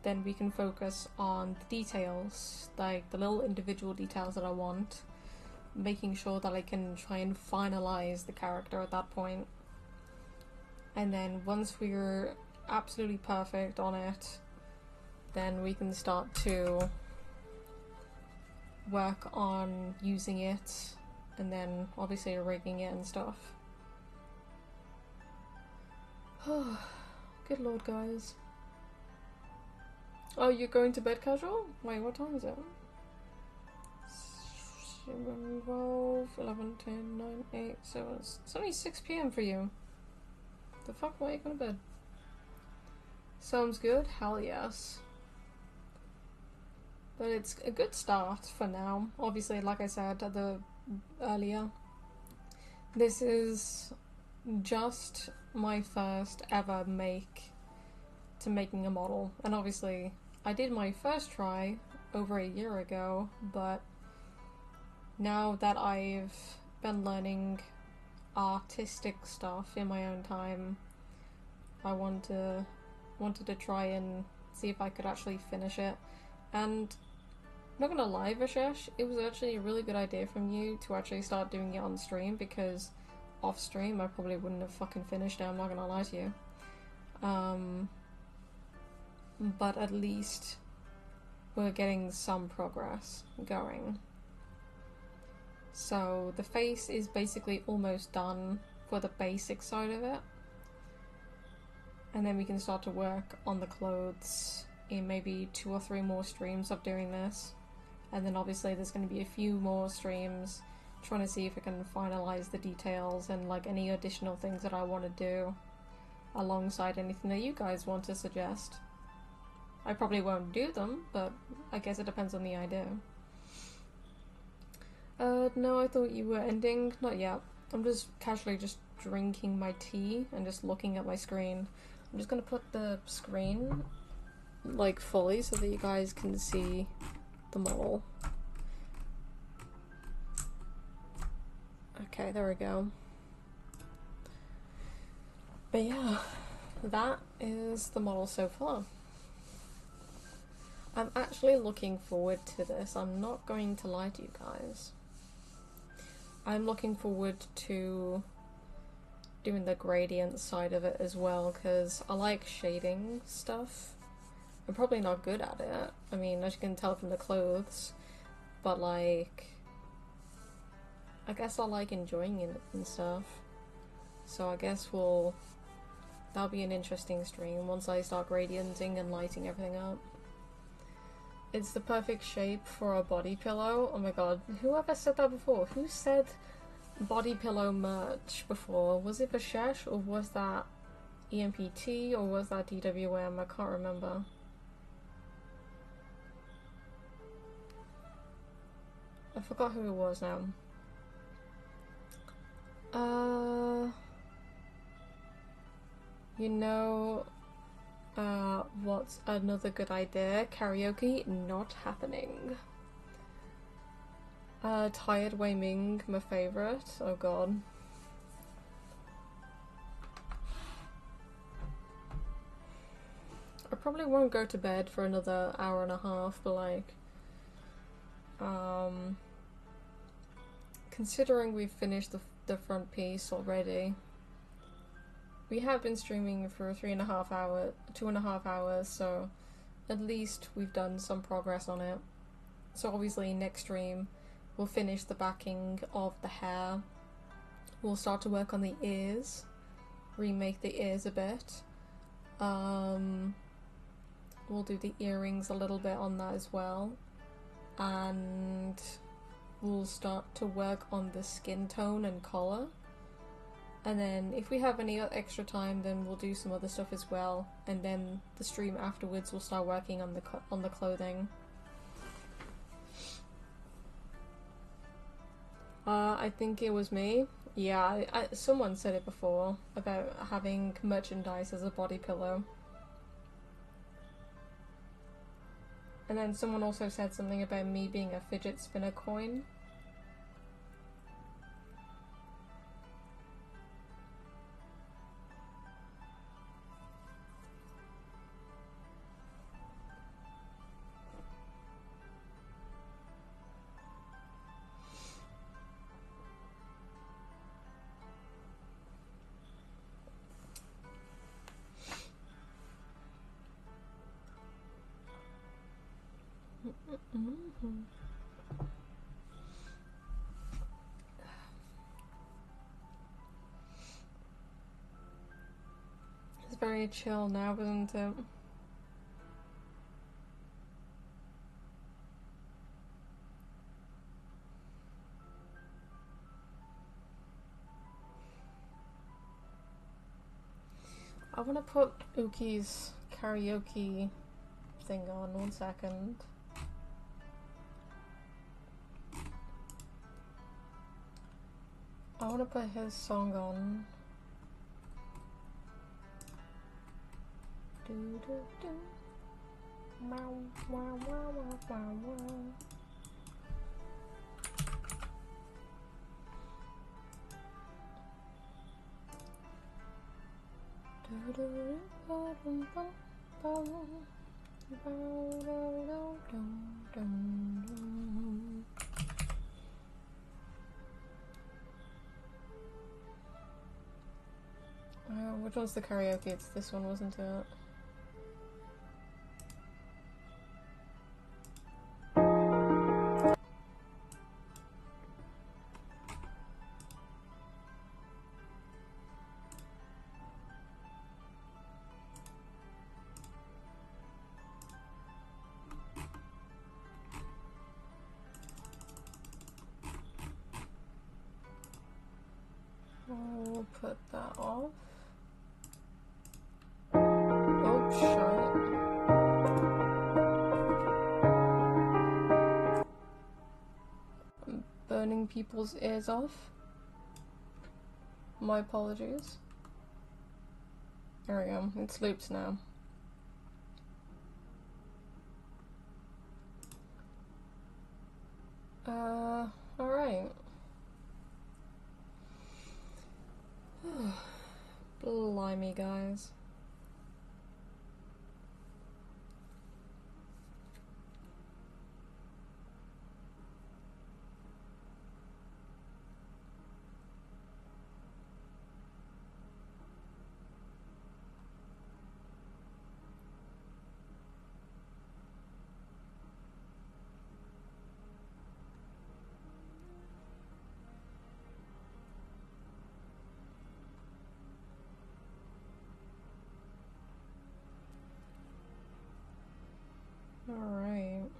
[SPEAKER 1] then we can focus on the details, like the little individual details that I want, making sure that I can try and finalize the character at that point. And then once we're absolutely perfect on it, then we can start to work on using it, and then obviously rigging it and stuff. Good lord, guys. Oh, you're going to bed casual? Wait, what time is it? 12, 11, 10, 9, 8, 7. It's only 6 PM for you. The fuck, why are you going to bed? Sounds good? Hell yes. But it's a good start for now. Obviously, like I said earlier, this is just my first ever making a model. And obviously, I did my first try over a year ago, but now that I've been learning artistic stuff in my own time, I wanted to try and see if I could actually finish it. And I'm not gonna lie, Vishesh, it was actually a really good idea from you to actually start doing it on stream, because off stream I probably wouldn't have fucking finished it, I'm not gonna lie to you. But at least we're getting some progress going. So the face is basically almost done for the basic side of it. And then we can start to work on the clothes in maybe 2 or 3 more streams of doing this. And then obviously there's going to be a few more streams trying to see if I can finalize the details and like any additional things that I want to do alongside anything that you guys want to suggest. I probably won't do them, but I guess it depends on the idea. No, I thought you were ending. Not yet. I'm just casually just drinking my tea and just looking at my screen. I'm just gonna put the screen like fully so that you guys can see the model. Okay, there we go. But yeah, that is the model so far. I'm actually looking forward to this. I'm not going to lie to you guys. I'm looking forward to doing the gradient side of it as well, because I like shading stuff. I'm probably not good at it. I mean, as you can tell from the clothes, but like, I guess I like enjoying it and stuff. So I guess that'll be an interesting stream once I start gradienting and lighting everything up. It's the perfect shape for a body pillow. Oh my god, whoever said that before? Who said body pillow merch before? Was it Vishesh, or was that EMPT, or was that DWM? I can't remember. I forgot who it was now. You know, What's another good idea? Karaoke not happening. Tired Wei Ming, my favourite. Oh god. I probably won't go to bed for another hour and a half, but like, considering we've finished the front piece already, we have been streaming for 2.5 hours, so at least we've done some progress on it. So obviously next stream we'll finish the backing of the hair, we'll start to work on the ears, remake the ears a bit, we'll do the earrings a little bit on that as well, and we'll start to work on the skin tone and color. And then if we have any extra time, then we'll do some other stuff as well, and then the stream afterwards we'll start working on the clothing. I think it was me. Yeah, someone said it before about having merchandise as a body pillow. And then someone also said something about me being a fidget spinner coin. It's very chill now, isn't it? I want to put Uki's karaoke thing on, 1 second. I want to put his song on. Do do do. Wow wow wow wow wow wow. Do do do bum bum bum bum dum dum dum. Which one's the karaoke? It's this one, wasn't it? I'll put that off. Oh, shit. I'm burning people's ears off. My apologies. There we go. It's looped now. Alright. Blimey, guys. Alright.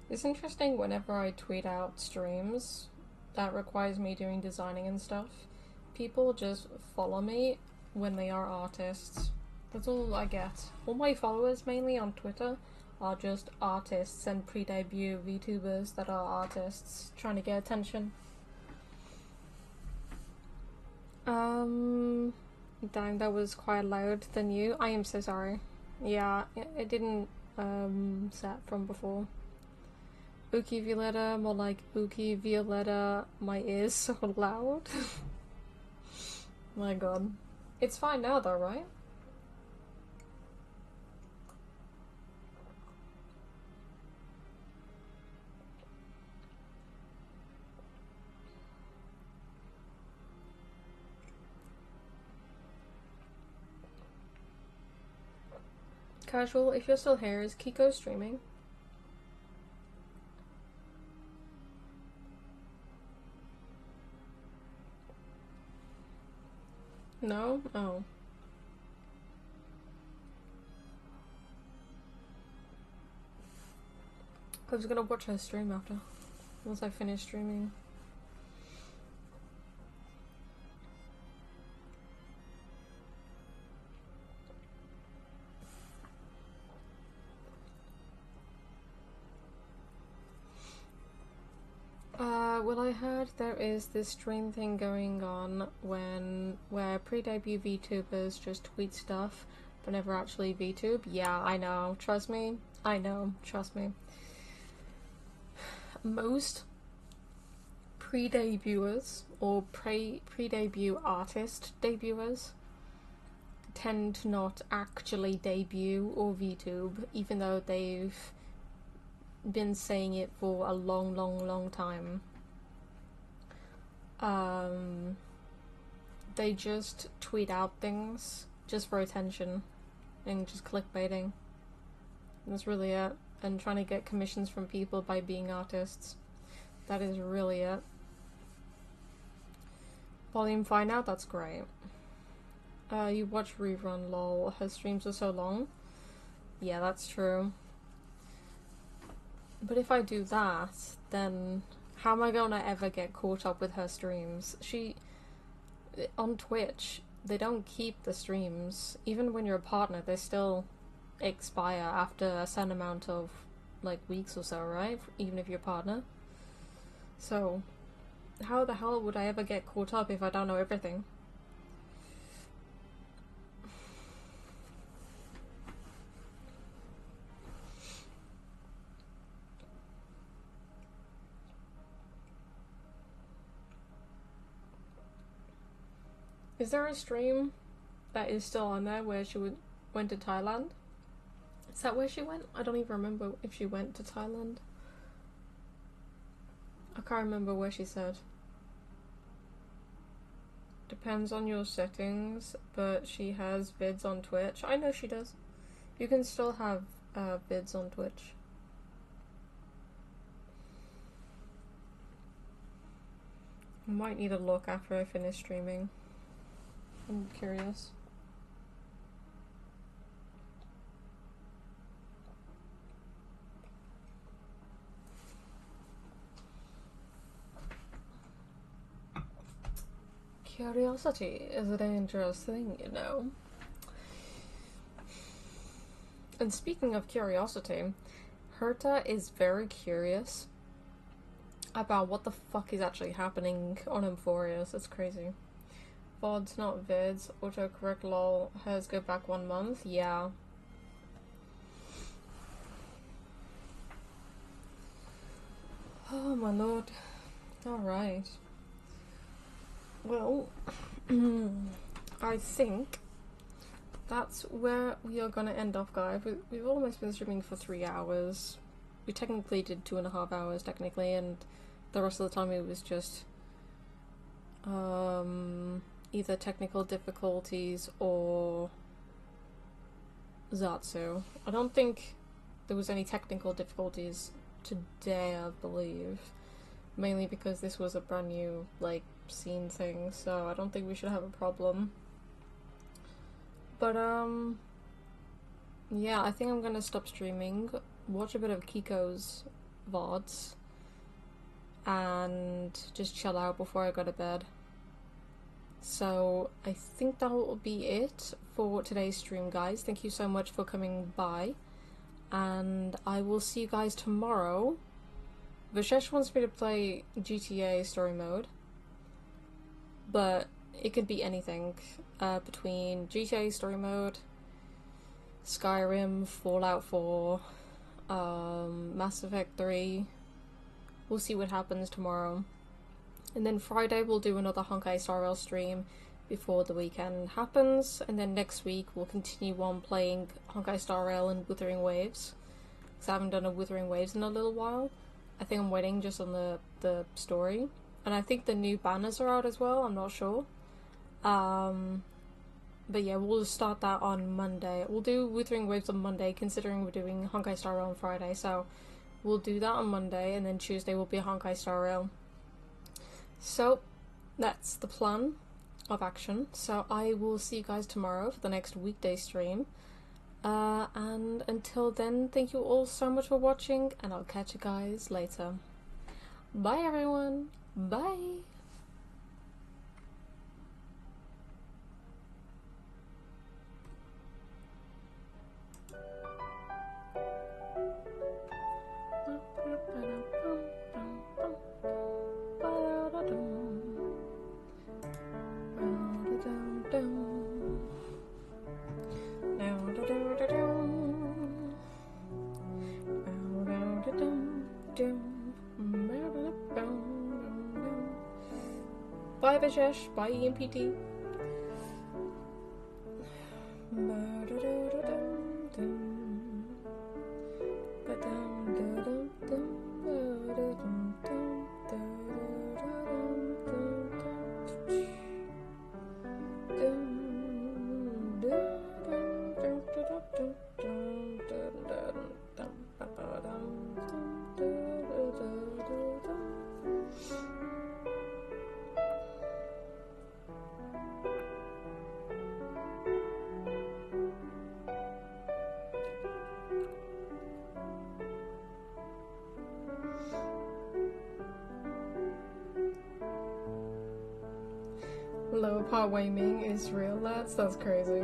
[SPEAKER 1] It's interesting whenever I tweet out streams that requires me doing designing and stuff, people just follow me when they are artists. That's all I get. All my followers, mainly on Twitter, are just artists and pre-debut VTubers that are artists trying to get attention. Dang, that was quite louder than you. I am so sorry. Yeah, it didn't set from before. Uki Violetta, more like Uki Violetta. My ears so loud. My god. It's fine now though, right? Casual, if you're still here, is Kiko streaming? No? Oh. I was gonna watch her stream after. Once I finish streaming. Well, I heard there is this stream thing going on where pre-debut VTubers just tweet stuff but never actually VTube. Yeah, I know. Trust me. I know. Trust me. Most pre-debuters or pre-debut artist debuters tend to not actually debut or VTube, even though they've been saying it for a long time. They just tweet out things just for attention and just clickbaiting. That's really it. And trying to get commissions from people by being artists. That is really it. Volume 5 now? That's great. You watch Rerun, lol. Her streams are so long. Yeah, that's true. But if I do that, then how am I gonna ever get caught up with her streams? On Twitch, they don't keep the streams. Even when you're a partner, they still expire after a certain amount of, like, weeks or so, right? Even if you're a partner. So, how the hell would I ever get caught up if I don't know everything? Is there a stream that is still on there where she went to Thailand? Is that where she went? I don't even remember if she went to Thailand. I can't remember where she said. Depends on your settings, but she has vids on Twitch. I know she does. You can still have vids on Twitch. I might need a look after I finish streaming. I'm curious. Curiosity is a dangerous thing, you know. And speaking of curiosity, Herta is very curious about what the fuck is actually happening on Emphorius. It's crazy. VODs, not vids. Autocorrect lol. Hers go back 1 month. Yeah. Oh my lord. Alright. Well, I think that's where we are gonna end off, guys. We've almost been streaming for 3 hours. We technically did 2.5 hours, technically, and the rest of the time it was just either technical difficulties or Zatsu. I don't think there was any technical difficulties today, I believe. Mainly because this was a brand new, like, scene thing, so I don't think we should have a problem. But, yeah, I think I'm gonna stop streaming, watch a bit of Kiko's VODs, and just chill out before I go to bed. So I think that will be it for today's stream, guys. Thank you so much for coming by, and I will see you guys tomorrow. Vishesh wants me to play GTA story mode, but it could be anything between GTA story mode, Skyrim, Fallout 4, Mass Effect 3. We'll see what happens tomorrow. And then Friday we'll do another Honkai Star Rail stream before the weekend happens, and then next week we'll continue on playing Honkai Star Rail and Wuthering Waves, because I haven't done a Wuthering Waves in a little while. I think I'm waiting just on the story, and I think the new banners are out as well, I'm not sure. But yeah, we'll start that on Monday. We'll do Wuthering Waves on Monday, considering we're doing Honkai Star Rail on Friday, so we'll do that on Monday, and then Tuesday will be Honkai Star Rail. So that's the plan of action. So I will see you guys tomorrow for the next weekday stream. And until then, thank you all so much for watching, and I'll catch you guys later. Bye everyone. Bye. Bye Vishesh, bye EMPT. Lower part Wei Ming is real, lads? That's crazy.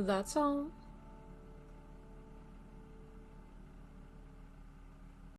[SPEAKER 1] That's all.